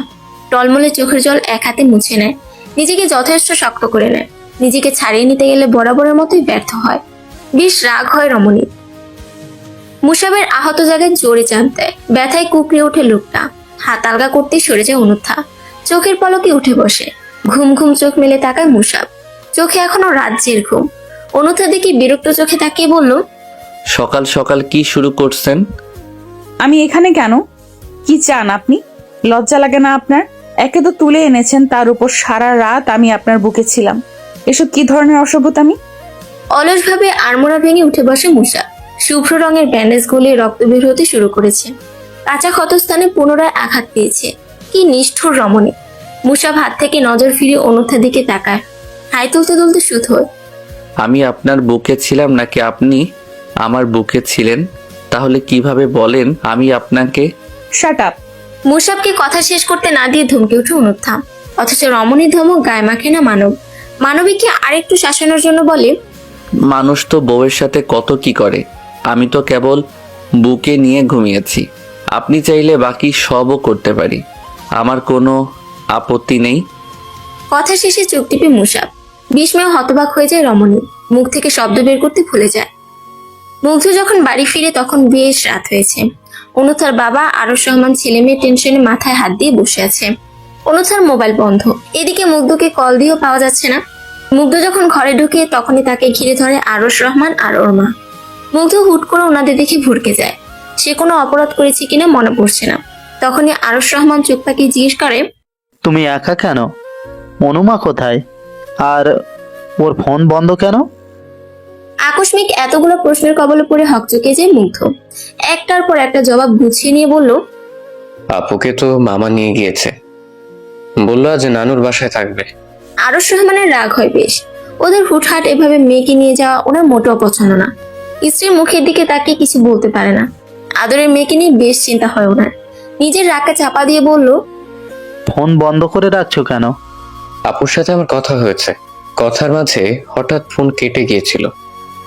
টলমলে চোখের জল এক হাতে মুছে নেয়। নিজেকে যথেষ্ট শক্ত করে নেয়। নিজেকে ছাড়িয়ে নিতে গেলে বরাবরের মতোই ব্যর্থ হয়। বেশ রাগ হয় রমণীর। মুসাবের আহত জায়গায় জোরে চাপ দেয়। ব্যথায় কুকড়ে ওঠে লোকটা। হাত আলগা করতেই সরে যায় অনুত্থা। চোখের পলকে উঠে বসে। ঘুম ঘুম চোখ মেলে তাকায় মুসাব। চোখে এখনো রাজ্যের ঘুম। অনুত্থা দেখি বিরক্ত চোখে তাকিয়ে বলল, সকাল সকাল কি শুরু করছেন? আমি এখানে কেন? কি চান আপনি? লজ্জা লাগে না আপনার? একে তো তুলে এনেছেন, তার উপর সারা রাত আমি আপনার বুকে ছিলাম। এসব কি ধরনের অসভ্যতামি? অলসভাবে আড়মোড়া ভেঙে উঠে বসে মুসাব। শুভ্র রঙের ব্যান্ডেজ গলিয়ে রক্ত বের হতে শুরু করেছে। কাঁচা ক্ষতস্থানে পুনরায় আঘাত পেয়েছে। কি নিষ্ঠুর রমণী। মুসাব হাত থেকে নজর ফিরিয়ে অনুত্থার দিকে তাকায়। হাই তুলতে তুলতে শুধু, আমি আপনার বুকে ছিলাম নাকি আপনি আমার বুকে ছিলেন? তাহলে কিভাবে বলেন আমি আপনাকে? Shut up. মুসাবকে কথা শেষ করতে না দিয়ে ধমকে উঠে অনুত্থা। অথচ রমণীর ধমক গায়ে মাখে না মানব। মানবীকে আরেকটু শাসানোর জন্য বলে, মানুষ তো বউয়ের সাথে কত কি করে, আমি তো কেবল বুকে নিয়ে ঘুমিয়েছি। আপনি চাইলে বাকি সবও করতে পারি, আমার কোনো আপত্তি নেই। কথা শেষে চোখ টিপে মুসাব। বিস্ময়ে হতবাক হয়ে যায় রমণী। মুখ থেকে শব্দ বের করতে ভুলে যায়। মুগ্ধ যখন বাড়ি ফিরে তখন বেশ রাত হয়েছে। অনুথার বাবা আরশ রহমান ছেলে মেয়ে টেনশনে মাথায় হাত দিয়ে বসে আছে। অনুথার মোবাইল বন্ধ। এদিকে মুগ্ধকে কল দিয়েও পাওয়া যাচ্ছে না। মুগ্ধ যখন ঘরে ঢুকে তখনই তাকে ঘিরে ধরে আরশ রহমান আর ওর মা। মুগ্ধ হুট করে ওনাদের দেখে ভুরকে যায়। সে কোনো অপরাধ করেছে কিনা মনে পড়ছে না। তখনই আরশ রহমান চোখ পাকিয়ে জিজ্ঞেস করে, তুমি একা কেন? অনুমা কোথায়? আর ওর ফোন বন্ধ কেন? আকস্মিক এতগুলো প্রশ্নের কবলে পড়ে হকচকে যায় মুগ্ধ। একটার পর একটা জবাব গুছিয়ে নিয়ে বলল, আপুকে তো মামা নিয়ে গিয়েছে, বললো আজ নানুর বাসায় থাকবে। আরশ রহমানের রাগ হয় বেশ। ওদের হুটহাট এভাবে মেয়েকে নিয়ে যাওয়া ওনার মোটেও পছন্দ না। স্ত্রীর মুখের দিকে তাকিয়ে কিছু বলতে পারে না। আদরের মেয়েকে নিয়ে বেশ চিন্তা হয় ওনার। নিজের রাগকে চাপা দিয়ে বলল, ফোন বন্ধ করে রাখছো কেন? আপুর সাথে আমার কথা হয়েছে, কথার মাঝে হঠাৎ ফোন কেটে গিয়েছিল।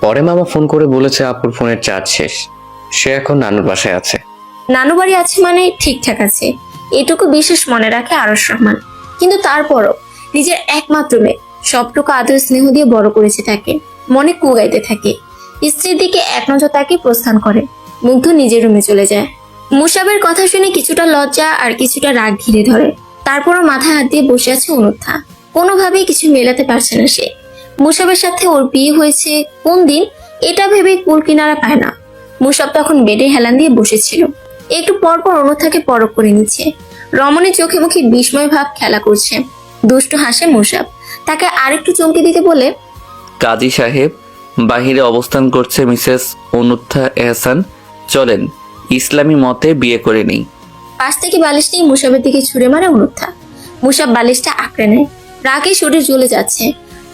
পরে মামা ফোন করে বলেছে আপুর ফোনের চার্জ শেষ, সে এখন নানুর বাসায় আছে। নানু বাড়ি আছে মানে ঠিকঠাক আছে, এটুকু বিশেষ মনে রাখে আরশ রহমান। কিন্তু তারপরও নিজের একমাত্র মেয়ে, সবটুকু আদর স্নেহ দিয়ে বড় করেছে তাকে, মনে কুগাইতে থাকে। স্ত্রীর দিকে এক নজর তাকে প্রস্থান করে। মুগ্ধ নিজের রুমে চলে যায়। মুসাবের কথা শুনে কিছুটা লজ্জা আর কিছুটা রাগ ঘিরে ধরে। তারপরও মাথায় হাত দিয়ে বসে আছে অনুত্থা। কোনোভাবেই কিছু মেলাতে পারছে না সে। মুসাবের সাথে ওর বিয়ে হয়েছে কোন দিন, এটা ভেবে কুল কিনারা পায় না। মুসাব তখন বেডে হেলান দিয়ে বসেছিল। একটু পর পর অনুত্থাকে পরখ করে নিচ্ছে। রমণীর চোখে মুখে বিস্ময় ভাব খেলা করছে। দুষ্টু হাসে মুসাব। তাকে আরেকটু চমকে দিতে বলে, কাজী সাহেব বাহিরে অবস্থান করছে মিসেস অনুত্থা এহসান, চলেন ইসলামী মতে বিয়ে করে নেই। পাশ থেকে বালিশ নিয়ে মুসাবের দিকে ছুঁড়ে মারে অনুত্থা। মুসাব বালিশটা আঁকড়ে নেয়। রাগে শরীর জ্বলে যাচ্ছে।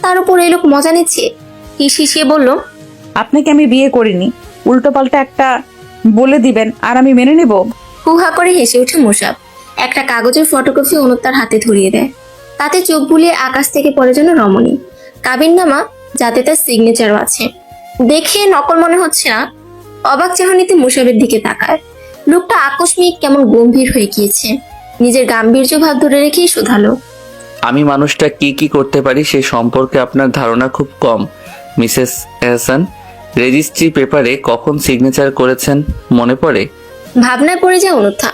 তার উপর এই লোক মজা নিচ্ছে। হিসিয়ে বলল, আপনাকে আমি বিয়ে করিনি, উল্টোপাল্টা একটা বলে দিবেন আর আমি মেনে নেব? হুহা করে হেসে ওঠে মুসাব। একটা কাগজের ফটোকপি অনুত্তার হাতে ধরিয়ে দেয়। তাতে চোখ বুলিয়ে আকাশ থেকে পড়ে যেন রমণী কাবিননামা, যাতে তার সিগনেচারও আছে। দেখে নকল মনে হচ্ছে না। অবাক চাহনিতে মুসাবের দিকে তাকায়। লোকটা আকস্মিক কেমন গম্ভীর হয়ে গিয়েছে। নিজের গাম্ভীর্য ভাব ধরে রেখেই শোধালো, আমি মানুষটা কি কি করতে পারি সে সম্পর্কে আপনার ধারণা খুব কম মিসেস এহসান। রেজিস্ট্রি পেপারে কখন সিগনেচার করেছেন মনে পড়ে? ভাবনায় পড়ে যায় অনুত্থা।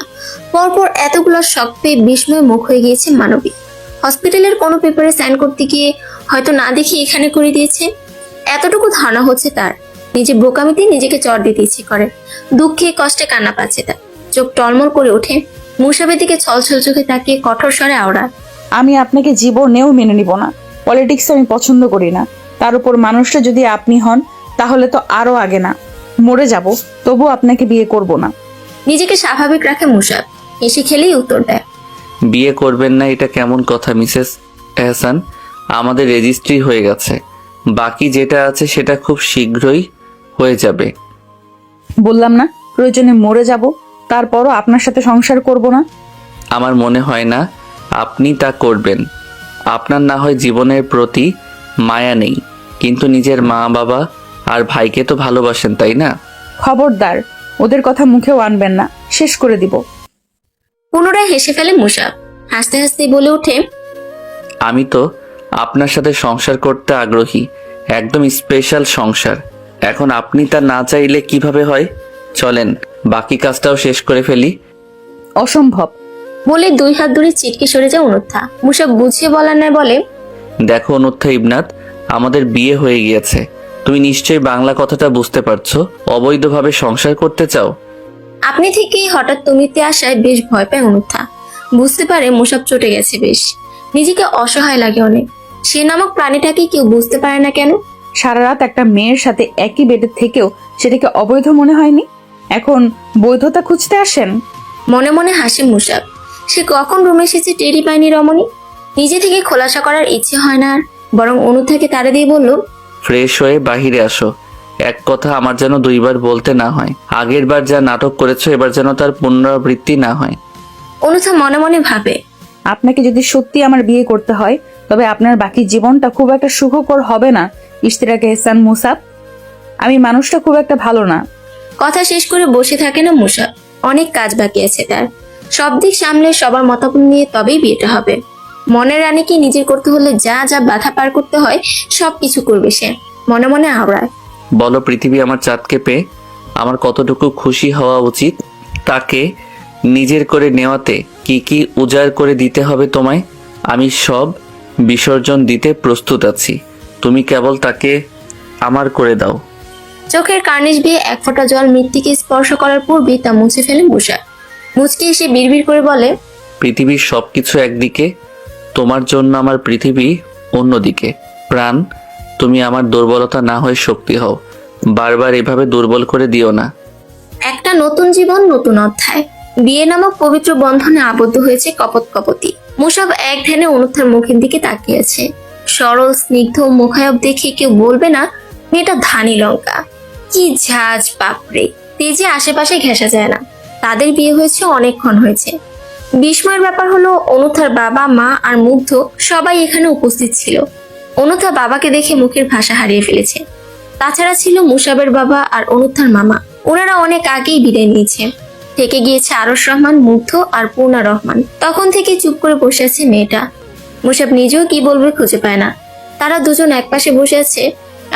পরপর এতগুলো শখ পেয়ে বিস্ময়ে মুখ হয়ে গিয়েছে মানবী। হসপিটালের কোনো পেপারে সাইন করতে গিয়ে হয়তো না দেখে এখানে করে দিয়েছে। এতটুকু ধারণা হচ্ছে তার। নিজের বোকামিতে নিজেকে চড় দিতে ইচ্ছে করে। দুঃখে কষ্টে কান্না পাচ্ছে তার। চোখ টলমল করে ওঠে। মুসাবের দিকে ছলছল চোখে তাকিয়ে কঠোর স্বরে আওড়া, আমি আপনাকে জীবনেও মেনে নিব না। পলিটিক্স আমি পছন্দ করি না। তার উপর মানুষটা যদি আপনি হন তাহলে তো আরো আগে না মরে যাব, তবু আপনাকে বিয়ে করব না। নিজেকে স্বাভাবিক রাখে মুসাব। হেসে খেলেই উত্তর দেয়, বিয়ে করবেন না এটা কেমন কথা মিসেস এহসান? আমাদের রেজিস্ট্রি হয়ে গেছে, বাকি যেটা আছে সেটা খুব শীঘ্রই হয়ে যাবে। বললাম না প্রয়োজনে মরে যাব, তারপরও আপনার সাথে সংসার করব না। আমার মনে হয় না আপনি তা করবেন। আপনার না হয় জীবনের প্রতি মায়া নেই, কিন্তু নিজের মা বাবা আর ভাইকে তো ভালোবাসেন তাই না? খবরদার ওদের কথা মুখেও আনবেন না, শেষ করে দিব। পুনরায় হেসে ফেলে মুসাব। হাসতে হাসতে বলে ওঠে, আমি তো আপনার সাথে সংসার করতে আগ্রহী, একদম স্পেশাল সংসার। এখন আপনি তা না চাইলে কিভাবে হয়? চলেন বাকি কাজটাও শেষ করে ফেলি। অসম্ভব। বলে দুই হাত ধরে চিটকে সরে যায় অনুত্থা। মুসাব বুঝিয়ে বলার নয় বলে, দেখো অনুত্থা ইবনাথ, আমাদের বিয়ে হয়ে গিয়েছে। তুমি নিশ্চয়ই বাংলা কথাটা বুঝতে পারছো। অবৈধভাবে সংসার করতে চাও। আপনি থেকে হঠাৎ তুমিতে আসায় বেশ ভয় পায় অনুত্থা। বুঝতে পারে মুসাব চটে গেছে বেশ। নিজেকে অসহায় লাগে অনেক। সে নামক প্রাণীটাকে কেউ বুঝতে পারে না কেন? সারা রাত একটা মেয়ের সাথে একই বেডের থেকেও সেটাকে অবৈধ মনে হয়নি, এখন বৈধতা খুঁজতে আসেন? মনে মনে হাসে মুসাব। সে কখন রুমে এসেছে টেরি পায়নি রমণী। নিজে থেকে খোলাসা করার ইচ্ছে হয় না আর, বরং অনুত্থাকে তাড়া দিয়ে বলল, ফ্রেশ হয়ে বাহিরে আসো। এক কথা আমার যেন দুইবার বলতে না হয়। আগের বার যা নাটক করেছো এবার যেন তার পুনরাবৃত্তি না হয়। অনুথা মনে মনে ভাবে, আপনাকে যদি সত্যি আমার বিয়ে করতে হয় তবে আপনার বাকি জীবনটা খুব একটা সুখকর হবে না ইশতিয়াক এহসান মুসাব। আমি মানুষটা খুব একটা ভালো না। কথা শেষ করে বসে থাকে না মুসাব। অনেক কাজ বাকি আছে তার। সব দিক সামলে সবার মতামত নিয়ে তবেই বিয়েটা হবে। মনের রানীকে নিজের করতে হলে যা যা বাধা পার করতে হয় সবকিছু করবে সে। মনে মনে আওড়ায়, বলো পৃথিবী আমার চাঁদকে পেয়ে আমার কতটুকু খুশি হওয়া উচিত? তাকে নিজের করে নেওয়াতে কি কি উজাড় করে দিতে হবে তোমায়? আমি সব বিসর্জন দিতে প্রস্তুত আছি। তুমি কেবল তাকে আমার করে দাও। চোখের কার্নিশ বেয়ে এক ফোঁটা জল মৃত্তিকে স্পর্শ করার পূর্বেই তা মুছে ফেলে মুসাব। মুচকি এসে বিড়বিড় করে বলে, পৃথিবীর সবকিছু একদিকে, তোমার জন্য আমার পৃথিবী অন্যদিকে। প্রাণ, তুমি আমার দুর্বলতা না হয়ে শক্তি হও। বারবার এভাবে দুর্বল করে দিও না। একটা নতুন জীবন, নতুন অধ্যায়। বিয়ে নামক পবিত্র বন্ধনে আবদ্ধ হয়েছে কপত কপতি। মুসাব এক ধ্যানে অনুত্থার মুখের দিকে তাকিয়েছে। সরল স্নিগ্ধ মুখায়ব দেখে কেউ বলবে না মেয়েটা ধানি লঙ্কা। কি ঝাঁজ বাপরে, তেজে আশেপাশে ঘেঁষা যায় না। তাদের বিয়ে হয়েছে অনেকক্ষণ হয়েছে। বিস্ময়ের ব্যাপার হলো অনুথার বাবা, মা আর মুগ্ধ সবাই এখানে উপস্থিত ছিল। অনুথা বাবাকে দেখে মুখের ভাষা হারিয়ে ফেলেছে। তাছাড়া ছিল মুসাবের বাবা আর অনুথার মামা। ওনারা অনেক আগেই বিদায় নিয়েছে। থেকে গিয়েছে আরশ রহমান, মুগ্ধ আর পূর্ণা রহমান। তখন থেকে চুপ করে বসে আছে মেয়েটা। মুসাব নিজেও কি বলবে খুঁজে পায় না। তারা দুজন এক পাশে বসে আছে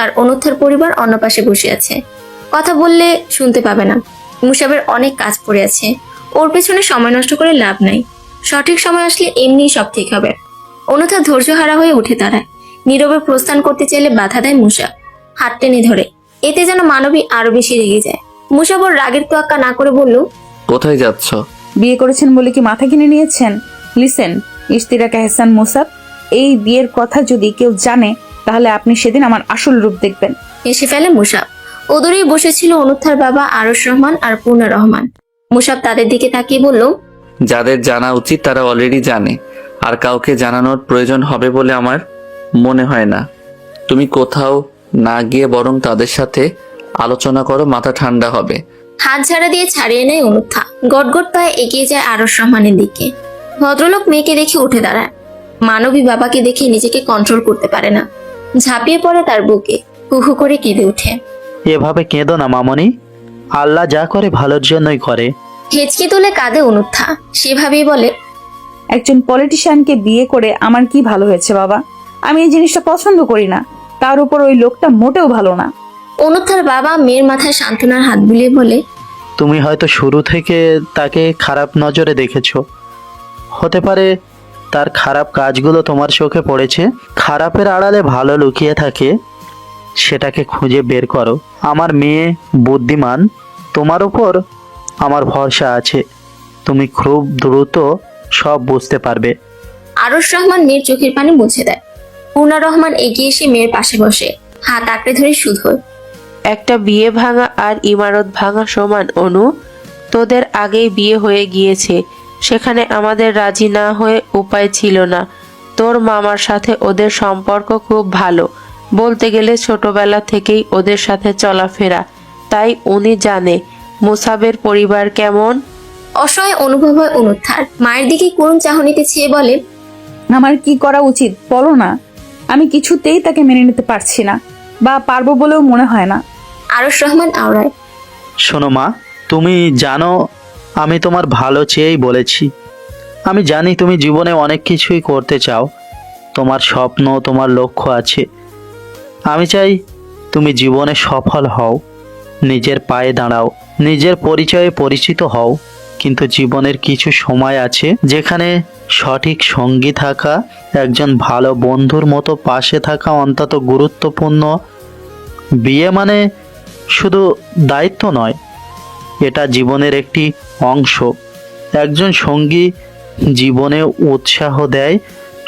আর অনুথার পরিবার অন্য পাশে বসে আছে। কথা বললে শুনতে পাবে না। মুসাবের অনেক কাজ পড়ে আছে। ওর পেছনে সময় নষ্ট করে লাভ নাই। সঠিক সময় আসলে এমনিই সব ঠিক হবে। অনুথা ধৈর্য হারা হয়ে উঠে দাঁড়ায়। নীরবে প্রস্থান করতে চাইলে বাধা দেয় মুসাব। হাত টেনে ধরে। এতে যেন মানবী আরো বেশি রেগে যায়। মুসাব ওর রাগের তোয়াক্কা না করে বলল, কোথায় যাচ্ছ? বিয়ে করেছেন বলে কি মাথা কিনে নিয়েছেন? লিসেন ইশতিরাক এহসান মুসাব, এই বিয়ের কথা যদি কেউ জানে তাহলে আপনি সেদিন আমার আসল রূপ দেখবেন। এসে ফেলে মুসাব। ওদূরেই বসেছিল অনুথার বাবা আরশ রহমান আর পূর্ণা রহমান। মুসাব তাদের দিকে তাকিয়ে বলল, যাদের জানা উচিত তারা অলরেডি জানে, আর কাউকে জানানোর প্রয়োজন হবে বলে আমার মনে হয় না। তুমি কোথাও না গিয়ে বরং তাদের সাথে আলোচনা করো, মাথা ঠান্ডা হবে। হাত ঝাড়া দিয়ে ছাড়িয়ে নেয় অনুথা। গটগট পায়ে এগিয়ে যায় আরশ রহমানের দিকে। ভদ্রলোক মেয়েকে দেখে উঠে দাঁড়ায়। মানবী বাবাকে দেখে নিজেকে কন্ট্রোল করতে পারে না। ঝাঁপিয়ে পড়ে তার বুকে, হুহু করে কেঁদে ওঠে। এভাবে কেঁদো না মামনি, আল্লাহ যা করে ভালোর জন্যই করে। হেঁচকি তুলে কাঁদে অনুথা। সেভাবেই বলে, একজন পলিটিশিয়ানকে বিয়ে করে আমার কি ভালো হয়েছে বাবা? আমি এই জিনিসটা পছন্দ করি না। তার উপর ওই লোকটা মোটেও ভালো না। অনুথার বাবা মেয়ের মাথায় সান্ত্বনার হাত বুলিয়ে বলে, তুমি হয়তো শুরু থেকে তাকে খারাপ নজরে দেখেছো। হতে পারে তার খারাপ কাজগুলো তোমার চোখে পড়েছে। খারাপের আড়ালে ভালো লুকিয়ে থাকে, সেটাকে খুঁজে বের করো। আমার মেয়ে বুদ্ধিমান, তোমার উপর আমার ভরসা আছে। তুমি খুব দ্রুত সব বুঝতে পারবে। আরশ রহমান মেয়ের চোখের পানি মুছে দেয়। পূর্ণা রহমান এগিয়ে এসে মেয়ের পাশে বসে, হাত আঁকড়ে ধরে শুধোয়। একটা বিয়ে ভাঙা আর ইমারত ভাঙা সমান অনু। তোদের আগেই বিয়ে হয়ে গিয়েছে, সেখানে আমাদের রাজি না হয়ে উপায় ছিল না। তোর মামার সাথে ওদের সম্পর্ক খুব ভালো, বলতে গেলে ছোটবেলা থেকেই ওদের সাথে চলাফেরা। তাই উনি জানে মুসাবের পরিবার কেমন। অসহায় অনুভব হয় অনুত্থার। মায়ের দিকে করুণ চাহনিতে চেয়ে বলে, আমার কি করা উচিত বলো না? আমি কিছুতেই তাকে মেনে নিতে পারছি না, বা পারবো বলেও মনে হয় না। আরশ রহমান আওড়ায়, শোনো মা, তুমি জানো আমি তোমার ভালো চেয়েই বলেছি। আমি জানি তুমি জীবনে অনেক কিছুই করতে চাও, তোমার স্বপ্ন, তোমার লক্ষ্য আছে। আমি চাই তুমি জীবনে সফল হও, নিজের পায়ে দাঁড়াও, নিজের পরিচয়ে পরিচিত হও। কিন্তু জীবনের কিছু সময় আছে যেখানে সঠিক সঙ্গী থাকা, একজন ভালো বন্ধুর মতো পাশে থাকা অত্যন্ত গুরুত্বপূর্ণ। বিয়ে মানে শুধু দায়িত্ব নয়, এটা জীবনের একটি অংশ। একজন সঙ্গী জীবনে উৎসাহ দেয়,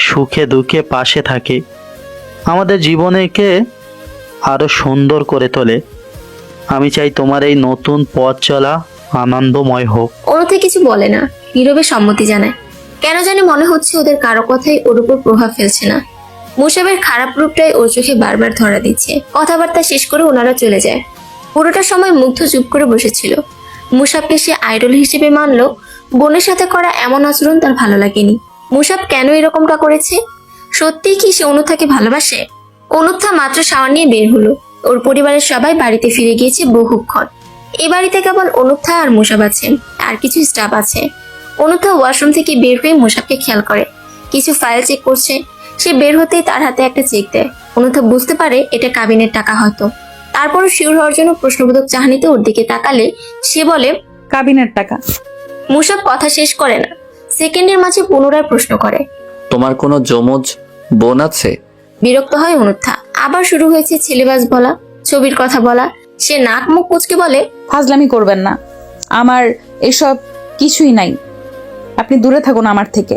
সুখে দুঃখে পাশে থাকে, আমাদের জীবনকে আরো সুন্দর করে তোলে। আমি চাই তোমার এই নতুন পথ চলা আনন্দময় হোক। অনুতে কিছু বলে না, নীরবে সম্মতি জানায়। কেন জানি মনে হচ্ছে ওদের কারো কথাই ওর উপর প্রভাব ফেলছে না। মুসাবের খারাপ রূপটাই ওর চোখে বারবার ধরা দিচ্ছে। কথাবার্তা শেষ করে ওনারা চলে যায়। পুরোটা সময় মুগ্ধ চুপ করে বসেছিল। মুসাবকে সে আইডল হিসেবে মানলো, বোনের সাথে করা এমন আচরণ তার ভালো লাগেনি। মুসাব কেন এরকমটা করেছে? সত্যিই কি সে অনুথাকে ভালোবাসে? অনুথা মাত্র শাওয়ার নিয়ে বের হলো। ওর পরিবারের সবাই বাড়িতে ফিরে গিয়েছে বহুক্ষণ। এ বাড়িতে কেবল অনুথা আর মুসাব আছে, আর কিছু স্টাফ আছে। অনুথা ওয়াশরুম থেকে বের হয়ে মুসাবকে খেয়াল করে, কিছু ফাইল চেক করছে। সে বের হতেই তার হাতে একটা চেক দেয়। অনুথা বুঝতে পারে এটা কাবিনের টাকা হয়তো। তারপর শিওর হওয়ার জন্য প্রশ্নবোধক চাহনিতে ওর দিকে তাকালে সে বলে, কাবিনের টাকা। মুসাব কথা শেষ করে না, সেকেন্ডের মাঝে পুনরায় প্রশ্ন করে, তোমার কোনো যমজ বোন আছে? বিরক্ত হয় অনুথা। আবার শুরু হয়েছে ছেলেবাজ বলা, ছবির কথা বলা। সে নাক মুখ কুচকে বলে, ফাজলামি করবেন না, আমার এসব কিছুই নাই, আপনি দূরে থাকুন আমার থেকে।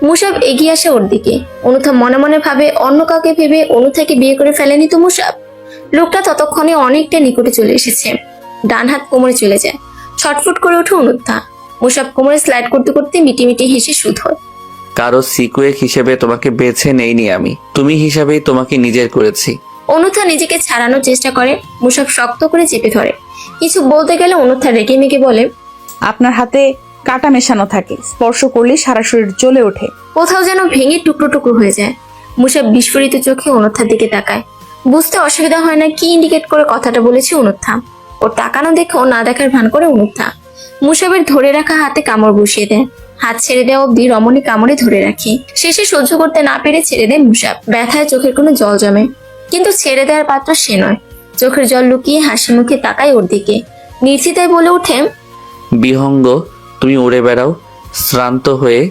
মুসাব এগিয়ে আসে ওর দিকে। অনুথা মনে মনে ভাবে, অন্য কাউকে ভেবে অনুথাকে বিয়ে করে ফেলেনি তো মুসাব। লোকটা ততক্ষণে অনেকটা নিকটে চলে এসেছে। ডান হাত কোমরে চলে যায়। ছটফট করে ওঠে অনুথা। মুসাব কোমরে স্লাইড করতে করতে মিটিমিটি হেসে শুধ হয়। কারো সিকুয়েক হিসেবে তোমাকে বেছে নেইনি আমি, তুমি হিসাবেই তোমাকে নিজের করেছি। অনুথা নিজেকে ছাড়ানোর চেষ্টা করে। মুসাব শক্ত করে চেপে ধরে। কিছু বলতে গেলে অনুথা রেগে মেগে বলে, আপনার হাতে কাটা মেশানো থাকে, স্পর্শ করলে সারা শরীর জ্বলে ওঠে। কোথাও যেন ভেঙে টুকরো টুকরো হয়ে যায়। মুসাব বিস্ফোরিত চোখে অনুথার দিকে তাকায়। বুঝতে অসুবিধা হয় না কি ইন্ডিকেট করে কথাটা বলেছে অনুথা। ওর তাকানো দেখেও না দেখার ভান করে অনুথা। মুসাবের ধরে রাখা হাতে কামড় বসিয়ে দেয়। হাত ছেড়ে দেওয়া অব্দি রমণী কামড়ে ধরে রাখে। শেষে সহ্য করতে না পেরে ছেড়ে দেয় মুসাব। ব্যথায় চোখের কোনো জল জমে, কিন্তু ছেড়ে দেওয়ার পাত্র সে নয়। চোখের জল লুকিয়ে হাসি মুখে তাকায় ওর দিকে। নির্চিতায় বলে ওঠে, বিহঙ্গ, তুমি উড়ে বেড়াও, শ্রান্ত হয়ে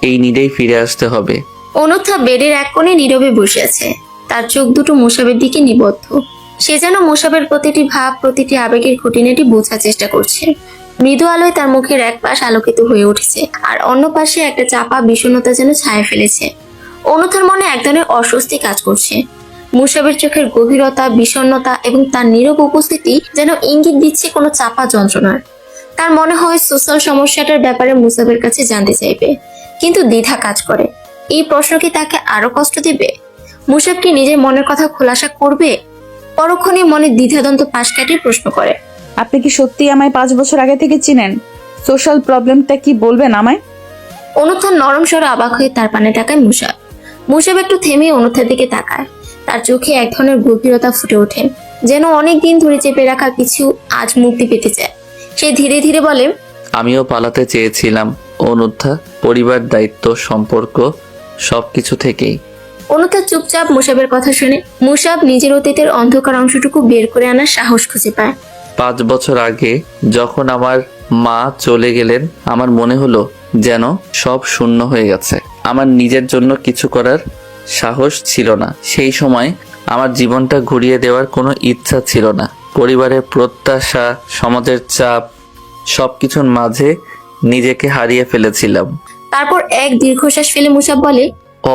এই নিডেই ফিরে আসতে হবে। অনুথা বেডের এক কোণে নীরবে বসে আছে। তার চোখ দুটো মুসাবের দিকে নিবদ্ধ। সে যেন মুসাবের প্রতিটি ভাব, প্রতিটি আবেগের খুঁটিনাটি বোঝার চেষ্টা করছে। মৃদু আলোয় তার মুখের এক পাশ আলোকিত হয়ে উঠেছে, আর অন্য পাশে একটা চাপা বিষণ্ণতা যেন ছায়া ফেলেছে। অনুথার মনে এক ধরনের অস্বস্তি কাজ করছে। মুসাবের চোখের গভীরতা, বিষণ্ণতা এবং তার নীরব উপস্থিতি যেন ইঙ্গিত দিচ্ছে কোনো চাপা যন্ত্রণার। তার মনে হয় সোশ্যাল সমস্যাটার ব্যাপারে মুসাবের কাছে জানতে চাইবে, কিন্তু দ্বিধা কাজ করে। এই প্রশ্ন কি তাকে আরো কষ্ট দেবে? মুসাব কি নিজের মনের কথা খোলাসা করবে? পরক্ষণে মনে দ্বিধাদ্বন্দ্ব পাশ কাটিয়ে প্রশ্ন করে, আপনি কি সত্যি আমায় 5 বছর আগে থেকে চিনেন? সোশ্যাল প্রবলেমটা কি বলবেন আমায়? অনুথার নরম স্বরে অবাক হয়ে তার পানে তাকায় মুসাব। মুসাব একটু থেমে অনুথার দিকে তাকায়। তার চোখে এক ধরনের গভীরতা ফুটে ওঠে, যেন অনেক দিন ধরে চেপে রাখা কিছু আজ মুক্তি পেতে চায়। সে ধীরে ধীরে বলে, আমিও পালাতে চেয়েছিলাম অনুদ্ধা, পরিবার, দায়িত্ব, সম্পর্ক, সবকিছু থেকেই। অনুথা চুপচাপ মুসাবের কথা শুনে। মুসাব নিজের অতীতের অন্ধকার অংশটুকু বের করে আনার সাহস খুঁজে পায়। 5 বছর আগে যখন আমার মা চলে গেলেন, আমার মনে হলো যেন সব শূন্য হয়ে গেছে। আমার নিজের জন্য কিছু করার সাহস ছিল না। সেই সময় আমার জীবনটা ঘুরিয়ে দেওয়ার কোনো ইচ্ছা ছিল না। পরিবারের প্রত্যাশা, সমাজের চাপ, সবকিছুর মাঝে নিজেকে হারিয়ে ফেলেছিলাম। তারপর এক দীর্ঘশ্বাস ফেলে মুসাব বলে,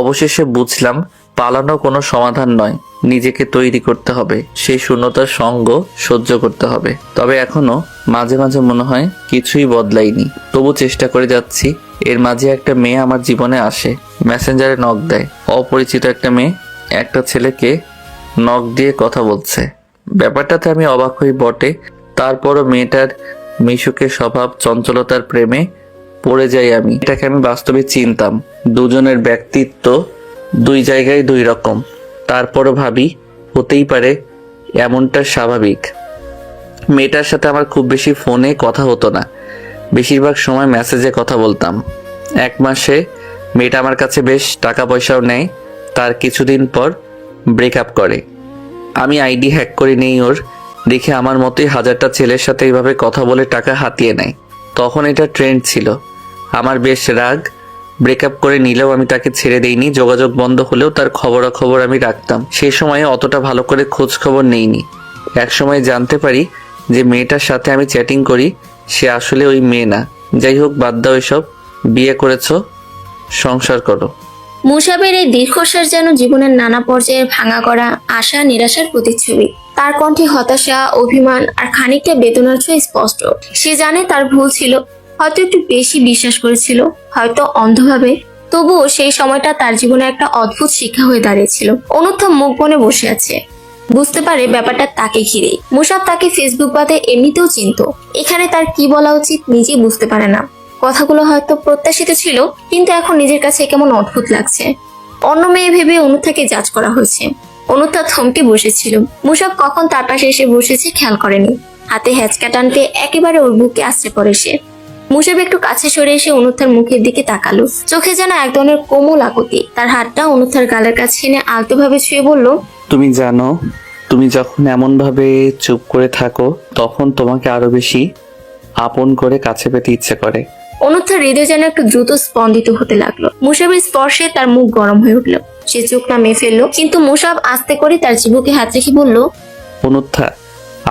অবশেষে বুঝলাম পালানো কোনো সমাধান নয়, নিজেকে তৈরি করতে হবে, সেই শূন্যতার সঙ্গ সহ্য করতে হবে। তবে এখনো মাঝে মাঝে মনে হয় কিছুই বদলাইনি, তবু চেষ্টা করে যাচ্ছি। এর মাঝে একটা মেয়ে আমার জীবনে আসে, মেসেঞ্জারে নক দেয়। অপরিচিত একটা মেয়ে একটা ছেলেকে নক দিয়ে কথা বলছে। ব্যাপারটাতে আমি অবাক হই বটে, তারপরও মেয়েটার মিশুকে স্বভাব, চঞ্চলতার প্রেমে পড়ে যাই আমি। এটাকে আমি বাস্তবে চিনতাম। দুজনের ব্যক্তিত্ব দুই জায়গায় দুই রকম। তারপরও ভাবি হতেই পারে এমনটা স্বাভাবিক। মেয়েটার সাথে আমার খুব বেশি ফোনে কথা হতো না, বেশিরভাগ সময় মেসেজে কথা বলতাম। 1 মাসে মেয়েটা আমার কাছে বেশ টাকা পয়সাও নেয়। তার কিছুদিন পর ব্রেকআপ করে। আমি আইডি হ্যাক করে নেই ওর, দেখে আমার মতোই হাজারটা ছেলের সাথে এইভাবে কথা বলে টাকা হাতিয়ে নেয়। তখন এটা ট্রেন্ড ছিল। আমার বেশ রাগ। ব্রেকআপ করে নিলেও আমি তাকে ছেড়ে দেইনি। যোগাযোগ বন্ধ হলেও তার খবরাখবর আমি রাখতাম। সেই সময়ে অতটা ভালো করে খোঁজ খবর নেইনি। এক সময় জানতে পারি যে মেয়েটার সাথে আমি চ্যাটিং করি সে আসলে ওই মেয়ে না। যাই হোক, বাদ দাও এসব। বিয়ে করেছো, সংসার করো। মুসাবের এই দীর্ঘশ্বাস যেন জীবনের নানা পর্যায়ে ভাঙা করা আশা নিরাশার প্রতিচ্ছবি। তার কণ্ঠে হতাশা, অভিমান আর খানিকটা বেদনার ছোঁয়া স্পষ্ট। সে জানে তার ভুল ছিল, হয়তো একটু বেশি বিশ্বাস করেছিল, হয়তো অন্ধভাবে। তবুও সেই সময়টা তার জীবনে একটা অদ্ভুত শিক্ষা হয়ে দাঁড়িয়েছিল। অনুত্থ মুখ বনে বসে আছে, বুঝতে পারে ব্যাপারটা তাকে ঘিরে। মুসাব তাকে ফেসবুক বাদে এমনিতেও চিনত। এখানে তার কি বলা উচিত নিজেই বুঝতে পারে না। কথাগুলো হয়তো প্রত্যাশিত ছিল, কিন্তু এখন নিজের কাছে কেমন অদ্ভুত লাগছে। অন্য মেয়ে ভেবে অনুথাকে জাজ করা হয়েছে। অনুথা থমকে বসেছিল। মুসাব কখন তার পাশে এসে বসেছে খেয়াল করেনি। হাতে হ্যাচকা টানতে একেবারে ওর বুকে আশ্রে পড়ে সে। মুসাব একটু কাছে সরে এসে অনুথার মুখের দিকে তাকালো। চোখে যেন এক ধরনের কোমল আকুতি। তার হাতটা অনুথার গালের কাছে এনে আলতোভাবে ছুঁয়ে বলল, তুমি জানো, তুমি যখন এমনভাবে চুপ করে থাকো তখন তোমাকে আরো বেশি আপন করে কাছে পেতে ইচ্ছে করে। অনুথার হৃদয় যেন একটু দ্রুত স্পন্দিত হতে লাগলো। মুসাবের স্পর্শে তার মুখ গরম হয়ে উঠল। সে চোখ নামিয়ে ফেললো, কিন্তু মুসাব আস্তে করে তার চিবুকে হাত রেখে বলল, অনুত্থা,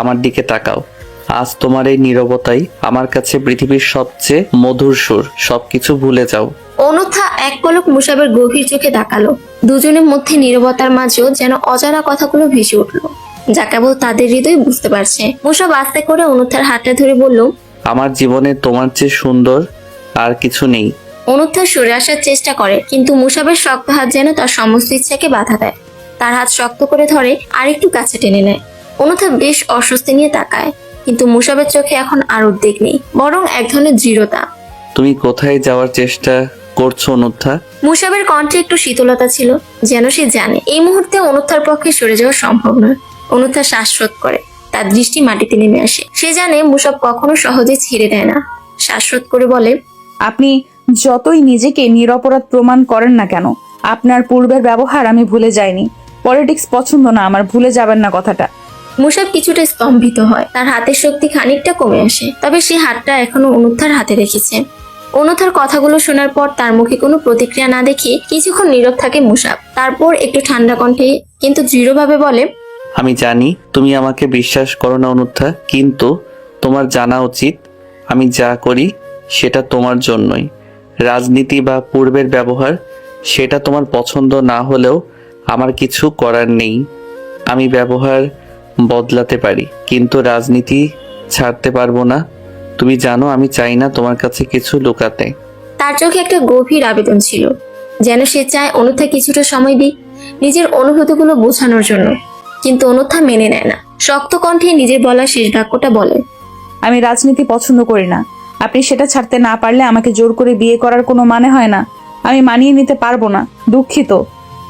আমার দিকে তাকাও। আজ তোমার এই নীরবতাই আমার কাছে পৃথিবীর সবচেয়ে মধুর সুর। সবকিছু ভুলে যাও। অনূথা এক পলক মুসাবের গভীর চোখে তাকালো। দুজনের মধ্যে নীরবতার মাঝেও যেন অজানা কথাগুলো ভেসে উঠলো, যা কেবল তাদের হৃদয় বুঝতে পারছে। মুসাব আস্তে করে অনূথার হাতটা ধরে বলল, আমার জীবনে তোমার চেয়ে সুন্দর আর কিছু নেই। অনূথা সরে আসার চেষ্টা করে, কিন্তু মুসাবের শক্ত হাত যেন তার সমস্ত ইচ্ছাকে বাধা দেয়। তার হাত শক্ত করে ধরে আর একটু কাছে টেনে নেয়। অনূথা বেশ অস্বস্তি নিয়ে তাকায়, কিন্তু মুসাবের চোখে এখন আর উদ্বেগ নেই, বরং এক ধরনের দৃঢ়তা। তুমি কোথায় যাওয়ার চেষ্টা করছো অনূথা? মুসাবের কণ্ঠে একটু শীতলতা ছিল, যেন সে জানে এই মুহূর্তে অনূথার পক্ষে সরে যাওয়া সম্ভব নয়। অনূথা শ্বাসরোধ করে, তার দৃষ্টি মাটিতে নেমে আসে। সে জানে মুসাব কখনো সহজে ছেড়ে দেয় না। শ্বাসরোধ করে বলে, আপনি যতই নিজেকে নিরপরাধ প্রমাণ করেন না কেন, আপনার পূর্বের ব্যবহার আমি ভুলে যাইনি। পলিটিক্স পছন্দ না আমার, ভুলে যাবেন না কথাটা। মুসাব কিছুটা স্তম্ভিত হয়, তার হাতের শক্তি খানিকটা কমে আসে, তবে সে হাতটা এখনো অনূথার হাতে রেখেছে। অনূথার কথাগুলো শোনার পর তার মুখে কোনো প্রতিক্রিয়া না দেখে কিছুক্ষণ নীরব থাকে মুসাব। তারপর একটু ঠান্ডা কণ্ঠে কিন্তু দৃঢ়ভাবে বলে, আমি জানি তুমি আমাকে বিশ্বাস করো না অনূথা, কিন্তু তোমার জানা উচিত আমি যা করি সেটা তোমার জন্যই। রাজনীতি বা পূর্বের ব্যবহার সেটা তোমার পছন্দ না হলেও আমার কিছু করার নেই। আমি ব্যবহার বদলাতে পারি, কিন্তু রাজনীতি ছাড়তে পারবো না। তুমি জানো আমি চাই না তোমার কাছে কিছু লুকাতে। তার চোখে একটা গভীর আবেদন ছিল, যেন সে চায় অনূথা কিছুটা সময় দিক নিজের অনুভূতিগুলো বোঝানোর জন্য। কিন্তু অনূথা মেনে নেয় না, শক্ত কণ্ঠে নিজের বলা শেষ বাক্যটা বলে, আমি রাজনীতি পছন্দ করি না। আপনি সেটা ছাড়তে না পারলে আমাকে জোর করে বিয়ে করার কোনো মানে হয় না। আমি মানিয়ে নিতে পারবো না, দুঃখিত।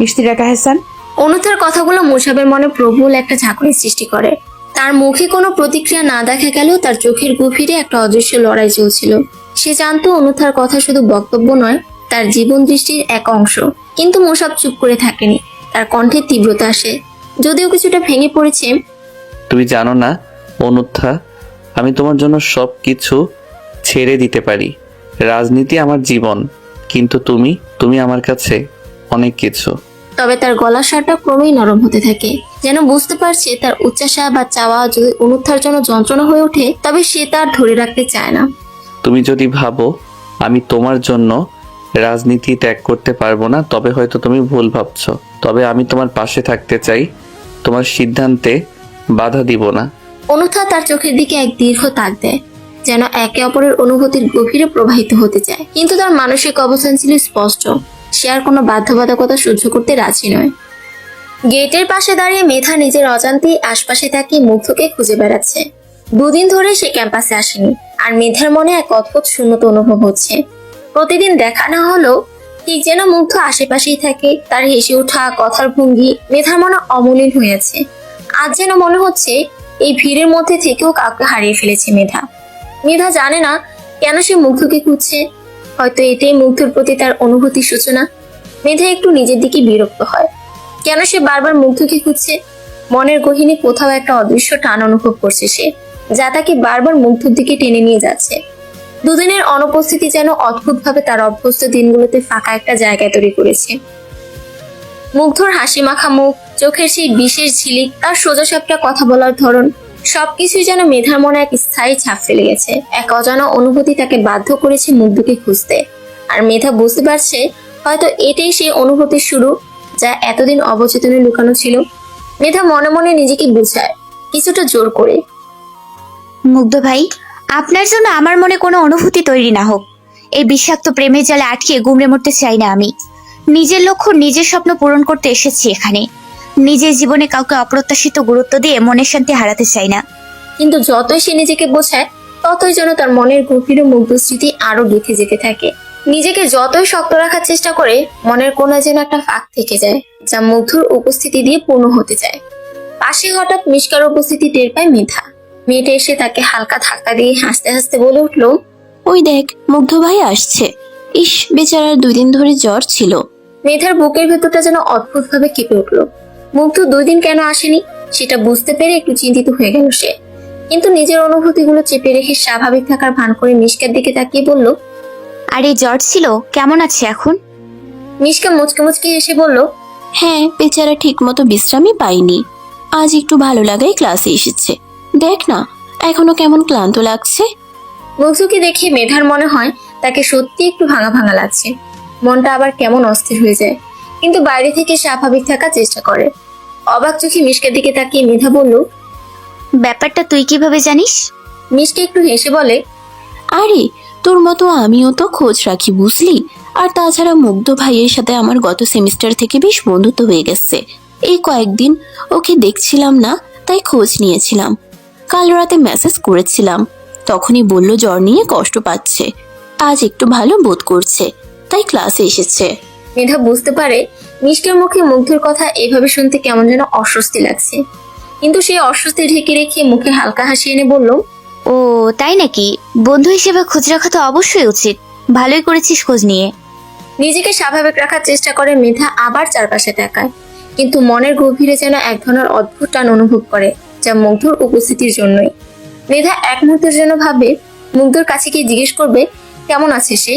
ইশতিয়াক আহসান। অনূথার কথাগুলো মুসাবের মনে প্রবল একটা ঝাঁকুনি সৃষ্টি করে। তার মুখে কোনো প্রতিক্রিয়া না দেখা গেলেও তার চোখের গভীরে একটা অদৃশ্য লড়াই চলছিল। সে জানতো অনূথার কথা শুধু বক্তব্য নয়, তার জীবন দৃষ্টির এক অংশ। কিন্তু মুসাব চুপ করে থাকেনি, তার কণ্ঠে তীব্রতা আসে, যদিও কিছুটা ভেঙে পড়েছে। তুমি জানো না অনূথা, আমি তোমার জন্য সব কিছু ছেড়ে দিতে পারি। রাজনীতি আমার জীবন, কিন্তু তুমি আমার কাছে অনেক কিছু। তবে তার গলার স্বরটা ক্রমেই নরম হতে থাকে, যেন বুঝতে পারছে তার উচ্চাসা বা চাওয়া যদি অনূথার জন্য যন্ত্রণা হয়ে ওঠে, তবে সে তার ধরে রাখতে চায় না। তুমি যদি ভাবো আমি তোমার জন্য রাজনীতি ত্যাগ করতে পারবো না, তবে হয়তো তুমি ভুল ভাবছো। তবে আমি তোমার পাশে থাকতে চাই, তোমার সিদ্ধান্তে বাধা দিব না। অনূথা তার চোখের দিকে এক দীর্ঘ তাক দেয়, যেন একে অপরের অনুভূতির গভীরে প্রবাহিত হতে চায়। কিন্তু তার মানসিক অবস্থান ছিল স্পষ্ট, সে আর কোনো বাধ্যবাধকতা সহ্য করতে রাজি নয়। গেটের পাশে দাঁড়িয়ে মেধা নিজের অজান্তেই আশপাশে তাকিয়ে মুগ্ধকে খুঁজে বেড়াচ্ছে। দুদিন ধরে সে ক্যাম্পাসে আসেনি, আর মেধার মনে এক অদ্ভুত শূন্যতা অনুভব হচ্ছে। প্রতিদিন দেখা না হলেও ঠিক যেন মুগ্ধ আশেপাশেই থাকে। তার হেসে ওঠা, কথার ভঙ্গি মেধার মনে অমলিন হয়েছে। আজ যেন মনে হচ্ছে এই ভিড়ের মধ্যে থেকেও কাউকে হারিয়ে ফেলেছে মেধা। মেধা জানে না কেন সে মুগ্ধকে খুঁজছে, হয়তো এটাই মুগ্ধর প্রতি তার অনুভূতির সূচনা। মেধা একটু নিজের দিকে বিরক্ত হয়, কেন সে বারবার মুগ্ধকে খুঁজছে। মনের গহীনে কোথাও একটা অদৃশ্য টান অনুভব করছে সে, যা তাকে বারবার মুগ্ধর দিকে টেনে নিয়ে যাচ্ছে। দুদিনের অনুপস্থিতি যেন অদ্ভুতভাবে তার অভ্যস্ত দিনগুলোতে ফাঁকা একটা জায়গা তৈরি করেছে। মুগ্ধর হাসি মাখা মুখ, চোখের সেই বিশেষ ঝিলিক, তার সোজাসাপটা কথা বলার ধরন, সবকিছুই যেন মেধার মনে এক স্থায়ী ছাপ ফেলে গেছে। এক অজানা অনুভূতি তাকে বাধ্য করেছে মুগ্ধকে খুঁজতে। আর মেধা বুঝতে পারছে হয়তো এটাই সেই অনুভূতির শুরু, যা এতদিন অবচেতনে লুকানো ছিল। মেধা মনে মনে নিজেকে বুঝায়, কিছুটা জোর করে, মুগ্ধ ভাই, আপনার জন্য আমার মনে কোনো অনুভূতি তৈরি না হোক। এই বিষাক্ত প্রেমের জালে আটকে গুমড়ে মরতে চাই না আমি। নিজের লক্ষ্য, নিজের স্বপ্ন পূরণ করতে এসেছি এখানে। নিজের জীবনে কাউকে অপ্রত্যাশিত গুরুত্ব দিয়ে মনের শান্তি হারাতে চাই না। কিন্তু যতই সে নিজেকে বোঝায়, ততই যেন তার মনের গভীরে মুগ্ধ স্মৃতি আরো গেঁথে যেতে থাকে। নিজেকে যতই শক্ত রাখার চেষ্টা করে, মনের কোণায় যেন একটা ফাঁক থেকে যায়, যা মুগ্ধর উপস্থিতি দিয়ে পূর্ণ হতে চায়। পাশে হঠাৎ মিশকার উপস্থিতি টের পায় মেধা। মেয়েটা এসে তাকে হালকা ধাক্কা দিয়ে হাসতে হাসতে বলে উঠলো, ওই দেখ, মুগ্ধ ভাই আসছে। ইস, বেচারার 2 দিন ধরে জ্বর ছিল। মেধার বুকের ভেতরটা যেন অদ্ভুত ভাবে কেঁপে উঠলো। মুগ্ধ 2 দিন কেন আসেনি সেটা বুঝতে পেরে একটু চিন্তিত হয়ে গেল সে, কিন্তু নিজের অনুভূতিগুলো চেপে রেখে স্বাভাবিক থাকার ভান করে মিশকার দিকে তাকিয়ে বলল, আর এই জ্বর ছিল, কেমন আছে এখন? মিশকা মুচকে মুচকে হেসে বলল, হ্যাঁ, বেচারা ঠিক মতো বিশ্রামই পায়নি। আজ একটু ভালো লাগাই ক্লাসে এসেছে। দেখ না এখনো কেমন ক্লান্ত লাগছে। মুগ্ধকে দেখে মেধার মনে হয় তাকে সত্যি একটু ভাঙা ভাঙা লাগছে। মনটা আবার কেমন অস্থির হয়ে যায়, কিন্তু বাইরে থেকে স্বাভাবিক থাকার চেষ্টা করে। অবাক চোখে মিশকের দিকে তাকিয়ে মেধা বলল, ব্যাপারটা তুই কিভাবে জানিস? মিশকে একটু হেসে বলে, আরে তোর মতো আমিও তো খোঁজ রাখি বুঝলি। আর তাছাড়া মুগ্ধ ভাইয়ের সাথে আমার গত সেমিস্টার থেকে বেশ বন্ধুত্ব হয়ে গেছে। এই কয়েকদিন ওকে দেখছিলাম না, তাই খোঁজ নিয়েছিলাম। কাল রাতে মেসেজ করেছিলাম, তখনই বলল জ্বর নিয়ে কষ্ট পাচ্ছে, আজ একটু ভালো বোধ করছে, তাই ক্লাসে এসেছে। মেধা বুঝতে পারে মিশকের মুখে মুগ্ধর কথা এভাবে শুনতে কেমন যেন অস্বস্তি লাগছে, কিন্তু সেই অস্বস্তি ঢেকে রেখে মুখে হালকা হাসি এনে বলল, ও তাই নাকি? বন্ধু হিসেবে খোঁজ রাখা তো অবশ্যই উচিত। ভালোই করেছিস খোঁজ নিয়ে। নিজেকে স্বাভাবিক রাখার চেষ্টা করে মেধা আবার চারপাশে তাকায়, কিন্তু মনের গভীরে যেন এক ধরনের অদ্ভুত টান অনুভব করে, যা মুগ্ধর উপস্থিতির জন্যই। মেধা এক মুহূর্তের জন্য ভাবে মুগ্ধর কাছে গিয়ে জিজ্ঞেস করবে কেমন আছে সে,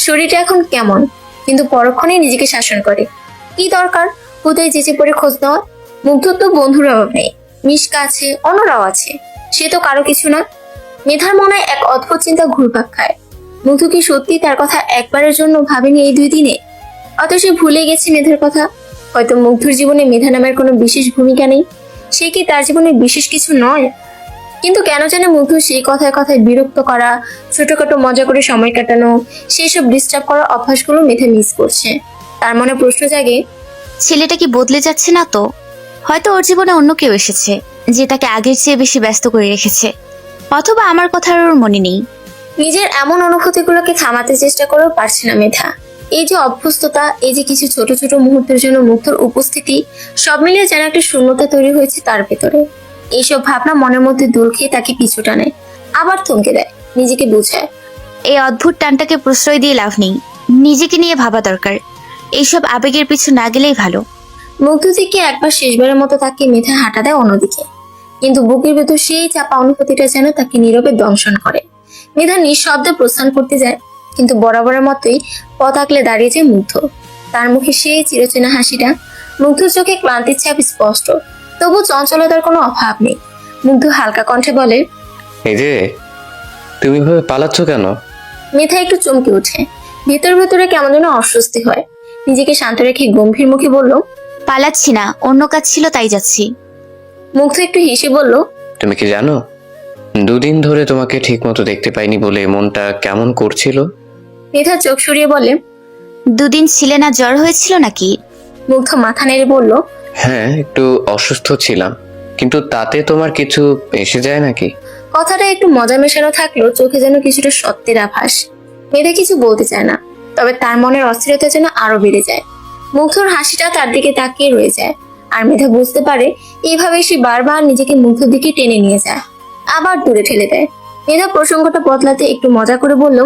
শরীরটা এখন কেমন, কিন্তু পরক্ষণেই নিজেকে শাসন করে। কি দরকার কোথায় যেচে পড়ে খোঁজ নেওয়া? মুগ্ধর তো বন্ধুর অভাব নেই, মিশকা আছে, অন্যরাও আছে, সে তো কারো কিছু না। মেধার মনে এক অদ্ভুত চিন্তা ঘুরপাক খায়। মুগ্ধ কি সত্যি তার কথা একবারের জন্য ভাবেনি এই 2 দিনে? অথচ সে ভুলে গেছে মেধার কথা। হয়তো মুগ্ধর জীবনে মেধা নামের কোনো বিশেষ ভূমিকা নেই, সে কি তার জীবনে বিশেষ কিছু নয়? কিন্তু কেন জানে মুগ্ধ সেই কথায় কথায় বিরক্ত করা, ছোটখাটো মজা করে সময় কাটানো, সেই সব ডিস্টার্ব করার অভ্যাসগুলো মেধা মিস করছে। তার মনে প্রশ্ন জাগে, ছেলেটা কি বদলে যাচ্ছে না তো? হয়তো ওর জীবনে অন্য কেউ এসেছে যে তাকে আগের চেয়ে বেশি ব্যস্ত করে রেখেছে, অথবা আমার কথা আর ওর মনে নেই। নিজের এমন অনুভূতিগুলোকে থামাতে চেষ্টা করেও পারছে না মেধা। এই যে অভ্যস্ততা, এই যে কিছু ছোট ছোট মুহূর্তের জন্য মুগ্ধর উপস্থিতি, সব মিলিয়ে যেন একটা শূন্যতা তৈরি হয়েছে তার ভেতরে। এইসব ভাবনা মনের মধ্যে দোল খেয়ে তাকে পিছু টানে, আবার থমকে দেয়, নিজেকে বোঝায়। এই অদ্ভুত টানটাকে প্রশ্রয় দিয়ে লাভ নেই, নিজেকে নিয়ে ভাবা দরকার। এইসব আবেগের পিছু না গেলেই ভালো। মুগ্ধ থেকে একবার শেষবারের মতো তাকে মেধা হাঁটা দেয় অন্যদিকে, কিন্তু বুকের ভেতর সেই চাপা অনুভূতিটা যেন তাকে নীরবে দংশন করে। মেধা নিঃশব্দে প্রস্থান করতে যায়, কিন্তু বরাবরের মতোই পথ আগলে দাঁড়িয়ে যায় মুগ্ধ। তার মুখে সেই চিরচেনা হাসিটা, মুগ্ধর চোখে ক্লান্তির ছাপ স্পষ্ট, তবু চঞ্চলতার কোনো অভাব নেই। মুগ্ধ হালকা কণ্ঠে বলে, এই যে তুমি ভাবে পালাচ্ছ কেন? মেধা একটু চমকে ওঠে, ভেতর ভেতরে কেমন যেন অস্বস্তি হয়। নিজেকে শান্ত রেখে গম্ভীর মুখে বলল, পালাচ্ছি না, অন্য কাজ ছিল তাই যাচ্ছি। মুগ্ধ একটু হেসে বলল, তুমি কি জানো 2 দিন ধরে তোমাকে ঠিক মতো দেখতে পাইনি বলে মনটা কেমন করছিল? মেধা চোখ সরিয়ে বলে, 2 দিন ছিলে না, জ্বর হয়েছিল নাকি? মুগ্ধ মাথা নেড়ে বলল, হ্যাঁ একটু অসুস্থ ছিলাম, কিন্তু তাতে তোমার কিছু এসে যায় নাকি? কথাটা একটু মজা মেশানো থাকলেও চোখে যেন কিছুটা সত্যের আভাস। মেধা কিছু বলতে চায় না, তবে তার মনের অস্থিরতা যেন আরো বেড়ে যায়। মুগ্ধর হাসিটা তার দিকে তাকিয়ে রয়ে যায়, আর মেধা বুঝতে পারে এইভাবে সে বারবার নিজেকে মুগ্ধর দিকে টেনে নিয়ে যায়, আবার দূরে ঠেলে দেয়। মেধা প্রসঙ্গটা বদলাতে একটু মজা করে বলল,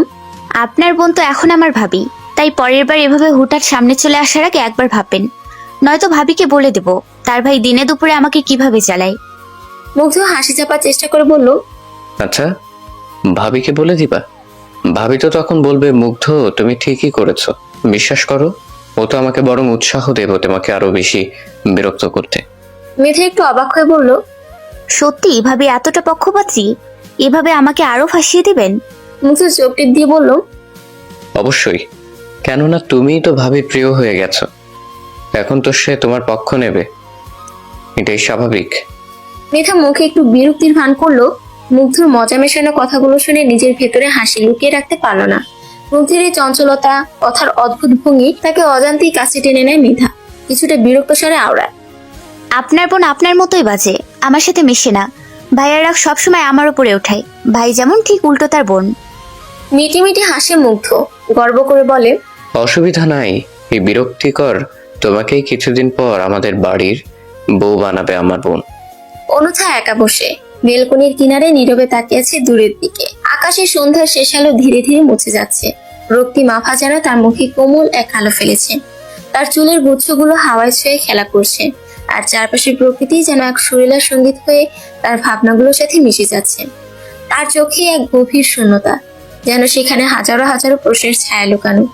আপনার বোন তো এখন আমার ভাবি, তাই পরের বার এভাবে হুটহাট সামনে চলে আসার আগে একবার ভাববেন, নয়তো ভাবিকে বলে দেব তার ভাই দিনে দুপুরে আমাকে কিভাবে চালায়। মুগ্ধ হাসি চাপার চেষ্টা করে বলল, আচ্ছা ভাবিকে বলে দিবা? ভাবি তো তখন বলবে মুগ্ধ তুমি ঠিকই করেছো, বিশ্বাস করো। ও তো আমাকে বরং উৎসাহ দেবো তোমাকে আরো বেশি বিরক্ত করতে। মেধা একটু অবাক হয়ে বলল, সত্যি ভাবি এতটা পক্ষপাতী? এভাবে আমাকে আরো ফাঁসিয়ে দিবেন? মুগ্ধ চোখ টিপ দিয়ে বলল, অবশ্যই, কেননা তুমিই তো ভাবির প্রিয় হয়ে গেছো, এখন তো সে তোমার পক্ষ নেবে, এটাই স্বাভাবিক। মেধা মুখে একটু বিরক্তির ভান করলো। মুগ্ধর মজা মেশানো কথাগুলো শুনে নিজের ভেতরে হাসি লুকিয়ে রাখতে পারলো না। মুগ্ধের এই চঞ্চলতা, কথার অদ্ভুত ভঙ্গি তাকে অজান্তেই কাছে টেনে নেয় মেধা, কিছুটা বিরক্ত স্বরে আওড়ায়, আপনার বোন আপনার মতোই বাজে, আমার সাথে মেশে না। ভাইয়ার রাগ সবসময় আমার উপরে ওঠায়, ভাই যেমন ঠিক উল্টো তার বোন। মিটি মিটি হাসে মুগ্ধ, গর্ব করে বলে, অসুবিধা নাই, এই বিরক্তিকর তোমাকেই কিছুদিন পর আমাদের বাড়ির বউ বানাবে আমার বোন। অনুথা একা বসে বেলকনির কিনারে নীরবে তাকিয়েছে দূরের দিকে। আকাশে সন্ধ্যার শেষ আলো ধীরে ধীরে মুছে যাচ্ছে, রক্তিম আভা যেন তার মুখে কোমল এক আলো ফেলেছে। তার চুলের গুচ্ছগুলো হাওয়ায় ছুঁয়ে খেলা করছে, আর চারপাশের প্রকৃতি যেন এক সুরেলা সঙ্গীত হয়ে তার ভাবনাগুলোর সাথে মিশে যাচ্ছে। তার চোখে এক গভীর শূন্যতা, যেন সেখানে হাজারো হাজারো প্রশ্নের ছায়া লুকানো।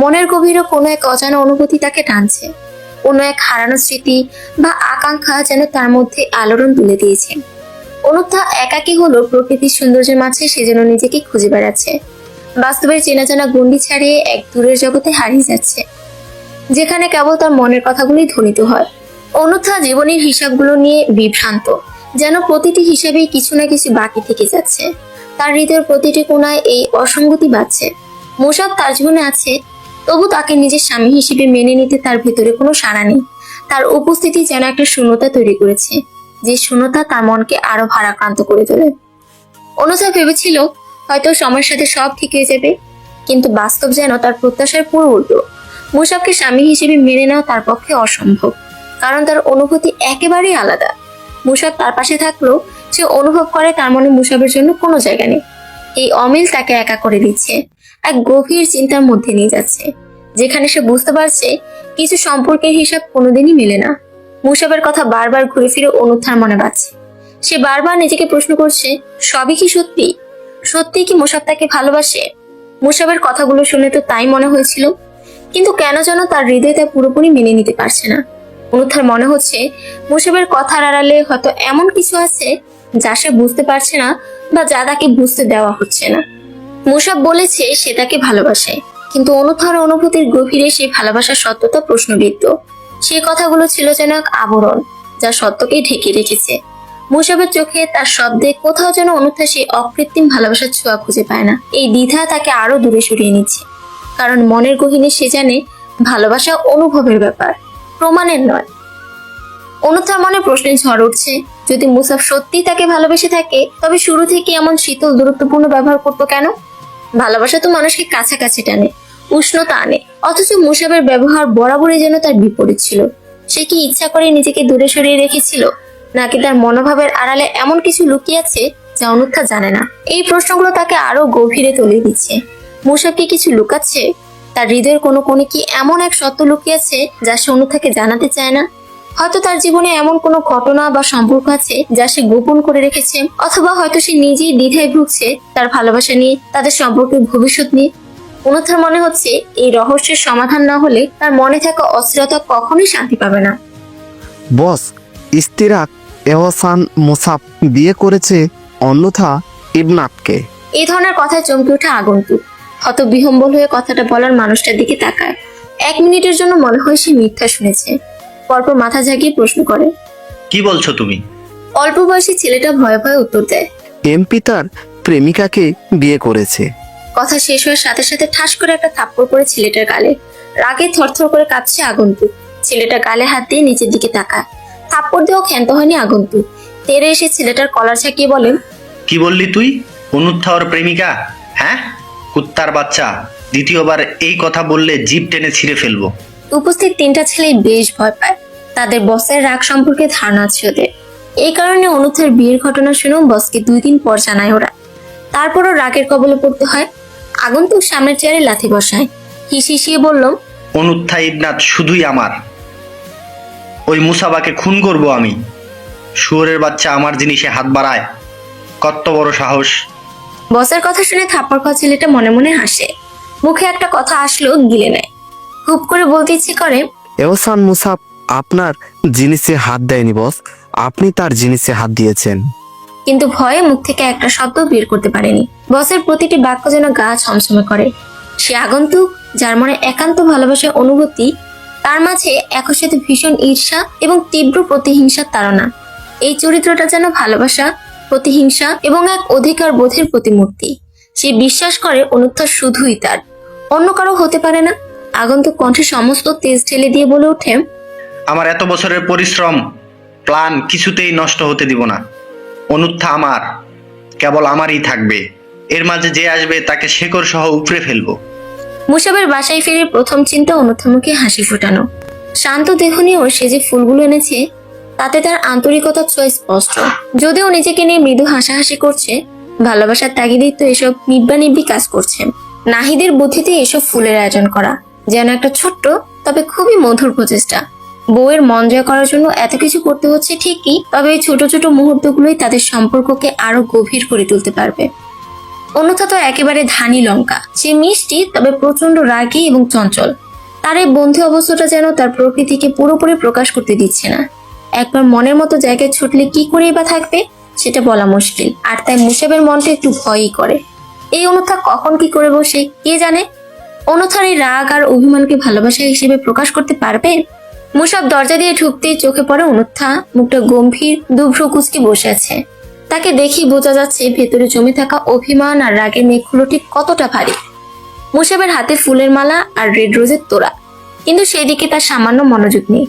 মনের গভীরে কোনো এক অজানা অনুভূতি তাকে টানছে, কোনো এক হারানো স্মৃতি বা আকাঙ্ক্ষা যেন তার মধ্যে আলোড়ন তুলে দিয়েছে। অনুত্থা একাকী হলো প্রকৃতির সৌন্দর্যের মাঝে, সে যেন নিজেকে খুঁজে বেড়াচ্ছে। বাস্তবের চেনা জানা গণ্ডি ছাড়িয়ে এক দূরের জগতে হারিয়ে যাচ্ছে, যেখানে কেবল তার মনের কথাগুলোই ধ্বনিত হয়। অনুত্থা জীবনের হিসাবগুলো নিয়ে বিভ্রান্ত, যেন প্রতিটি হিসাবেই কিছু না কিছু বাকি থেকে যাচ্ছে। তার হৃদয়ের প্রতিটি কোণায় এই অসঙ্গতি বাজছে। মুসাব তার জীবনে আছে, তবু তাকে নিজের স্বামী হিসেবে মেনে নিতে তার ভেতরে কোনো সাড়া নেই। তার উপস্থিতি যেন একটা শূন্যতা তৈরি করেছে, যে শূন্যতা তার মনকে আরো ভারাক্রান্ত করে তোলে। অনুত্থা ভেবেছিল হয়তো সময়ের সাথে সব ঠিক হয়ে যাবে, কিন্তু বাস্তব যেন তার প্রত্যাশার পুরো উল্টো। মুসাবকে স্বামী হিসেবে মেনে নেওয়া তার পক্ষে অসম্ভব, কারণ তার অনুভূতি একেবারেই আলাদা। মুসাব তার পাশে থাকলেও সে অনুভব করে তার মনে মুসাবের জন্য কোনো জায়গা নেই। এই অমিল তাকে একা করে দিচ্ছে, এক গভীর চিন্তার মধ্যে নিয়ে যাচ্ছে, যেখানে সে বুঝতে পারছে কিছু সম্পর্কের হিসাব কোনোদিনই মেলে না। মুসাবের কথা বারবার ঘুরে ফিরে অনুত্থার মনে বাজছে। সে বারবার নিজেকে প্রশ্ন করছে, সবই কি সত্যি? সত্যি কি মুসাব তাকে ভালোবাসে? মুসাবের কথাগুলো শুনে তো তাই মনে হয়েছিল, কিন্তু কেন যেন তার হৃদয় তা পুরোপুরি মেনে নিতে পারছে না। অনুত্থার মনে হচ্ছে মুসাবের কথার আড়ালে হয়তো এমন কিছু আছে যা সে বুঝতে পারছে না, বা যা তাকে বুঝতে দেওয়া হচ্ছে না। মুসাব বলেছে সে তাকে ভালোবাসে, কিন্তু অনুত্থার অনুভূতির গভীরে সেই ভালোবাসার সত্যতা প্রশ্নবিদ্ধ। সেই কথাগুলো ছিল যেন এক আবরণ, যা সত্যকে ঢেকে রেখেছে। মুসাবের চোখে, তার শব্দে কোথাও যেন অনুত্থা সেই অকৃত্রিম ভালোবাসার ছোঁয়া খুঁজে পায় না। এই দ্বিধা তাকে আরো দূরে সরিয়ে নিচ্ছে, কারণ মনের গহীনে সে জানে ভালোবাসা অনুভবের ব্যাপার, প্রমাণের নয়। অনুত্থার মনে প্রশ্নের ঝড় উঠছে, যদি মুসাব সত্যি তাকে ভালোবেসে থাকে, তবে শুরু থেকে এমন শীতল দূরত্বপূর্ণ ব্যবহার করতো কেন? ভালোবাসা তো মানুষকে কাছাকাছি টানে, উষ্ণতা আনে, অথচ মুসাবের ব্যবহার বরাবরই যেন তার বিপরীত ছিল। সে কি ইচ্ছা করে নিজেকে দূরে সরিয়ে রেখেছিল, নাকি তার মনোভাবের আড়ালে এমন কিছু লুকিয়ে আছে যা অনুত্থা জানে না? এই প্রশ্নগুলো তাকে আরো গভীরে তুলে দিচ্ছে। মুসাব কি কিছু লুকাচ্ছে? তার হৃদয়ের কোনো কোণে কি এমন এক সত্য লুকিয়ে আছে যা সে অনুত্থাকে জানাতে চায় না? হয়তো তার জীবনে এমন কোনো ঘটনা বা সম্পর্ক আছে যা সে গোপন করে রেখেছে, অথবা হয়তো সে নিজেই দ্বিধায় ভুগছে তার ভালোবাসা নিয়ে, তাদের সম্পর্কের ভবিষ্যৎ নিয়ে। অনুত্থার মনে হচ্ছে এই রহস্যের সমাধান না হলে তার মনে থাকা অস্থিরতা কখনোই শান্তি পাবে না। বস, ইস্তিরাক এহসান মুসাব বিয়ে করেছে অন্যথা ইবনাতকে। এই ধরনের কথায় চমকে ওঠা আগন্তুক হতবিহ্বল হয়ে কথাটা বলার মানুষটার দিকে তাকায়। 1 মিনিটের জন্য মনে হয় সে মিথ্যা শুনেছে। পরপর মাথা ঝাঁকিয়ে প্রশ্ন করে, কি বলছো তুমি? অল্প বয়সী ছেলেটা ভয়ে ভয়ে উত্তর দেয়, এমপি তার প্রেমিকাকে বিয়ে করেছে। কথা শেষ হওয়ার সাথে সাথে ঠাস করে একটা থাপ্পড় পড়ে ছেলেটার গালে। রাগে থরথর করে কাঁপছে আগন্তুক। ছেলেটা গালে হাত দিয়ে নিচের দিকে তাকায়। থাপ্পড় দিয়েও ক্ষান্ত হয়নি আগন্তুক। তেরে এসে ছেলেটার কলার ছাকিয়ে বলেন, কি বললি তুই? অনুত্থা ওর প্রেমিকা? হ্যাঁ, কুত্তার বাচ্চা, দ্বিতীয়বার এই কথা বললে জিভ টেনে ছিঁড়ে ফেলবো। উপস্থিত 3টা ছেলেই বেশ ভয় পায়। তাদের বসের রাগ সম্পর্কে ধারণা আছে ওদের। এই কারণে অনুত্থার বিয়ের ঘটনা শুনেও বসকে 2 দিন পর জানায় ওরা। তারপরও রাগের কবলে পড়তে হয়। আগন্তুক সামনের চেয়ারে লাথি বসায়। হিসিয়ে বলল, অনুত্থা ইবনাত শুধুই আমার। ওই মুসাবাকে খুন করব আমি। শুয়োরের বাচ্চা আমার জিনিসে হাত বাড়ায়, কত বড় সাহস! বসের কথা শুনে থাপ্পড় খাওয়া ছেলেটা মনে মনে হাসে। মুখে একটা কথা আসলো গিলে নেয়। খুব করে বলতে ইচ্ছে করে, এহসান মুসাব আপনার জিনিসে হাত দেয়নি বস, আপনি তার জিনিসে হাত দিয়েছেন। কিন্তু ভয়ে মুখ থেকে একটা শব্দ বের করতে পারেনি। বসের প্রতিটি বাক্য যেন গা ছমছমে করে। সে আগন্তুক, যার মনে একান্ত ভালোবাসার অনুভূতি, তার মাঝে একই সাথে ভীষণ ঈর্ষা এবং তীব্র প্রতিহিংসার তাড়না। এই চরিত্রটা যেন ভালোবাসা, প্রতিহিংসা এবং এক অধিকার বোধের প্রতিমূর্তি। সে বিশ্বাস করে অনুত্থা শুধুই তার, অন্য কারো হতে পারে না। আগন্তুক কণ্ঠে সমস্ত তেজ ঢেলে দিয়ে বলে ওঠে, আমার এত বছরের পরিশ্রম, প্ল্যান কিছুতেই নষ্ট হতে দিব না। অনুত্থা আমার, কেবল আমারই থাকবে। এর মাঝে যে আসবে তাকে শেকড় সহ উপড়ে ফেলবো। মুসাবের বাসায় ফিরে প্রথম চিন্তা অনুত্থার মুখে হাসি ফোটানো। শান্ত দেহ নিয়েও সে যে ফুলগুলো এনেছে তাতে তার আন্তরিকতার ছোঁয়া স্পষ্ট। যদিও নিজেকে নিয়ে মৃদু হাসাহাসি করছে, ভালোবাসার তাগিদেই তো এসব নিব্বা কাজ করছে। নাহিদের বুদ্ধিতে এসব ফুলের আয়োজন করা যেন একটা ছোট্ট তবে খুবই মধুর প্রচেষ্টা। বউয়ের মন জয় করার জন্য এত কিছু করতে হচ্ছে ঠিকই, তবে এই ছোট ছোট মুহূর্তগুলোই তাদের সম্পর্ককে আরো গভীর করে তুলতে পারবে। অন্যথা তো একেবারে ধানি লঙ্কা। সে মিষ্টি, তবে প্রচন্ড রাগী এবং চঞ্চল। তার এই বন্ধু অবস্থাটা যেন তার প্রকৃতিকে পুরোপুরি প্রকাশ করতে দিচ্ছে না। একবার মনের মতো জায়গায় ছুটলে কি করেই বা থাকবে? সেটা বলা মুশকিল, আর তাই মুসাবের মনটা একটু ভয়ই করে। এই অনুথা কখন কি করে বসে কে জানে। অনুথার এই রাগ আর অভিমানকে ভালোবাসা হিসেবে প্রকাশ করতে পারবে? মুসাব দরজা দিয়ে ঢুকতেই চোখে পড়ে অনুথা মুখটা গম্ভীর, দুভ্রু কুচকে বসে আছে। তাকে দেখেই বোঝা যাচ্ছে ভেতরে জমে থাকা অভিমান আর রাগের মেঘগুলো ঠিক কতটা ভারী। মুসাবের হাতে ফুলের মালা আর রেড রোজের তোড়া, কিন্তু সেদিকে তার সামান্য মনোযোগ নেই।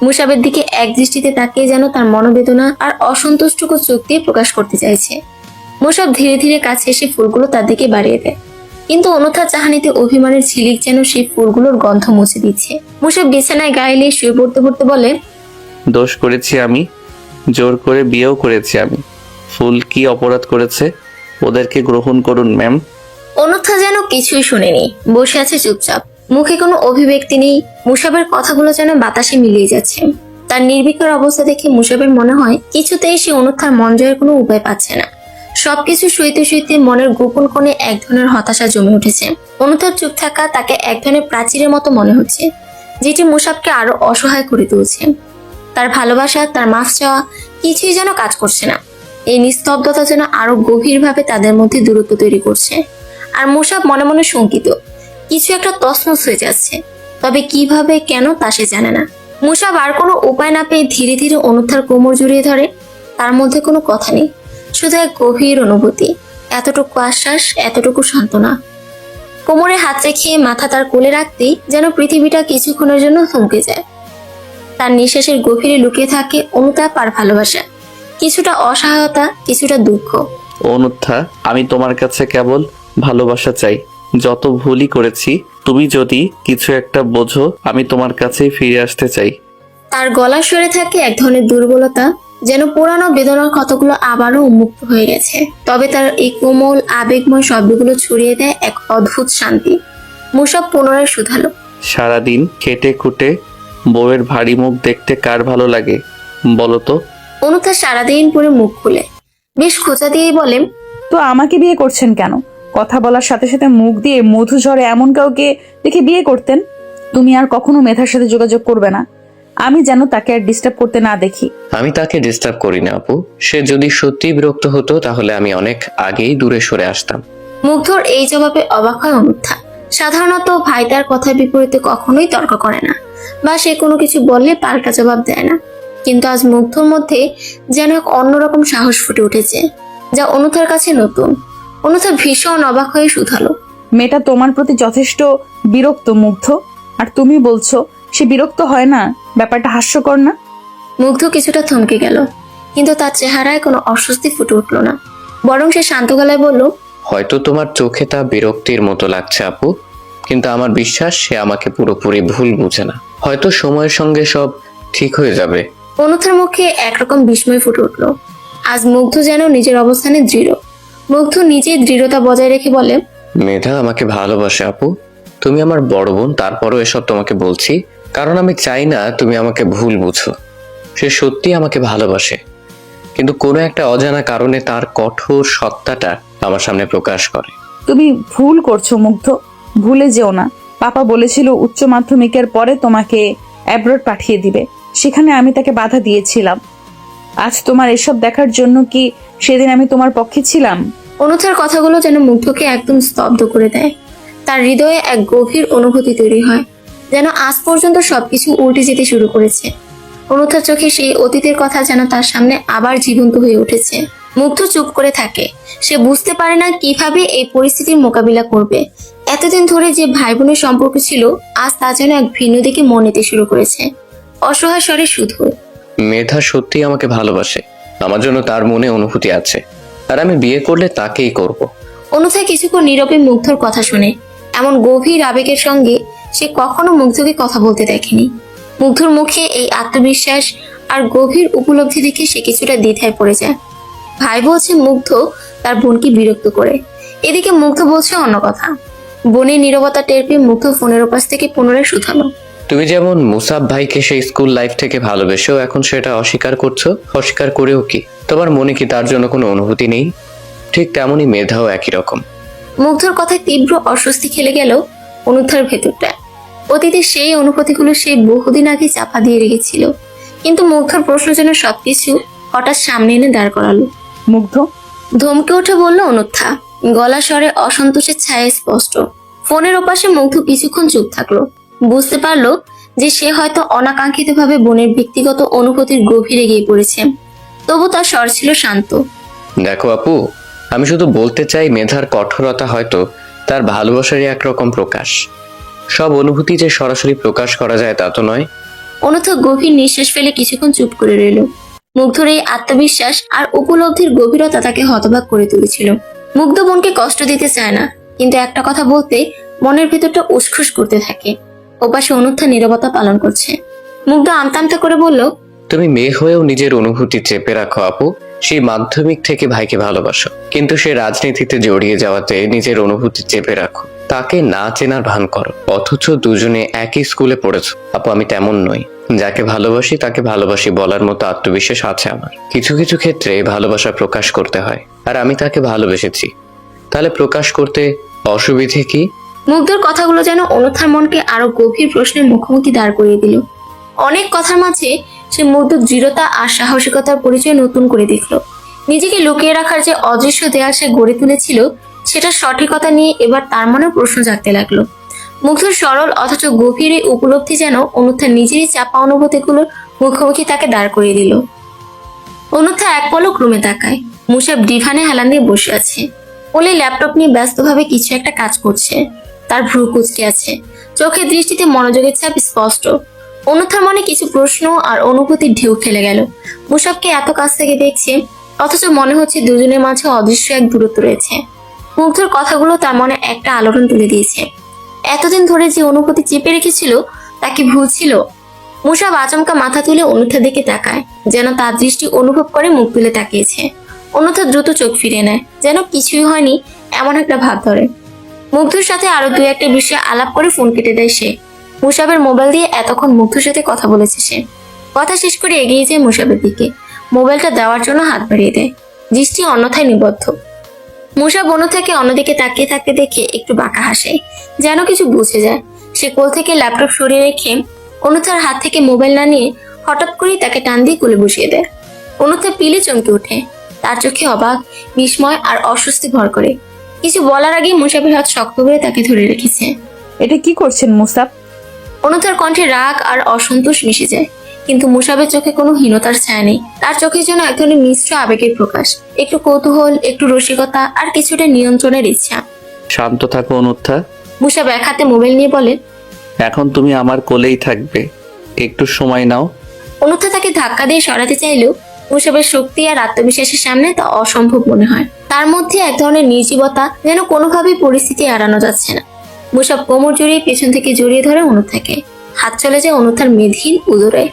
মুসাবের দিকে এক দৃষ্টিতে তাকিয়ে যেন তার মনোবেদনা আর অসন্তুষ্টকে চোখ দিয়ে প্রকাশ করতে চাইছে। মুসাব ধীরে ধীরে কাছে এসে ফুলগুলো তার দিকে বাড়িয়ে দেয়, কিন্তু অনুথার চাহানিতে অভিমানের ঝিলিক যেন সেই ফুলগুলোর গন্ধ মুছে দিচ্ছে। মুসাব বিছানায় গায়ে শুয়ে পড়তে পড়তে বলে, দোষ করেছি আমি, জোর করে বিয়েও করেছি আমি। ফুল কি অপরাধ করেছে? ওদেরকে গ্রহণ করুন ম্যাম। অনুথা যেন কিছুই শুনেনি, বসে আছে চুপচাপ, মুখে কোনো অভিব্যক্তি নেই। মুসাবের কথাগুলো যেন বাতাসে মিলিয়ে যাচ্ছে। তার নির্বিকার অবস্থা দেখে মুসাবের মনে হয় কিছুতেই সে অনুথার মন জয়ের কোনো উপায় পাচ্ছে না। সবকিছু সইতে সইতে মনের গোপন কোণে এক ধরনের হতাশা জমে উঠেছে। অনুথার চুপ থাকা তাকে এক ধরনের প্রাচীরের মতো মনে হচ্ছে, যেটি মুসাবকে আরো অসহায় করে তুলছে। তার ভালোবাসা, তার মাফ চাওয়া কিছুই যেন কাজ করছে না। এই নিস্তব্ধতা যেন আরো গভীরভাবে তাদের মধ্যে দূরত্ব তৈরি করছে। আর মুসাব মনে মনে শঙ্কিত, কিছু একটা তছনছ হয়ে যাচ্ছে, তবে কিভাবে, কেন তা সে জানে না। মুসাব আর কোনো উপায় না পেয়ে ধীরে ধীরে অনুথার কোমর জড়িয়ে ধরে। তার মধ্যে কোনো কথা নেই, শুধু এক গভীর অনুভূতি, এতটুকু আশ্বাস, এতটুকু সান্ত্বনা। কোমরে হাত রেখে মাথা তার কোলে রাখতেই যেন পৃথিবীটা কিছুক্ষণের জন্য থমকে যায়। তার নিঃশ্বাসের গভীরে লুকিয়ে থাকে অনুতাপ আর ভালোবাসা, কিছুটা অসহায়তা, কিছুটা দুঃখ। অনুথা, আমি তোমার কাছে কেবল ভালোবাসা চাই। যত ভুলই করেছি, তুমি যদি কিছু একটা বোঝো, আমি তোমার কাছেই ফিরে আসতে চাই। তার গলা সরে থাকে এক ধরনের দুর্বলতা, যেন পুরানো বেদনার ক্ষতগুলো আবারও উন্মুক্ত হয়ে গেছে। তবে তার এই কোমল আবেগময় শব্দগুলো ছড়িয়ে দেয় এক অদ্ভুত শান্তি। মুসাব পুনরায় শুধালো, সারাদিন খেটে খুটে বউয়ের ভারী মুখ দেখতে কার ভালো লাগে বলো তো? অনুথা সারাদিন পরে মুখ খুলে বেশ খোঁচা দিয়েই বলে, তো আমাকে বিয়ে করছেন কেন? কথা বলার সাথে সাথে মুখ দিয়ে মধু ঝরে এমন কাউকে দেখে বিয়ে করতেন। তুমি আর কখনো মেধার সাথে যোগাযোগ করবে না, আমি যেন তাকে আর ডিস্টার্ব করতে না দেখি। আমি তাকে ডিস্টার্ব করি না আপু। সে যদি সত্যি বিরক্ত হতো তাহলে আমি অনেক আগেই দূরে সরে আসতাম। মুগ্ধর এই জবাবে অবাক হয় অনুথা। সাধারণত ভাই তার কথার বিপরীতে কখনোই তর্ক করে না, বা সে কোনো কিছু বললে পাল্টা জবাব দেয় না। কিন্তু আজ মুগ্ধর মধ্যে যেন এক অন্যরকম সাহস ফুটে উঠেছে, যা অনুথার কাছে নতুন। অনুথা ভীষণ অবাক হয়ে শুধালো, মেয়েটা তোমার প্রতি যথেষ্ট বিরক্ত মুগ্ধ, আর তুমি বলছো সে বিরক্ত হয় না? ব্যাপারটা হাস্যকর না? মুগ্ধ কিছুটা থমকে গেল, কিন্তু তার চেহারায় কোনো অস্বস্তি ফুটে উঠল না, বরং সে শান্ত গলায় বলল, হয়তো তোমার চোখে তা বিরক্তির মতো লাগছে আপু, কিন্তু আমার বিশ্বাস সে আমাকে পুরোপুরি ভুল বুঝে না। হয়তো সময়ের সঙ্গে সব ঠিক হয়ে যাবে। অনুথার মুখে একরকম বিস্ময় ফুটে উঠল। আজ মুগ্ধ যেন নিজের অবস্থানে দৃঢ়। মুগ্ধ নিজেই দৃঢ়তা বজায় রেখে বলে, মেধা আমাকে ভালোবাসে আপু। তুমি আমার বড় বোন, তারপরও এসব তোমাকে বলছি কারণ আমি চাই না তুমি আমাকে ভুল বুঝো। সে সত্যি আমাকে ভালোবাসে, কিন্তু কোনো একটা অজানা কারণে তার কঠোর সত্তাটা আমার সামনে প্রকাশ করে। তুমি ভুল করছো মুগ্ধ, ভুলে যেও না। পাপা বলেছিল উচ্চ মাধ্যমিকের পরে তোমাকে অ্যাব্রড পাঠিয়ে দিবে, সেখানে আমি তাকে বাধা দিয়েছিলাম। আজ তোমার এসব দেখার জন্য কি সেদিন আমি তোমার পক্ষে ছিলাম? অনুথার কথাগুলো যেন মুগ্ধকে একদম স্তব্ধ করে দেয়। তার হৃদয়ে এক গভীর অনুভূতি তৈরি হয়, যেন আজ পর্যন্ত সবকিছু উল্টে যেতে শুরু করেছে। অনুথার চোখে সেই অতীতের কথা যেন তার সামনে আবার জীবন্ত হয়ে উঠেছে। মুগ্ধ চুপ করে থাকে, সে বুঝতে পারে না কিভাবে এই পরিস্থিতির মোকাবিলা করবে। এতদিন ধরে যে ভাই বোনের সম্পর্ক ছিল, আজ তা যেন এক ভিন্ন দিকে মন নিতে শুরু করেছে। অসহায় স্বরে শুধু, মেধা সত্যি আমাকে ভালোবাসে, আমার জন্য তার মনে অনুভূতি আছে, আর আমি বিয়ে করলে তাকেই করব। অনুথা কিছুক্ষণ নীরবে মুগ্ধর কথা শুনে। এমন গভীর আবেগের সঙ্গে সে কখনো মুগ্ধকে কথা বলতে দেখেনি। মুগ্ধর মুখে এই আত্মবিশ্বাস আর গভীর উপলব্ধি দেখে সে কিছুটা দ্বিধায় পড়ে যায়। ভাই বলছে মুগ্ধ তার বোনকে বিরক্ত করে, এদিকে মুগ্ধ বলছে অন্য কথা। বোনের নীরবতা টের পেয়ে মুগ্ধ ফোনের ওপাশ থেকে পুনরায় শুধালো, তুমি যেমন মুসাব ভাইকে সেই স্কুল লাইফ থেকে ভালোবেসেও এখন সেটা অস্বীকার করছো, অস্বীকার করেও কি তোমার মনে কি তার জন্য কোনো অনুভূতি নেই? ঠিক তেমনই মেধাও একই রকম। মুগ্ধর কথায় তীব্র অস্বস্তি খেলে গেল অনুথার ভেতরটা। অতীতে সেই অনুভূতিগুলো সে বহুদিন আগে চাপা দিয়ে রেখেছিল, কিন্তু মুগ্ধর প্রশ্ন যেন সবকিছু হঠাৎ সামনে এনে দাঁড় করালো। মুগ্ধ। ধমকে উঠে বলল অনুত্থা, গলা স্বরে অসন্তোষের ছায়া স্পষ্ট। ফোনের ওপাশে মুগ্ধ কিছুক্ষণ চুপ থাকলো। বুঝতে পারলো যে সে হয়তো অনাকাঙ্ক্ষিতভাবে বোনের ব্যক্তিগত অনুভূতির গভীরে গিয়ে পড়েছে। তবু তার স্বর ছিল শান্ত। দেখো আপু, আমি শুধু বলতে চাই মেধার কঠোরতা হয়তো তার ভালোবাসারই একরকম প্রকাশ। সব অনুভূতি যে সরাসরি প্রকাশ করা যায় তা তো নয়। অনুত্থা গভীর নিঃশ্বাস ফেলে কিছুক্ষণ চুপ করে রইল। মুগ্ধর এই আত্মবিশ্বাস আর উপলব্ধির গভীরতা তাকে হতবাক করে তুলেছিল। মুগ্ধ বোনকে কষ্ট দিতে চায় না, কিন্তু একটা কথা বলতে মনের ভেতরটা উসখুস করতে থাকে। ওপাশে অনুত্থা নীরবতা পালন করছে। মুগ্ধ আমতা আমতা করে বলল, তুমি মেয়ে হয়েও নিজের অনুভূতি চেপে রাখো আপু। সেই মাধ্যমিক থেকে ভাইকে ভালোবাসো, কিন্তু সে রাজনীতিতে জড়িয়ে যাওয়াতে নিজের অনুভূতি চেপে রাখো। তাকে না চেনার ভান করো, অথচ দুজনে একই স্কুলে পড়েছো। আপু, আমি তেমন নই। যাকে ভালোবাসি তাকে ভালোবাসি বলার মতো আত্মবিশ্বাস আছে আমার। কিছু কিছু ক্ষেত্রে ভালোবাসা প্রকাশ করতে হয়, আর আমি তাকে ভালোবেসেছি। তাহলে প্রকাশ করতে অসুবিধে কি? মুগ্ধর কথাগুলো যেন অনুত্থার মনকে আরো গভীর প্রশ্নের মুখোমুখি দাঁড় করিয়ে দিল। অনেক কথার মাঝে সে মুগ্ধর দৃঢ়তা আর সাহসিকতার পরিচয় নতুন করে দেখল। নিজেকে লুকিয়ে রাখার যে অদৃশ্য দেয়াল সে গড়ে তুলেছিল, সেটা সঠিকতা নিয়ে এবার তার মনে প্রশ্ন জাগতে লাগলো। মুগ্ধর সরল অথচ গভীর এই উপলব্ধি যেন অনুত্থার নিজেরই চাপা অনুভূতিগুলোর মুখোমুখি তাকে দাঁড় করিয়ে দিল। অনুত্থা এক পলক রুমে তাকায়। মুসাব ডিভানে হেলান দিয়ে বসে আছে। ওলি ল্যাপটপ নিয়ে ব্যস্তভাবে কিছু একটা কাজ করছে। তার ভ্রু কুঁচকে আছে, চোখের দৃষ্টিতে মনোযোগের ছাপ স্পষ্ট। অনুত্থার মনে কিছু প্রশ্ন আর অনুভূতির ঢেউ খেলে গেল। মুসাবকে এত কাছ থেকে দেখছে, অথচ মনে হচ্ছে দুজনের মাঝে অদৃশ্য এক দূরত্ব রয়েছে। মুগ্ধর কথাগুলো তার মনে একটা আলোড়ন তুলে দিয়েছে। এতদিন ধরে যে অনুভূতি চেপে রেখেছিল তা কি ভুল ছিল? মুসাব আচমকা মাথা তুলে অনুত্থার দিকে তাকায়, যেন তার দৃষ্টি অনুভব করে মুখ তুলে তাকিয়েছে। অনুত্থা দ্রুত চোখ ফিরে নেয়, যেন কিছুই হয়নি এমন একটা ভাব ধরে। মুগ্ধর সাথে আরো দুই একটা বিষয়ে আলাপ করে ফোন কেটে দেয় সে। মুসাবের মোবাইল দিয়ে এতক্ষণ মুগ্ধর সাথে কথা বলেছে সে। কথা শেষ করে এগিয়ে যায় মুসাবের দিকে, মোবাইলটা দেওয়ার জন্য হাত বাড়িয়ে দেয়। দৃষ্টি অন্যথায় নিবদ্ধ। মুসাব অনুত্থাকে অন্যদিকে তাকিয়ে থাকতে দেখে একটু বাঁকা হাসে, যেন কিছু বুঝে যায়। সে কোল থেকে ল্যাপটপ সরিয়ে রেখে অনুত্থার হাত থেকে মোবাইল না নিয়ে হঠাৎ করেই তাকে টান দিয়ে কোলে বসিয়ে দেয়। অনুত্থা পিলে চমকে ওঠে, তার চোখে অবাক, বিস্ময় আর অস্বস্তি ভর করে। কিছু বলার আগেই মুসাবের হাত শক্ত করে তাকে ধরে রেখেছে। এটা কি করছেন মুসাব? অনুত্থার কণ্ঠে রাগ আর অসন্তোষ মিশে যায়, কিন্তু মুসাবের চোখে কোনো হীনতার ছায়া নেই। তার চোখের জন্য এক ধরনের মিশ্র আবেগের প্রকাশ, একটু কৌতূহল, একটু রসিকতা আর কিছুটা নিয়ন্ত্রণের ইচ্ছা। শান্ত থাকো অনুত্থা। মুসাব এক হাতে মোবাইল নিয়ে বলে, এখন তুমি আমার কোলেই থাকবে, একটু সময় নাও। অনুত্থা তাকে ধাক্কা দিয়ে সরাতে চাইলেও মুসাবের শক্তি আর আত্মবিশ্বাসের সামনে তা অসম্ভব মনে হয়। তার মধ্যে এক ধরনের নির্জীবতা, যেন কোনোভাবেই পরিস্থিতি এড়ানো যাচ্ছে না। মুসাব কোমর জড়িয়ে পেছন থেকে জড়িয়ে ধরে অনুত্থাকে। হাত চলে যায় অনুত্থার মেধির উদরে।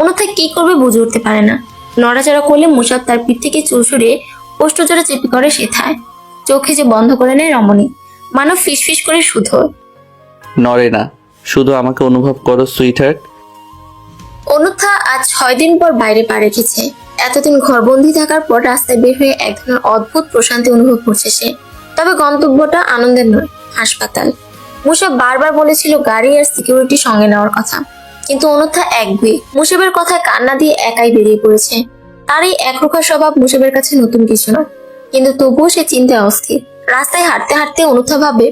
অনুত্থা কি করবে বুঝে উঠতে পারে না। নড়াচড়া করলে মুসাব তার পিঠ থেকে চুল সরিয়ে ওষ্ঠজোড়া চেপে করে সেথায়। চোখে যে বন্ধ করে নেয় রমণী, মানব ফিসফিস করে শুধু নড়ে না, শুধু আমাকে অনুভব করো সুইটহার্ট। অনুত্থা আজ 6 দিন পর বাইরে পা রেখেছে। এতদিন ঘরবন্দি থাকার পর রাস্তায় বের হয়ে এক ধরনের অদ্ভুত প্রশান্তি অনুভব করছে সে। তবে গন্তব্যটা আনন্দের নয়, হাসপাতাল। মুসাব বারবার বলেছিল গাড়ি আর সিকিউরিটি সঙ্গে নেওয়ার কথা, কিন্তু অনুত্থা একগুঁয়ে। মুসাবের কথায় কান্না দিয়ে একাই বেরিয়ে পড়েছে। তার এই একরোখা স্বভাব মুসাবের কাছে নতুন কিছু নয়, কিন্তু তবুও সে চিন্তায় অস্থির। রাস্তায় হাঁটতে হাঁটতে অনুত্থা ভাবে,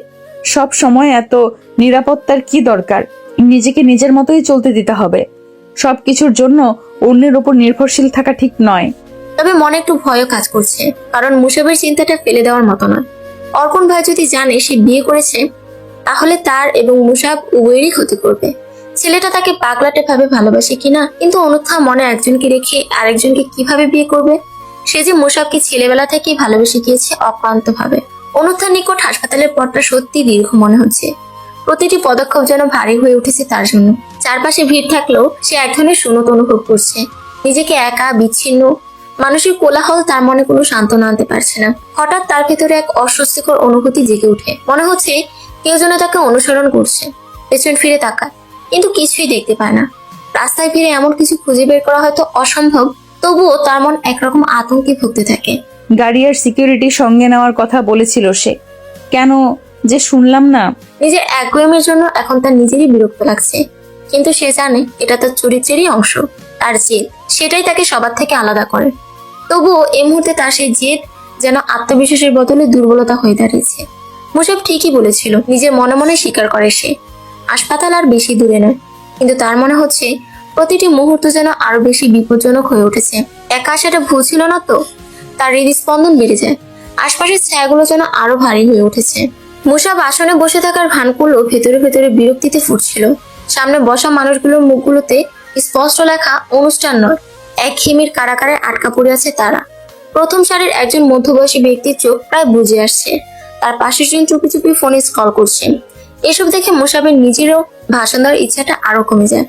সব সময় এত নিরাপত্তার কি দরকার? নিজেকে নিজের মতোই চলতে দিতে হবে। সবকিছুর জন্য অন্যের উপর নির্ভরশীল থাকা ঠিক নয়। তবে মনে একটু ভয়ও কাজ করছে, কারণ মুসাবের চিন্তাটা ফেলে দেওয়ার মতো নয়। অর্পণ ভাই যদি জানে সে বিয়ে করেছে, তাহলে তার এবং মুসাব উভয়েরই ক্ষতি করবে। ছেলেটা তাকে পাগলাটে ভাবে ভালোবাসে কিনা, কিন্তু অনুত্থা মনে একজনকে রেখে আরেকজনকে কিভাবে বিয়ে করবে? সে যে মুসাবকে ছেলেবেলা থেকেই ভালোবেসে গিয়েছে অক্লান্ত ভাবে। অনুত্থার নিকট হাসপাতালের পথটা সত্যি দীর্ঘ মনে হচ্ছে। প্রতিটি পদক্ষেপ যেন ভারী হয়ে উঠেছে তার জন্য। চারপাশে ভিড় থাকলেও সে এক ধরনের শূন্যতা অনুভব করছে। নিজেকে একা, বিচ্ছিন্ন, মানুষের কোলাহল তার মনে কোনো সান্ত্বনা আনতে পারছে না। হঠাৎ তার ভেতরে এক অস্বস্তিকর অনুভূতি জেগে ওঠে। মনে হচ্ছে কেউ যেন তাকে অনুসরণ করছে। পেছন ফিরে তাকায়, কিন্তু কিছুই দেখতে পায় না। রাস্তায় ফিরে এমন কিছু খুঁজে বের করা হয়তো অসম্ভব, তবুও তার মন একরকম আতঙ্কে ভুগতে থাকে। গাড়ি আর সিকিউরিটি সঙ্গে নেওয়ার কথা বলেছিল সে, কেন যে শুনলাম না। নিজের একগুয়েমের জন্য এখন তার নিজেরই বিরক্ত লাগছে, কিন্তু সে জানে এটা তার চরিত্রেরই অংশ। তার জেদ, সেটাই তাকে সবার থেকে আলাদা করে। তবুও এই মুহূর্তে তার সেই জেদ যেন আত্মবিশ্বাসের বদলে দুর্বলতা হয়ে দাঁড়িয়েছে। মুসাব ঠিকই বলেছিল, নিজের মনে মনে স্বীকার করে সে। হাসপাতাল আর বেশি দূরে নয়, কিন্তু তার মনে হচ্ছে প্রতিটি মুহূর্ত যেন আরো বেশি বিপজ্জনক হয়ে উঠেছে। একা আসাটা ভুল ছিল না তো? তার হৃদস্পন্দন বেড়ে যায়, আশপাশের ছায়াগুলো যেন আরো ভারী হয়ে উঠেছে। মুসাব আসনে বসে থাকার ভান করলেও ভেতরে ভেতরে বিরক্তিতে ফুটছিল। সামনে বসা মানুষগুলোর মুখগুলোতে স্পষ্ট লেখা অনুষ্ঠান নয়, এক ঘিমির কারাগারে আটকা পড়ে আছে তারা। প্রথম সারির একজন মধ্যবয়সী ব্যক্তির চোখ প্রায় বুজে আসছে, তার পাশের জন চুপি চুপি ফোনে স্কল করছে। এসব দেখে মুসাবের নিজেরও ভাষণ দেওয়ার ইচ্ছাটা আরো কমে যায়।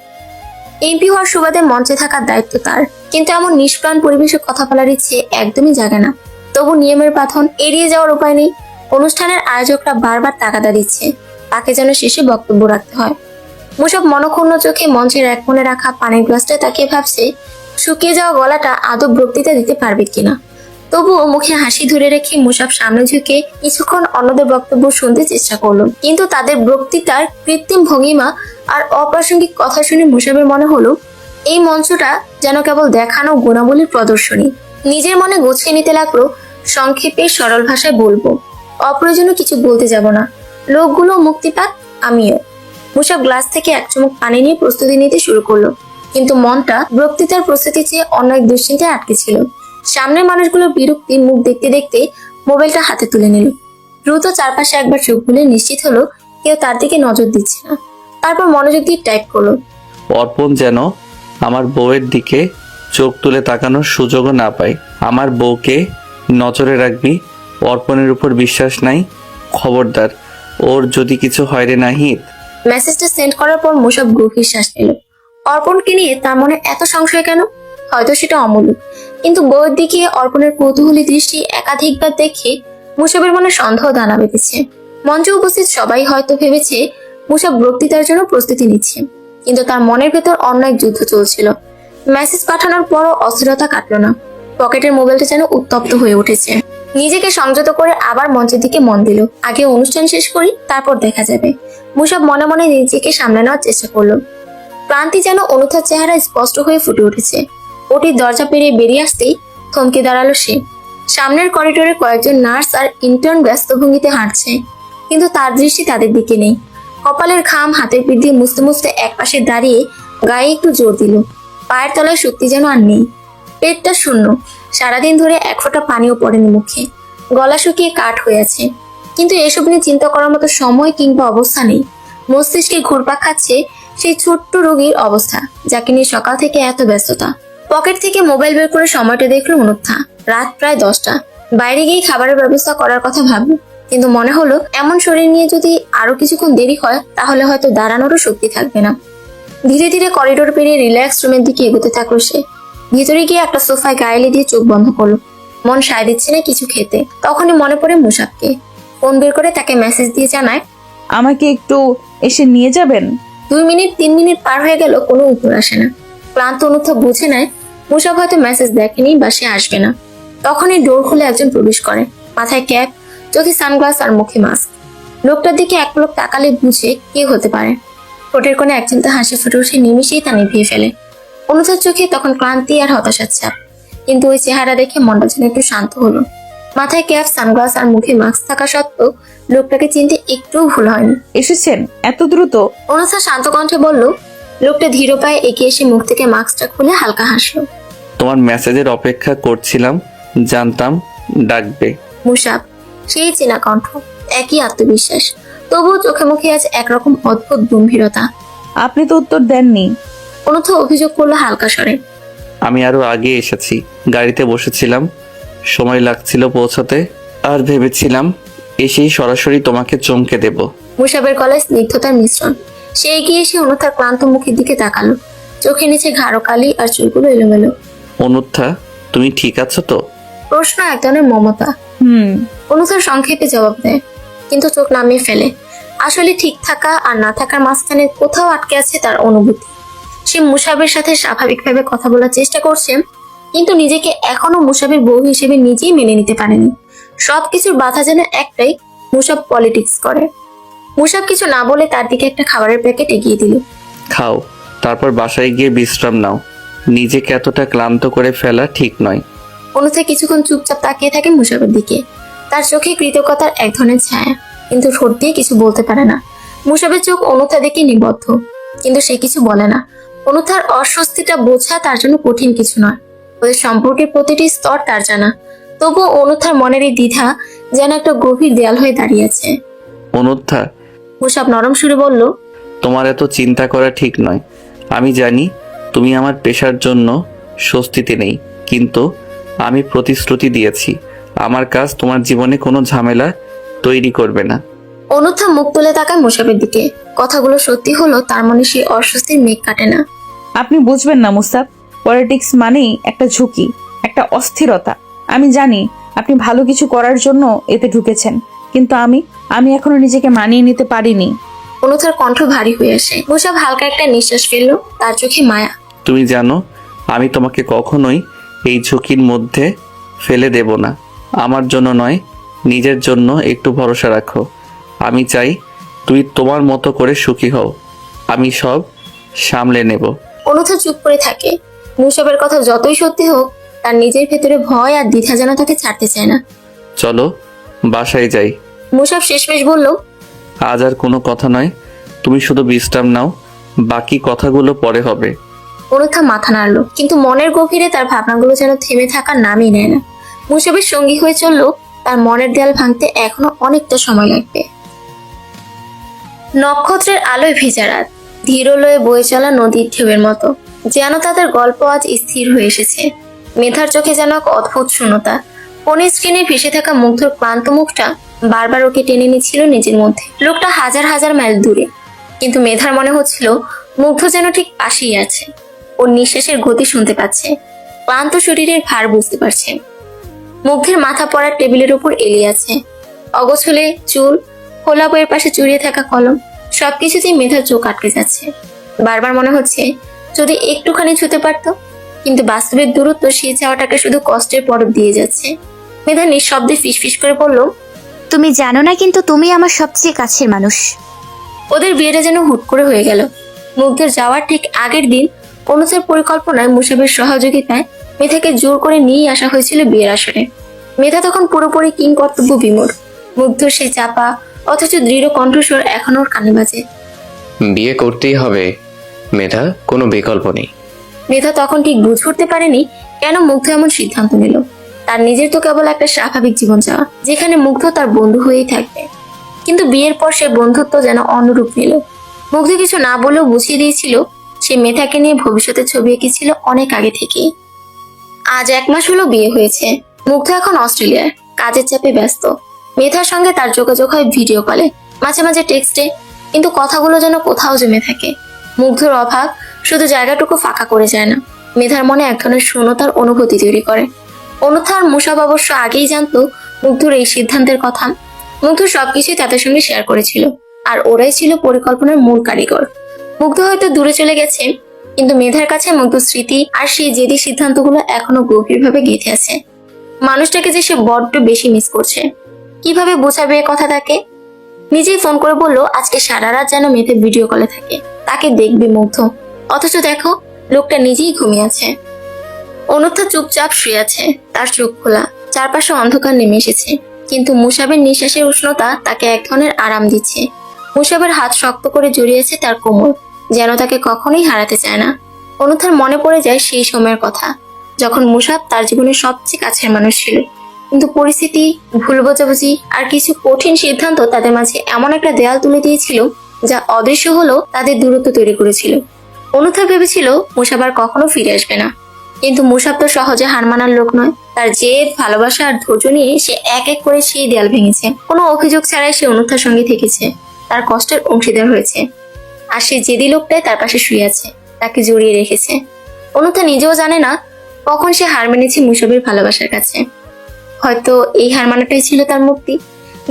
এমপি হওয়ার সুবাদে মঞ্চে থাকার দায়িত্ব তার, কিন্তু এমন নিষ্প্রাণ পরিবেশে কথা বলার ইচ্ছে একদমই জাগে না। তবু নিয়মের বাঁধন এড়িয়ে যাওয়ার উপায় নেই। অনুষ্ঠানের আয়োজকরা বারবার তাগাদা দিচ্ছে, তাকে যেন শেষে বক্তব্য রাখতে হয়। মুসাব মনক্ষুণ্ণ চোখে মঞ্চের এক কোণে রাখা পানির গ্লাসটা তাকিয়ে ভাবছে শুকিয়ে যাওয়া গলাটা আদৌ বক্তৃতা দিতে পারবে কিনা। তবুও মুখে হাসি ধরে রেখে মুসাব সামনে ঝুঁকে কিছুক্ষণ অন্যদের বক্তব্য শুনতে চেষ্টা করলো, কিন্তু তাদের বক্তৃতার কৃত্রিম ভঙ্গিমা আর অপ্রাসঙ্গিক কথা শুনে মুসাবের মনে হলো এই মঞ্চটা যেন কেবল দেখানো গুণাবলীর প্রদর্শনী। নিজের মনে গুছিয়ে নিতে লাগলো, সংক্ষেপে সরল ভাষায় বলবো, অপ্রয়োজনীয় কিছু বলতে যাব না, লোকগুলো মুক্তি পাক, আমিও। মুসাব গ্লাস থেকে এক চুমুক পানি নিয়ে প্রস্তুতি নিতে শুরু করলো, কিন্তু মনটা বক্তৃতার প্রস্তুতি চেয়ে অন্য এক দুশ্চিন্তায় আটকে ছিল। সামনের মানুষগুলোর বিরক্তির মুখ দেখতে দেখতে মোবাইলটা হাতে তুলে নিল। দ্রুত চারপাশে একবার চোখ খুলে নিশ্চিত হলো কেউ তার দিকে নজর দিচ্ছে না। তারপর মনোযোগ দিয়ে টাইপ করলো, অর্পণ যেন আমার বউয়ের দিকে চোখ তুলে তাকানোর সুযোগও না পায়। আমার বউকে নজরে রাখবি, অর্পণের উপর বিশ্বাস নাই, খবরদার ওর যদি কিছু হয় রে নাহিদ। মেসেজটা সেন্ড করার পর মুসাব গভীর শ্বাস নিল। অর্পণকে নিয়ে তার মনে এত সংশয় কেন? হয়তো সেটা অমূলক, কিন্তু বউয়ের দিকে অর্পণের কৌতূহলী দৃষ্টি একাধিকবার দেখে মুসাবের মনে সন্দেহ দানা বেঁধেছে। মঞ্চে উপস্থিত সবাই হয়তো ভেবেছে মুসাব বক্তৃতার জন্য প্রস্তুতি নিচ্ছে, কিন্তু তার মনের ভেতর অন্য এক যুদ্ধ চলছিল। মেসেজ পাঠানোর পরও অস্থিরতা কাটলো না, পকেটের মোবাইলটা যেন উত্তপ্ত হয়ে উঠেছে। নিজেকে সংযত করে আবার মঞ্চের দিকে মন দিল। আগে অনুষ্ঠান শেষ করি, তারপর দেখা যাবে। মুসাব মনে মনে নিজেকে সামলে নেওয়ার চেষ্টা করলো। ক্লান্তি যেন অনুথার চেহারা স্পষ্ট হয়ে ফুটে উঠেছে। ওটির দরজা পেরিয়ে বেরিয়ে আসতেই থমকে দাঁড়ালো সে। সামনের করিডোরে কয়েকজন নার্স আর ইন্টার্ন ব্যস্ত ভঙ্গিতে হাঁটছে, কিন্তু তার দৃষ্টি তাদের দিকে নেই। কপালের ঘাম হাতের পিঠ দিয়ে মুছতে মুছতে একপাশে দাঁড়িয়ে গায়ে একটু জোর দিল। পায়ের তলায় শক্তি যেন আর নেই, পেটটা শূন্য। সারাদিন ধরে এক ফোঁটা পানিও পড়েনি মুখে, গলা শুকিয়ে কাঠ হয়ে আছে। কিন্তু এসব নিয়ে চিন্তা করার মতো সময় কিংবা অবস্থা নেই। মস্তিষ্কে ঘুরপাক খাচ্ছে সেই ছোট্ট রোগীর অবস্থা, যাকে নিয়ে সকাল থেকে এত ব্যস্ততা। পকেট থেকে মোবাইল বের করে সময়টা দেখলো অনুত্থা। রাত প্রায় 10টা। বাইরে গিয়ে খাবারের ব্যবস্থা করার কথা ভাবলো, কিন্তু মনে হলো এমন শরীর নিয়ে যদি আরো কিছুক্ষণ দেরি হয় তাহলে হয়তো দাঁড়ানোরও শক্তি থাকবে না। ধীরে ধীরে করিডোর পেরিয়ে রিল্যাক্স রুমের দিকে এগোতে থাকলো সে। ভিতরে গিয়ে একটা সোফায় গায়ে দিয়ে চোখ বন্ধ করলো। মন সায় দিচ্ছে না কিছু খেতে। তখনই মনে পড়ে মুসাবকে। ফোন বের করে তাকে মেসেজ দিয়ে জানায়, আমাকে একটু এসে নিয়ে যাবেন? 2 মিনিট 3 মিনিট পার হয়ে গেল, কোনো উত্তর আসে না। ক্লান্ত অনুত্থা বুঝে নেয় মুসাব হয়তো মেসেজ দেখেনি বা সে আসবে না। তখনই ডোর খুলে একজন প্রবেশ করে, মাথায় ক্যাপ, চোখে সানগ্লাস আর মুখে মাস্ক। লোকটার দিকে এক লোক তাকালে বুঝে কে হতে পারে। ঠোঁটের কোণে একচিলতে হাসি ফুটে উঠে নিমিশেই তা নিভিয়ে ফেলে। অনুথার চোখে তখন ক্লান্তি আর হতাশার ছাপ, কিন্তু ওই চেহারা দেখে মনটা যেন একটু শান্ত হলো। মাথায় ক্যাপ, সানগ্লাস আর মুখে মাস্ক থাকা সত্ত্বেও লোকটাকে চিনতে একটুও ভুল হয়নি। এসেছেন এত দ্রুত? অনুথা শান্ত কণ্ঠে বলল। লোকটা ধীর পায়ে এগিয়ে এসে মুখ থেকে মাস্কটা খুলে হালকা হাসলো। তোমার মেসেজের অপেক্ষা করছিলাম, জানতাম ডাকবে। মুসাব, সেই চেনা কণ্ঠ, একই আত্মবিশ্বাস, তবুও চোখে মুখে আজ একরকম অদ্ভুত গম্ভীরতা। আপনি তো উত্তর দেননি। অনুথা অভিযোগ করলো হালকা স্বরে। আমি আরো আগে এসেছি, গাড়িতে বসেছিলাম, সময় লাগছিল পৌঁছাতে, আর ভেবেছিলাম এসেই সরাসরি তোমাকে চমকে দেব। মুসাবের গলায় স্নিগ্ধতার মিশ্রণ। সে এগিয়ে এসে অনুথার ক্লান্ত মুখের দিকে তাকালো। চোখের নিচে ঘাড়ো কালি আর চুলগুলো এলোমেলো। অনুত্থা, তুমি ঠিক আছো তো? প্রশ্ন এক ধরনের মমতা। অনুথার সংক্ষেপে জবাব দেয়, কিন্তু চোখ নামিয়ে ফেলে। আসলে ঠিক থাকা আর না থাকার মাঝখানে কোথাও আটকে আছে তার অনুভূতি। সে মুসাবের সাথে স্বাভাবিকভাবে কথা বলার চেষ্টা করছে, কিন্তু নিজেকে এখনো মুসাবের বউ হিসেবে নিজেই মেনে নিতে পারেনি। সবকিছুর বাধা যেন একটাই, মুসাব পলিটিক্স করে। মুসাব কিছু না বলে তার দিকে একটা খাবারের প্যাকেট এগিয়ে দিল। খাও, তারপর বাসায় গিয়ে বিশ্রাম নাও। নিজেকে এতটা ক্লান্ত করে ফেলা ঠিক নয়। অনুথা কিছুক্ষণ চুপচাপ তাকিয়ে থাকে মুসাবের দিকে। তার চোখে কৃতজ্ঞতার এক ধরনের ছায়া, কিন্তু ঠোঁট দিয়ে কিছু বলতে পারে না। মুসাবের চোখ অনুথা দেখে নিবদ্ধ, কিন্তু সে কিছু বলে না। অনুথার অস্বস্তিটা বোঝা তার জন্য কঠিন কিছু নয়। ওদের সম্পর্কের প্রতিটি স্তর তার জানা। তবুও অনুথার মনের এই দ্বিধা যেন একটা গভীর দেয়াল হয়ে দাঁড়িয়েছে। অনুত্থা, মুসাব নরম সুরে বলল, তোমার এত চিন্তা করা ঠিক নয়। আমি জানি তুমি আমার পেশার জন্য স্বস্তিতে নেই, কিন্তু আমি প্রতিশ্রুতি দিয়েছি আমার কাজ তোমার জীবনে কোনো ঝামেলা তৈরি করবে না। অনুথা মুখ তুলে তাকায় মুসাবের দিকে। কথাগুলো সত্যি হলো তার মনে সেই অস্বস্তির মেঘ কাটে না। আপনি বুঝবেন না মুসাব, পলিটিক্স মানেই একটা ঝুঁকি, একটা অস্থিরতা। আমি জানি আপনি ভালো কিছু করার জন্য এতে ঢুকেছেন, কিন্তু আমি এখনো নিজেকে মানিয়ে নিতে পারিনি। অনুথার কণ্ঠ ভারী হয়ে আসে। মুসাব হালকা একটা নিঃশ্বাস ফেললো, তার চোখে মায়া। তুমি জানো আমি তোমাকে কখনোই এই ঝুঁকির মধ্যে ফেলে দেব না। আমার জন্য নয়, নিজের জন্য একটু ভরসা রাখো। আমি চাই তুই তোমার মতো করে সুখী হও। আমি সব সামলে নেব। অনুথা চুপ করে থাকে। মুসাবের কথা যতই সত্যি হোক, তার নিজের ভেতরে ভয় আর দ্বিধা যেন তাকে ছাড়তে চায় না। চলো বাসায় যাই। মুসাব শেষমেশ বলল, আজ আর কোনো কথা নয়, তুমি শুধু বিশ্রাম নাও, বাকি কথাগুলো পরে হবে। অনুথা মাথা নাড়লো, কিন্তু মনের গভীরে তার ভাবনাগুলো যেন থেমে থাকার নামই নেয় না। মুসাবের সঙ্গী হয়ে চলল, তার মনের দেয়াল ভাঙতে এখনো অনেকটা সময় লাগবে। নক্ষত্রের আলোয় ভেজা রাত, ধীরলয়ে বয়ে চলা নদীর ঢেউয়ের মতো যেন তাদের গল্প আজ স্থির হয়ে এসেছে। মেধার চোখে যেন এক অদ্ভুত শূন্যতা। ফোনের স্ক্রিনে ভেসে থাকা মুগ্ধর ক্লান্ত মুখটা বারবার ওকে টেনে নিচ্ছিল নিজের মধ্যে। লোকটা হাজার হাজার মাইল দূরে, কিন্তু মেধার মনে হচ্ছিল মুগ্ধ যেন ঠিক পাশেই আছে। ওর নিঃশ্বাসের গতি শুনতে পাচ্ছে, ক্লান্ত শরীরের ভার বুঝতে পারছে। মুগ্ধের মাথা পড়ার টেবিলের উপর এলিয়ে আছে, অগোছলে চুল, খোলা বইয়ের পাশে চুরিয়ে থাকা কলম, সবকিছুতেই মেধার চোখ আটকে যাচ্ছে। বারবার মনে হচ্ছে যদি একটুখানি ছুতে পারতো, কিন্তু বাস্তবের দূরত্ব সেই চাওয়াটাকে শুধু কষ্টের পরব দিয়ে যাচ্ছে। মেধা নিঃশব্দে ফিসফিস করে বলল, তুমি জানো না, কিন্তু তুমি আমার সবচেয়ে কাছের মানুষ। ওদের বিয়েটা যেন হুট করে হয়ে গেল। মুগ্ধের যাওয়ার ঠিক আগের দিন অনুথার পরিকল্পনায় মুসাবের সহযোগিতায় মেধাকে জোর করে নিয়ে আসা হয়েছিল বিয়ের আসরে। মেধা তখন পুরোপুরি কিং কর্তব্য বিমূঢ়। মুগ্ধর সেই চাপা অথচ দৃঢ় কণ্ঠস্বর এখনো ওর কানে বাজে। বিয়ে করতেই হবে মেধা, কোনো বিকল্প নেই। মেধা তখন ঠিক বুঝে উঠতে পারেনি কেন মুগ্ধ এমন সিদ্ধান্ত নিল। তার নিজের তো কেবল একটা স্বাভাবিক জীবন চাওয়া, যেখানে মুগ্ধ তার বন্ধু হয়েই থাকবে। কিন্তু বিয়ের পর সে বন্ধুত্ব যেন অন্যরূপ নিল। মুগ্ধ কিছু না বলেও বুঝিয়ে দিয়েছিল সে মেধাকে নিয়ে ভবিষ্যতের ছবি এঁকেছিল অনেক আগে থেকেই। আজ 1 মাস হলো বিয়ে হয়েছে। মুগ্ধ এখন অস্ট্রেলিয়ায়, কাজের চাপে ব্যস্ত। মেধার সঙ্গে তার যোগাযোগ হয় ভিডিও কলে, মাঝে মাঝে টেক্সটে, কিন্তু কথাগুলো যেন কোথাও জমে থাকে। মুগ্ধর অভাব শুধু জায়গাটুকু ফাঁকা করে যায় না, মেধার মনে এক ধরনের শূন্যতার অনুভূতি তৈরি করে। অনুথা আর মুসাব অবশ্য আগেই জানতো মুগ্ধর এই সিদ্ধান্তের কথা। মুগ্ধ সবকিছুই তাদের সঙ্গে শেয়ার করেছিল, আর ওরাই ছিল পরিকল্পনার মূল কারিগর। মুগ্ধ হয়তো দূরে চলে গেছে, কিন্তু মেধার কাছে মুগ্ধর স্মৃতি আর সেই জেদি সিদ্ধান্তগুলো এখনো গভীরভাবে গেঁথে আছে। মানুষটাকে যে সে বড্ড বেশি মিস করছে। কিভাবে বোঝাবে এ কথা তাকে? নিজেই ফোন করে বললো আজকে সারা রাত যেন মেধা ভিডিও কলে থাকে, তাকে দেখবে মুগ্ধ। অথচ দেখো, লোকটা নিজেই ঘুমিয়ে আছে। অনুথা চুপচাপ শুয়ে আছে, তার চোখ খোলা, চারপাশে অন্ধকার নেমে এসেছে। কিন্তু মুসাবের নিঃশ্বাসের উষ্ণতা তাকে এক ধরনের আরাম দিচ্ছে। মুসাবের হাত শক্ত করে জড়িয়েছে তার কোমর, যেন তাকে কখনোই হারাতে চায় না। অনুথার মনে পড়ে যায় সেই সময়ের কথা, যখন মুসাব তার জীবনের সবচেয়ে কাছের মানুষ ছিল। কিন্তু পরিস্থিতি, ভুল বোঝাবুঝি আর কিছু কঠিন সিদ্ধান্ত তাদের মাঝে এমন একটা দেয়াল তুলে দিয়েছিল যা অদৃশ্য হলেও তাদের দূরত্ব তৈরি করেছিল। অনুথা ভেবেছিল মুসাব আর কখনো ফিরে আসবে না, কিন্তু মুসাব তো সহজে হার মানার লোক নয়। তার জেদ, ভালোবাসা আর ধৈর্য নিয়ে সে এক এক করে সেই দেয়াল ভেঙেছে। কোনো অভিযোগ ছাড়াই সে অনুথার সঙ্গে থেকেছে, তার কষ্টের অংশীদার হয়েছে। আর সেই জেদি লোকটাই তার পাশে শুয়ে আছে, তাকে জড়িয়ে রেখেছে। অনুথা নিজেও জানে না কখন সে হার মেনেছে মুসাবের ভালোবাসার কাছে। হয়তো এই হার মানাটাই ছিল তার মুক্তি।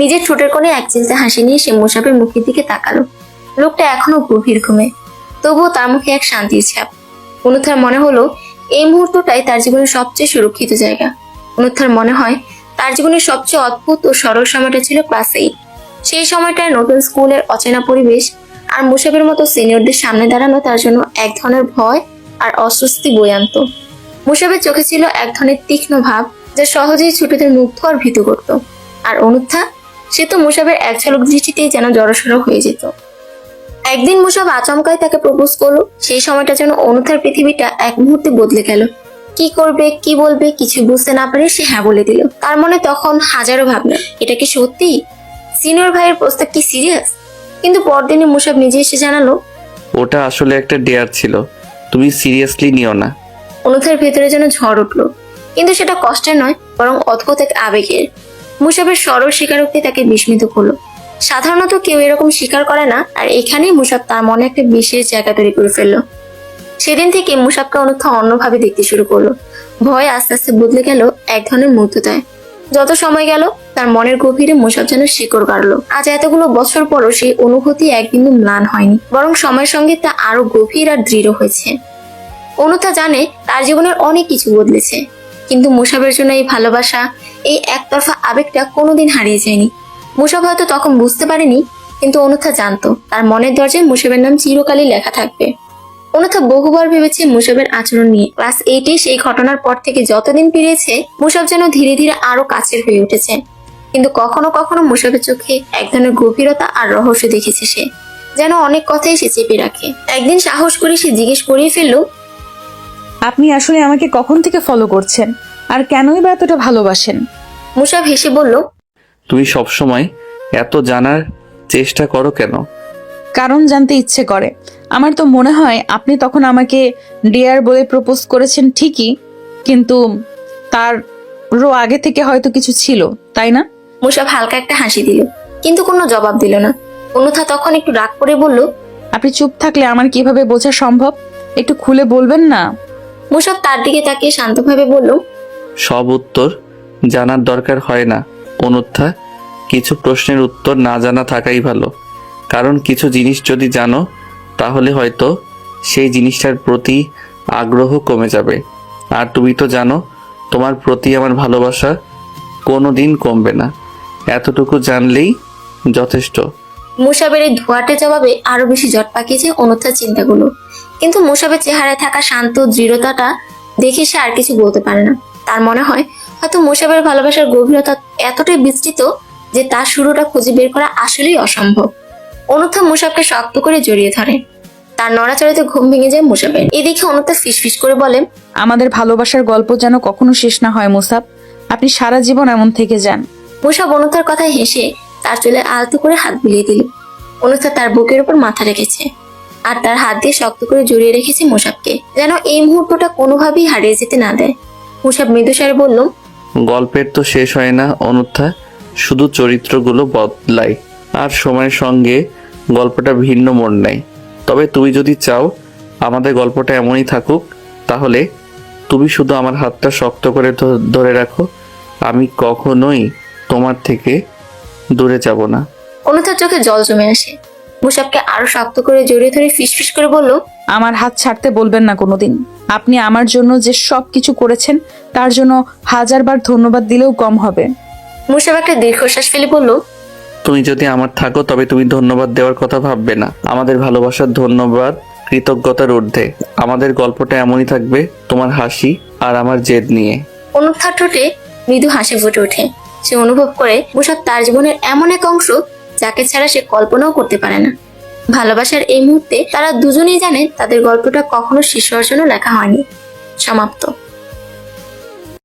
নিজের ঠোঁটের কোণে এক চিলতে হাসি নিয়ে সে মুসাবের মুখের দিকে তাকালো। লোকটা এখনো গভীর ঘুমে, তবুও তার মুখে এক শান্তির ছাপ। অনুথার মনে হলো এই মুহূর্তটাই তার জীবনের সবচেয়ে সুরক্ষিত জায়গা। অনুথার মনে হয় তার জীবনের সবচেয়ে অদ্ভুত ও সরল সময়টা ছিল ক্লাস 8। সেই সময়টায় নতুন স্কুলের অচেনা পরিবেশ আর মুসাবের মতো সিনিয়রদের সামনে দাঁড়ানো তার জন্য এক ধরনের ভয় আর অস্বস্তি বয়ে আনত। মুসাবের চোখে ছিল এক ধরনের তীক্ষ্ণ ভাব যা সহজেই ছোটদের মুগ্ধ আর ভীত করত। আর অনুত্থা, সে তো মুসাবের এক ঝলক দৃষ্টিতেই যেন জড়সড় হয়ে যেত। একদিন মুসাব আচমকাই তাকে প্রপোজ করলো। সেই সময়টা যেন অনুত্থার পৃথিবীটা এক মুহূর্তে বদলে গেল। কি করবে, কি বলবে কিছু বুঝতে না পারে সে হ্যাঁ বলে দিল। তার মনে তখন হাজারো ভাবনা, এটা কি সত্যি? সিনিয়র ভাইয়ের প্রস্তাব কি সিরিয়াস? কিন্তু পরদিনই মুসাব নিজে এসে জানালো, ওটা আসলে একটা ডেয়ার ছিল, তুমি সিরিয়াসলি নিও না। অনুথার ভেতরে যেন ঝড় উঠলো, কিন্তু সেটা কষ্টের নয় বরং অদ্ভুত এক আবেগের। মুসাবের সরল স্বীকারোক্তি তাকে বিস্মিত করলো। সাধারণত কেউ এরকম স্বীকার করে না, আর এখানেই মুসাব তার মনে একটা বিশেষ জায়গা তৈরি করে ফেললো। সেদিন থেকে মুসাবকে অনুথা অন্যভাবে দেখতে শুরু করলো। ভয় আস্তে আস্তে বদলে গেল এক ধরনের মুগ্ধতায়। যত সময় গেল তার মনের গভীরে মুসাব যেন শিকড় গাড়লো। আজ এতগুলো বছর পরও সেই অনুভূতি একদিনও ম্লান হয়নি, বরং সময়ের সঙ্গে তা আরো গভীর আর দৃঢ় হয়েছে। অনুথা জানে তার জীবনের অনেক কিছু বদলেছে, কিন্তু মুসাবের জন্য এই ভালোবাসা, এই একতরফা আবেগটা কোনোদিন হারিয়ে যায়নি। মুসাব হয়তো তখন বুঝতে পারেনি, কিন্তু অনুথা জানতো তার মনের দরজায় মুসাবের নাম চিরকালই লেখা থাকবে। অনুথা বহুবার ভেবেছে মুসাবের আচরণ নিয়ে। ক্লাস 8-এ সেই ঘটনার পর থেকে যতদিন পেরিয়েছে মুসাব যেন ধীরে ধীরে আরো কাছের হয়ে উঠেছে। কিন্তু কখনো কখনো মুসাবের চোখে এক ধরনের গভীরতা আর রহস্য দেখেছে সে, যেন অনেক কথাই সে চেপে রাখে। একদিন সাহস করে সে জিজ্ঞেস করিয়ে ফেললো, আপনি আসলে আমাকে কখন থেকে ফলো করছেন আর কেনই বা এতটা ভালোবাসেন? মুসাব হেসে বলল, তুমি সবসময় এত জানার চেষ্টা করো কেন? কারণ জানতে ইচ্ছে করে। আমার তো মনে হয় আপনি তখন আমাকে ডিয়ার বলে প্রপোজ করেছেন ঠিকই, কিন্তু তারও আগে থেকে হয়তো কিছু ছিল, তাই না? মুসাব হালকা একটা হাসি দিল, কিন্তু কোনো জবাব দিল না। অনুথা তখন একটু রাগ করে বলল, আপনি চুপ থাকলে আমার কিভাবে বোঝা সম্ভব? একটু খুলে বলবেন না? মুসাব তার দিকে তাকিয়ে শান্তভাবে বলল, সব উত্তর জানার দরকার হয় না অনুত্থা। কিছু প্রশ্নের উত্তর না জানা থাকাই ভালো, কারণ কিছু জিনিস যদি জানো তাহলে হয়তো সেই জিনিসটার প্রতি আগ্রহ কমে যাবে। আর তুমি তো জানো তোমার প্রতি আমার ভালোবাসা কোনো দিন কমবে না, এতটুকু জানলেই যথেষ্ট। মুসাবের এই ধোয়াটে জবাবে আরো বেশি জট পাকিয়েছে অনুথার চিন্তাগুলো। কিন্তু মুসাবের চেহারায় থাকা শান্ত দৃঢ়তাটা দেখে সে আর কিছু বলতে পারে না। তার মনে হয় হয়তো মুসাবের ভালোবাসার গভীরতা এতটাই বিস্তৃত যে তার শুরুটা খুঁজে বের করা আসলেই অসম্ভব। অনুথা মুসাবকে শক্ত করে জড়িয়ে ধরে। তার নড়াচড়াতে ঘুম ভেঙে যায় মুসাবের। এই দেখে অনুথা ফিসফিস করে বলে, আমাদের ভালোবাসার গল্প যেন কখনো শেষ না হয় মুসাব, আপনি সারা জীবন এমন থেকে যান। মুসাব অনুথার কথায় হেসে তার চুলে আলতো করে হাত বুলিয়ে দিল। অনুথা তার বুকের উপর মাথা রেখেছে আর তার হাত দিয়ে শক্ত করে জড়িয়ে রেখেছে মুসাবকে, যেন এই মুহূর্তটা কোনোভাবেই হারিয়ে যেতে না দেয়। মুসাব মৃদুস্বরে বলল, গল্পের তো শেষ হয় না অনুত্থা, শুধু চরিত্রগুলো বদলায় আর সময়ের সঙ্গে গল্পটা ভিন্ন মোড় নেয়। তবে তুমি যদি চাও আমাদের গল্পটা এমনই থাকুক, তাহলে তুমি শুধু আমার হাতটা শক্ত করে ধরে রাখো, আমি কখনোই তোমার থেকে দূরে যাব না। অনুথার চোখে জল জমে আসে। মুসাবকে আরো শক্ত করে জড়িয়ে ধরে ফিসফিস করে বলল, আমার হাত ছাড়তে বলবেন না কোনোদিন। আপনি আমার জন্য যে সব কিছু করেছেন তার জন্য হাজারবার ধন্যবাদ দিলেও কম হবে। মুসাব একটা দীর্ঘশ্বাস ফেলে বলল, তুমি যদি আমার থাকো তবে তুমি ধন্যবাদ দেওয়ার কথা ভাববে না। আমাদের ভালোবাসার ধন্যবাদ কৃতজ্ঞতার ঊর্ধ্বে। আমাদের গল্পটা এমনই থাকবে, তোমার হাসি আর আমার জেদ নিয়ে। অনুথার ঠোঁটে মৃদু হাসি ফুটে ওঠে। সে অনুভব করে মুসাব তার জীবনের এমন এক অংশ যাকে ছাড়া সে কল্পনাও করতে পারে না। ভালোবাসার এই মুহূর্তে তারা দুজনেই জানে তাদের গল্পটা কখনো শেষ হওয়ার জন্য লেখা হয়নি, সমাপ্ত।